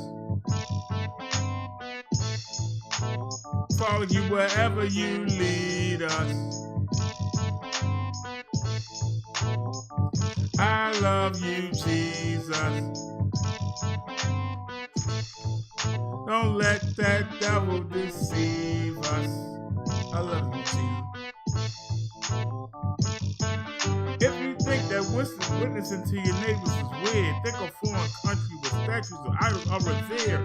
Follow you wherever you lead us. I love you, Jesus. Don't let that devil deceive us. I love you, Jesus. If you think that witnessing to your neighbors is weird, think of foreign countries where statues of idols are revered.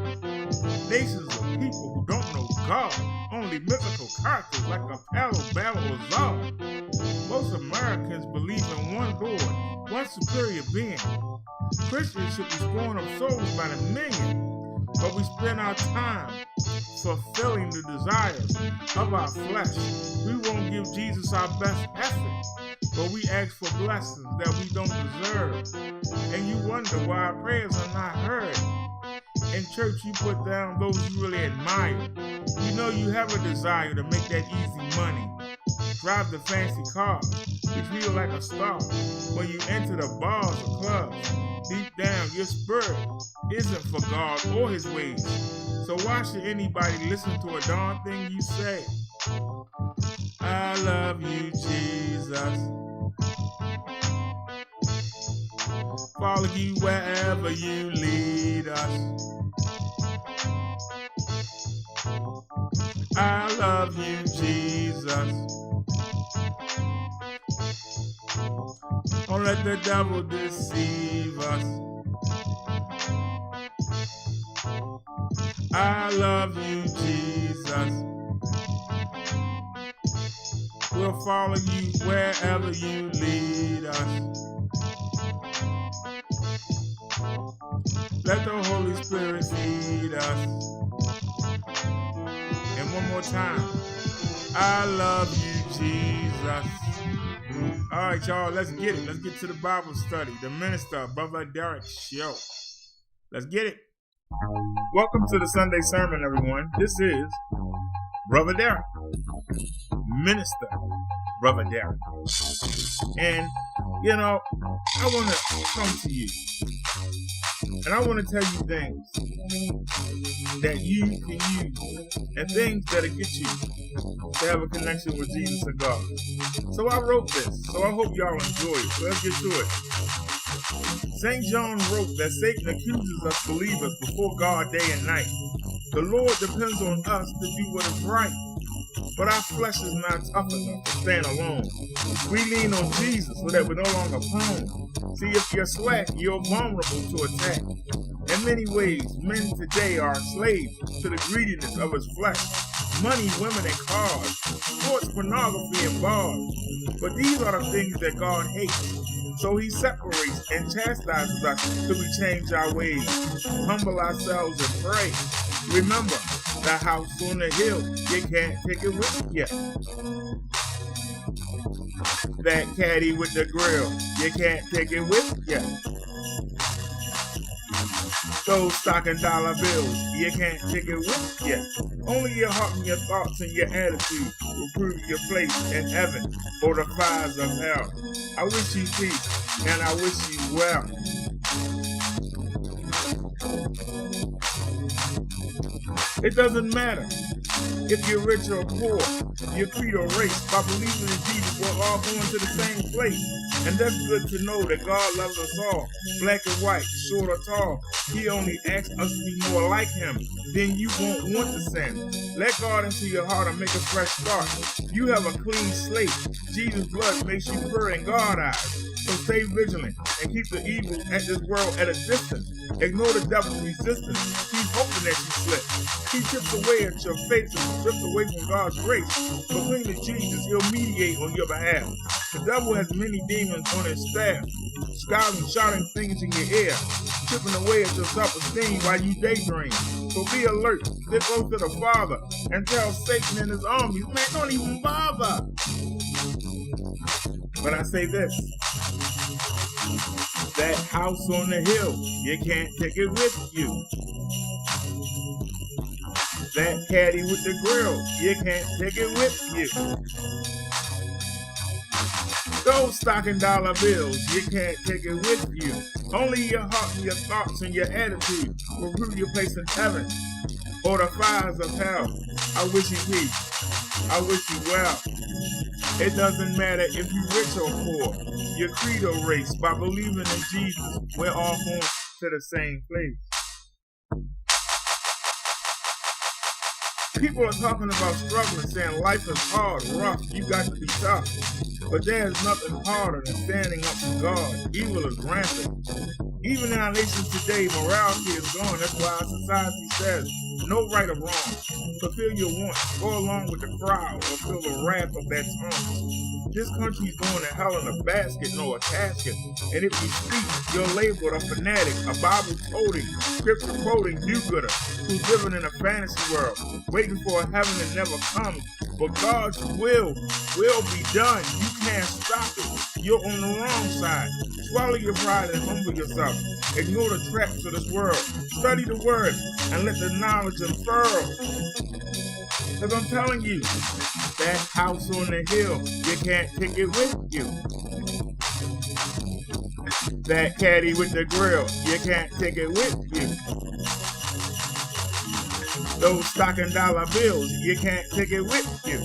Nations of people who don't know God, only mythical characters like a Palo, Babel, or Zod. Most Americans believe in one Lord, one superior being. Christians should be scoring up souls by the million, but we spend our time fulfilling the desires of our flesh. We won't give Jesus our best effort, but we ask for blessings that we don't deserve. And you wonder why our prayers are not heard. In church, you put down those you really admire. You know you have a desire to make that easy money. Drive the fancy cars. You feel like a star. When you enter the bars or clubs, deep down your spirit isn't for God or his ways. So why should anybody listen to a darn thing you say? I love you, Jesus. Follow you wherever you lead us. I love you, Jesus. Don't let the devil deceive us. I love you, Jesus. We'll follow you wherever you lead us. Let the Holy Spirit feed us. And one more time. I love you, Jesus. All right, y'all, let's get it. Let's get to the Bible study. The minister, Brother Derrick Show. Let's get it. Welcome to the Sunday sermon, everyone. This is Brother Derrick, Minister Brother Derrick. And, you know, I want to come to you. And I want to tell you things that you can use and things that'll get you to have a connection with Jesus and God. So I wrote this, so I hope y'all enjoy it. So let's get to it. St. John wrote that Satan accuses us believers before God day and night. The Lord depends on us to do what is right. But our flesh is not tough enough to stand alone. We lean on Jesus so that we're no longer prone. See, if you're slack, you're vulnerable to attack. In many ways, men today are enslaved to the greediness of his flesh. Money, women, and cars, sports, pornography, and bars. But these are the things that God hates. So he separates and chastises us till we change our ways, humble ourselves, and pray. Remember, the house on the hill, you can't take it with you. That caddy with the grill, you can't take it with you. Those stocking dollar bills, you can't take it with you. Only your heart and your thoughts and your attitude will prove your place in heaven or the fires of hell. I wish you peace and I wish you well. It doesn't matter if you're rich or poor, your creed or race. By believing in Jesus, we're all going to the same place. And that's good to know that God loves us all, black and white, short or tall. He only asks us to be more like him. Then you won't want to sin. Let God into your heart and make a fresh start. You have a clean slate. Jesus' blood makes you pure in God's eyes. So stay vigilant and keep the evil at this world at a distance. Ignore the devil's resistance. He's hoping that you slip. He chips away at your faith and strips away from God's grace. But cling to Jesus, he'll mediate on your behalf. The devil has many demons on his staff, scouting, shouting things in your ear, chipping away at your self-esteem while you daydream. So be alert, stay close to the Father, and tell Satan and his armies, man, don't even bother. But I say this, that house on the hill, you can't take it with you. That caddy with the grill, you can't take it with you. Those stocking dollar bills, you can't take it with you. Only your heart and your thoughts and your attitude will prove your place in heaven or the fires of hell. I wish you peace. I wish you well. It doesn't matter if you're rich or poor, your creed or race. By believing in Jesus, we're all going to the same place. People are talking about struggling, saying life is hard, rough, you got to be tough. But there is nothing harder than standing up to God. Evil is rampant. Even in our nation today, morality is gone. That's why our society says, no right or wrong. Fulfill your wants, go along with the crowd, or feel the wrath of that tongue. This country's going to hell in a basket, no a casket. And if you speak, you're labeled a fanatic, a Bible quoting, scripture quoting do-gooder, who's living in a fantasy world, waiting for a heaven that never comes. But God's will be done. You can't stop it. You're on the wrong side. Swallow your pride and humble yourself. Ignore the traps of this world. Study the word and let the knowledge unfurl. Because I'm telling you, that house on the hill, you can't take it with you. That caddy with the grill, you can't take it with you. Those stocking dollar bills, you can't take it with you.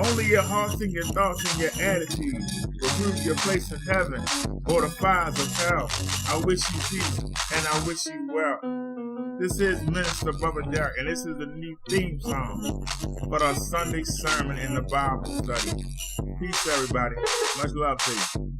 Only your heart and your thoughts and your attitude will prove your place in heaven or the fires of hell. I wish you peace and I wish you well. This is Minister Brother Derrick, and this is the new theme song for our Sunday sermon in the Bible study. Peace, everybody. Much love to you.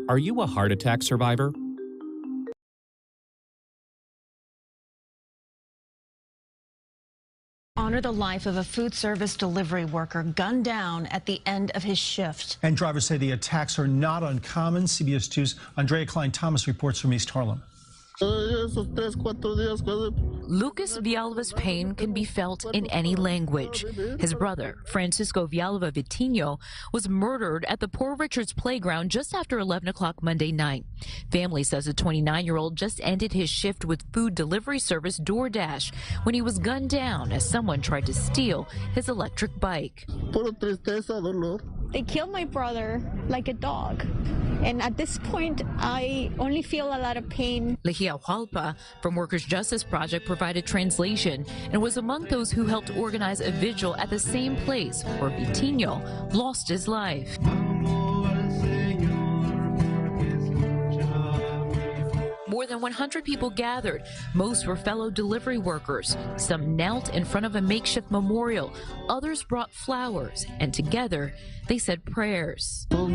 Are you a heart attack survivor? Honor the life of a food service delivery worker gunned down at the end of his shift. And drivers say the attacks are not uncommon. CBS 2's Andrea Klein-Thomas reports from East Harlem. Lucas Villalba's pain can be felt in any language. His brother, Francisco Villalba Vitinho, was murdered at the Poor Richards playground just after 11 o'clock Monday night. Family says the 29-year-old just ended his shift with food delivery service DoorDash when he was gunned down as someone tried to steal his electric bike. They killed my brother like a dog. And at this point, I only feel a lot of pain. Lehia Hualpa from Workers' Justice Project provided translation and was among those who helped organize a vigil at the same place where Vitinho lost his life. More than 100 people gathered. Most were fellow delivery workers. Some knelt in front of a makeshift memorial. Others brought flowers, and together they said prayers. We're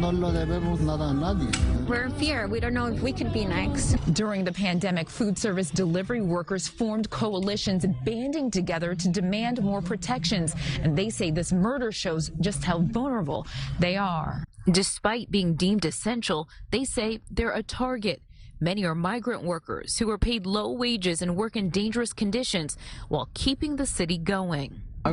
in fear. We don't know if we could be next. During the pandemic, food service delivery workers formed coalitions banding together to demand more protections. And they say this murder shows just how vulnerable they are. Despite being deemed essential, they say they're a target. Many are migrant workers who are paid low wages and work in dangerous conditions while keeping the city going. I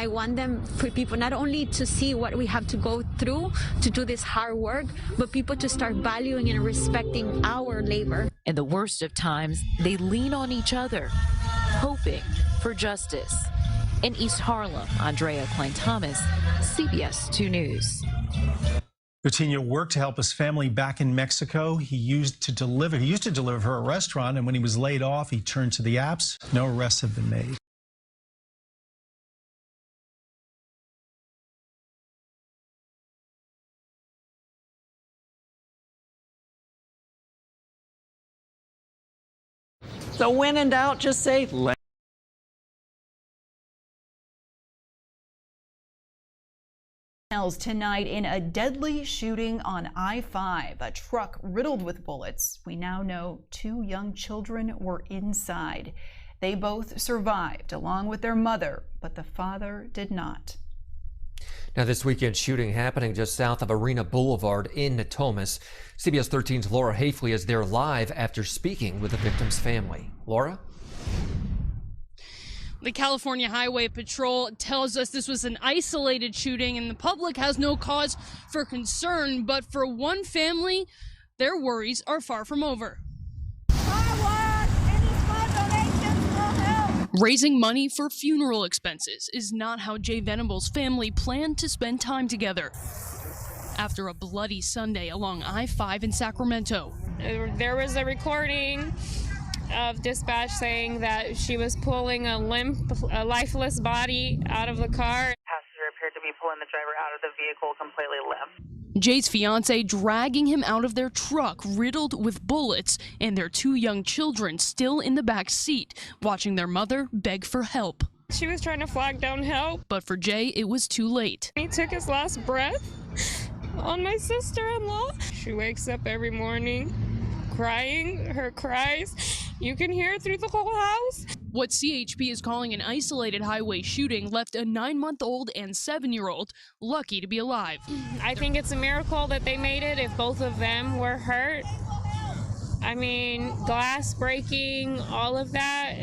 want them, for people not only to see what we have to go through to do this hard work, but people to start valuing and respecting our labor. In the worst of times, they lean on each other, hoping for justice. In East Harlem, Andrea Klein-Thomas, CBS 2 News. Vitinho worked to help his family back in Mexico. He used to deliver for a restaurant, and when he was laid off, he turned to the apps. No arrests have been made. So when in doubt, just say, Tonight in a deadly shooting on I-5, a truck riddled with bullets. We now know 2 young children were inside. They both survived along with their mother, but the father did not. Now, this weekend shooting happening just south of Arena Boulevard in Natomas. CBS 13's Laura Hafley is there live after speaking with the victim's family. Laura? The California Highway Patrol tells us this was an isolated shooting and the public has no cause for concern, but for one family, their worries are far from over. Raising money for funeral expenses is not how Jay Venable's family planned to spend time together after a bloody Sunday along I-5 in Sacramento. There was a recording of dispatch saying that she was pulling a lifeless body out of the car. Passenger appeared to be pulling the driver out of the vehicle completely limp. Jay's fiance dragging him out of their truck riddled with bullets, and their 2 young children still in the back seat, watching their mother beg for help. She was trying to flag down help. But for Jay, it was too late. He took his last breath on my sister-in-law. She wakes up every morning crying, her cries. You can hear it through the whole house. What CHP is calling an isolated highway shooting left a 9-month-old and 7-year-old lucky to be alive. I think it's a miracle that they made it if both of them were hurt. I mean, glass breaking, all of that,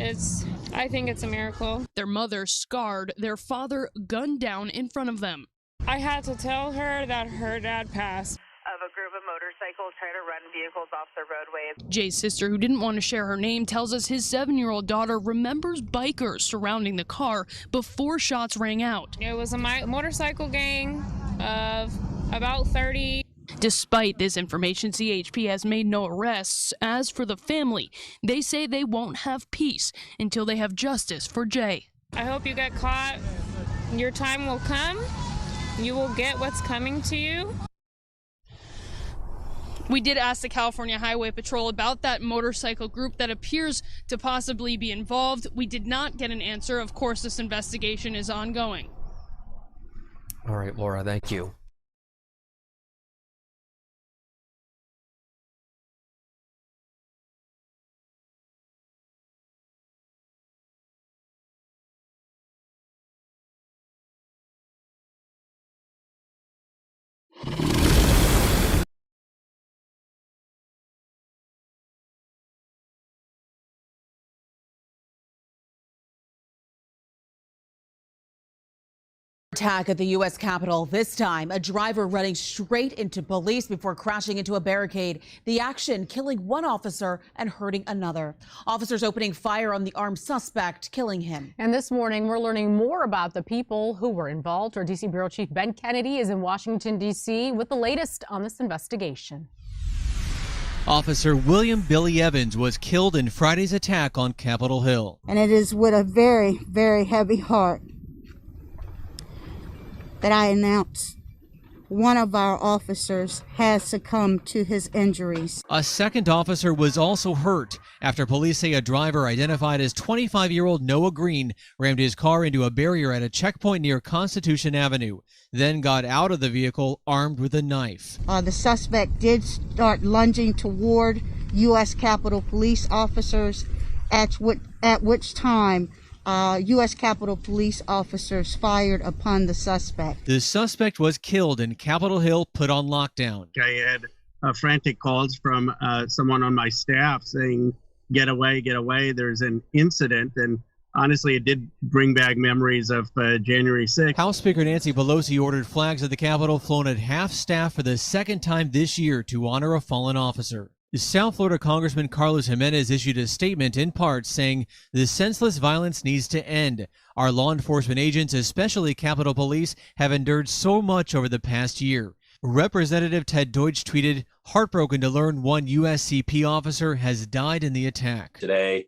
I think it's a miracle. Their mother scarred, their father gunned down in front of them. I had to tell her that her dad passed. Of a group of motorcycles trying to run vehicles off the roadway. Jay's sister, who didn't want to share her name, tells us his 7-year-old daughter remembers bikers surrounding the car before shots rang out. It was a motorcycle gang of about 30. Despite this information, CHP has made no arrests. As for the family, they say they won't have peace until they have justice for Jay. I hope you get caught. Your time will come. You will get what's coming to you. We did ask the California Highway Patrol about that motorcycle group that appears to possibly be involved. We did not get an answer. Of course, this investigation is ongoing. All right, Laura, thank you. Attack at the U.S. Capitol. This time, a driver running straight into police before crashing into a barricade. The action killing one officer and hurting another. Officers opening fire on the armed suspect, killing him. And this morning, we're learning more about the people who were involved. Our D.C. Bureau Chief Ben Kennedy is in Washington, D.C. with the latest on this investigation. Officer William Billy Evans was killed in Friday's attack on Capitol Hill. And it is with a very, very heavy heart that I announce one of our officers has succumbed to his injuries. A second officer was also hurt after police say a driver identified as 25-year-old Noah Green rammed his car into a barrier at a checkpoint near Constitution Avenue, then got out of the vehicle armed with a knife. The suspect did start lunging toward U.S. Capitol Police officers, at which time U.S. Capitol Police officers fired upon the suspect. The suspect was killed and Capitol Hill put on lockdown. I had frantic calls from someone on my staff saying, get away, there's an incident. And honestly, it did bring back memories of January 6th. House Speaker Nancy Pelosi ordered flags at the Capitol flown at half staff for the second time this year to honor a fallen officer. South Florida Congressman Carlos Jimenez issued a statement in part saying the senseless violence needs to end. Our law enforcement agents, especially Capitol Police, have endured so much over the past year. Representative Ted Deutsch tweeted, heartbroken to learn one USCP officer has died in the attack. Today,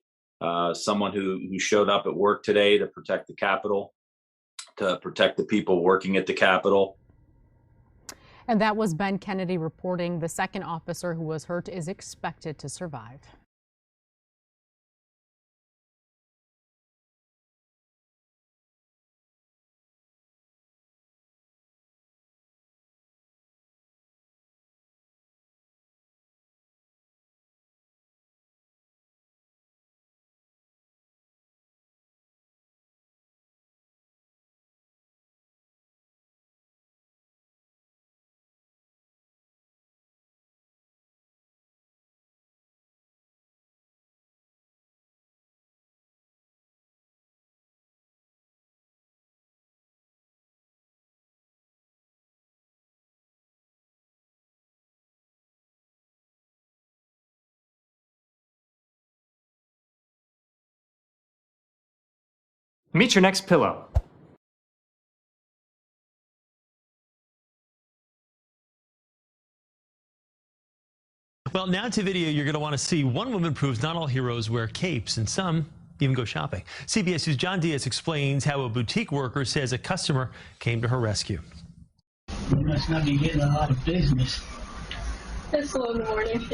someone who showed up at work today to protect the Capitol, to protect the people working at the Capitol. And that was Ben Kennedy reporting. The second officer who was hurt is expected to survive. Meet your next pillow. Well, now to video you're going to want to see. One woman proves not all heroes wear capes, and some even go shopping. CBS News' John Diaz explains how a boutique worker says a customer came to her rescue. You must not be getting a lot of business. It's slow in the morning.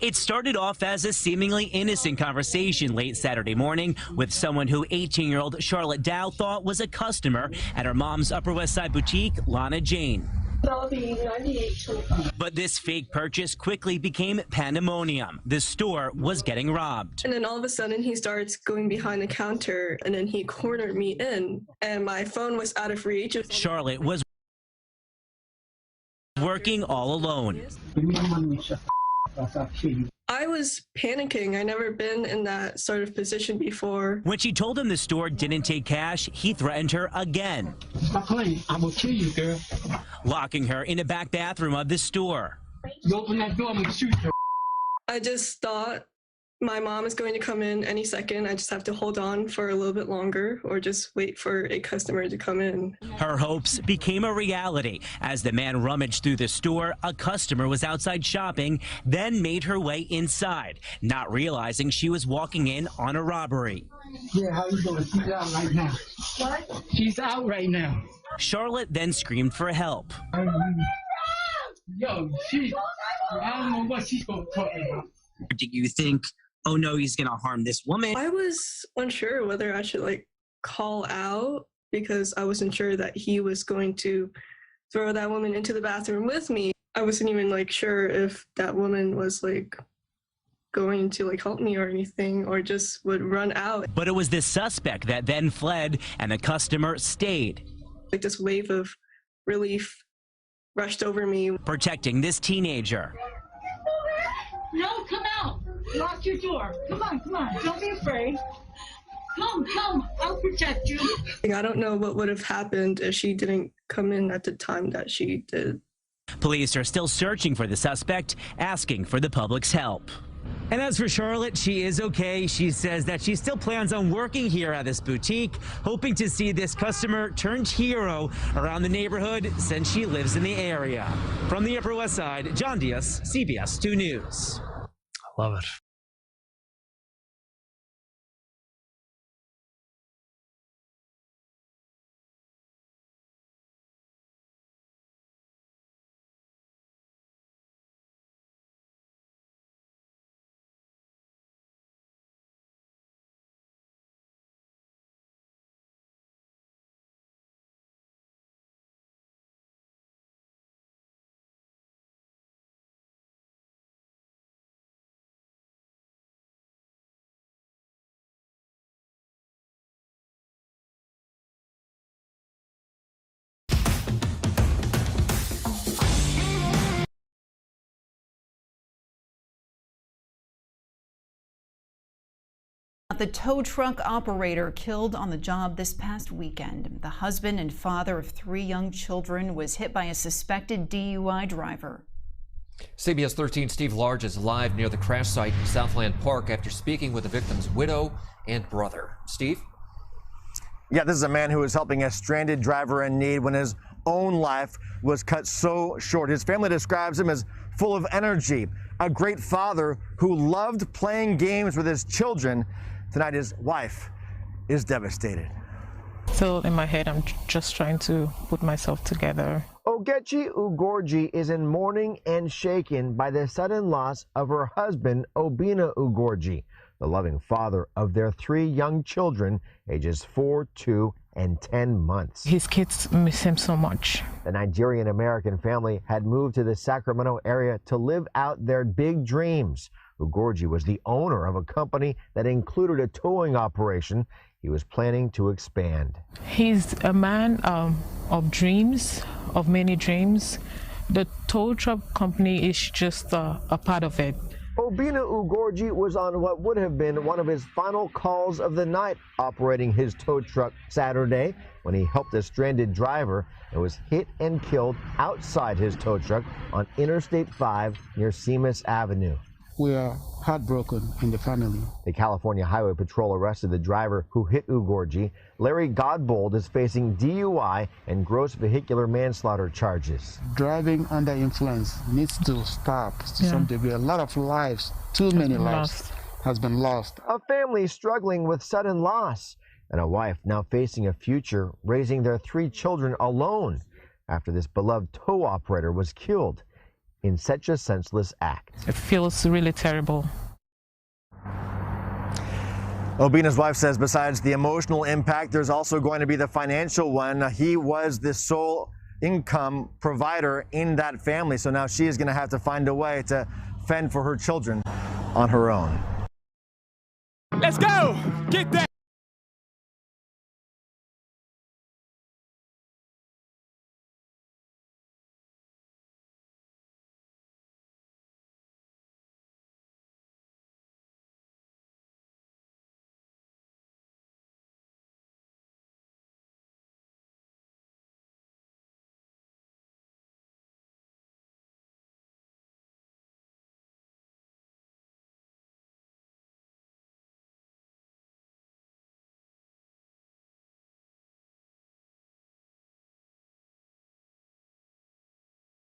It started off as a seemingly innocent conversation late Saturday morning with someone who 18-year-old Charlotte Dow thought was a customer at her mom's Upper West Side boutique, Lana Jane. That'll be $98.25. But this fake purchase quickly became pandemonium. The store was getting robbed. And then all of a sudden he starts going behind the counter and then he cornered me in and my phone was out of reach. Charlotte was working all alone. I was panicking. I never been in that sort of position before. When she told him the store didn't take cash, he threatened her again. Stop playing. I will kill you, girl. Locking her in the back bathroom of the store. You open that door, I'm going to shoot you. I just thought my mom is going to come in any second. I just have to hold on for a little bit longer or just wait for a customer to come in. Her hopes became a reality. As the man rummaged through the store, a customer was outside shopping, then made her way inside, not realizing she was walking in on a robbery. Yeah, how you doing? She's out right now. What? She's out right now. Charlotte then screamed for help. Yo, I don't know what she's going to talk about. Do you think, oh no, he's going to harm this woman? I was unsure whether I should call out because I wasn't sure that he was going to throw that woman into the bathroom with me. I wasn't even sure if that woman was going to help me or anything or just would run out. But it was this suspect that then fled and the customer stayed. This wave of relief rushed over me. Protecting this teenager. No, come out. Lock your door. Come on. Don't be afraid. Come. I'll protect you. I don't know what would have happened if she didn't come in at the time that she did. Police are still searching for the suspect, asking for the public's help. And as for Charlotte, she is okay. She says that she still plans on working here at this boutique, hoping to see this customer turned hero around the neighborhood since she lives in the area. From the Upper West Side, John Diaz, CBS 2 News. I love it. The tow truck operator killed on the job this past weekend. The husband and father of 3 young children was hit by a suspected DUI driver. CBS 13 Steve Large is live near the crash site in Southland Park after speaking with the victim's widow and brother. Steve? Yeah, this is a man who was helping a stranded driver in need when his own life was cut so short. His family describes him as full of energy, a great father who loved playing games with his children. Tonight, his wife is devastated. So in my head, I'm just trying to put myself together. Ogechi Ugorji is in mourning and shaken by the sudden loss of her husband, Obina Ugorji, the loving father of their 3 young children, ages 4, 2, and 10 months. His kids miss him so much. The Nigerian-American family had moved to the Sacramento area to live out their big dreams. Ugorji was the owner of a company that included a towing operation. He was planning to expand. He's a man of dreams, of many dreams. The tow truck company is just a part of it. Obina Ugorji was on what would have been one of his final calls of the night, operating his tow truck Saturday when he helped a stranded driver and was hit and killed outside his tow truck on Interstate 5 near Seamus Avenue. We are heartbroken in the family. The California Highway Patrol arrested the driver who hit Ugorji. Larry Godbold is facing DUI and gross vehicular manslaughter charges. Driving under influence needs to stop to some degree. A lot of lives, too many lives, has been lost. A family struggling with sudden loss, and a wife now facing a future raising their 3 children alone after this beloved tow operator was killed in such a senseless act. It feels really terrible. Obina's wife says besides the emotional impact, there's also going to be the financial one. He was the sole income provider in that family, so now she is going to have to find a way to fend for her children on her own. Let's go! Get that!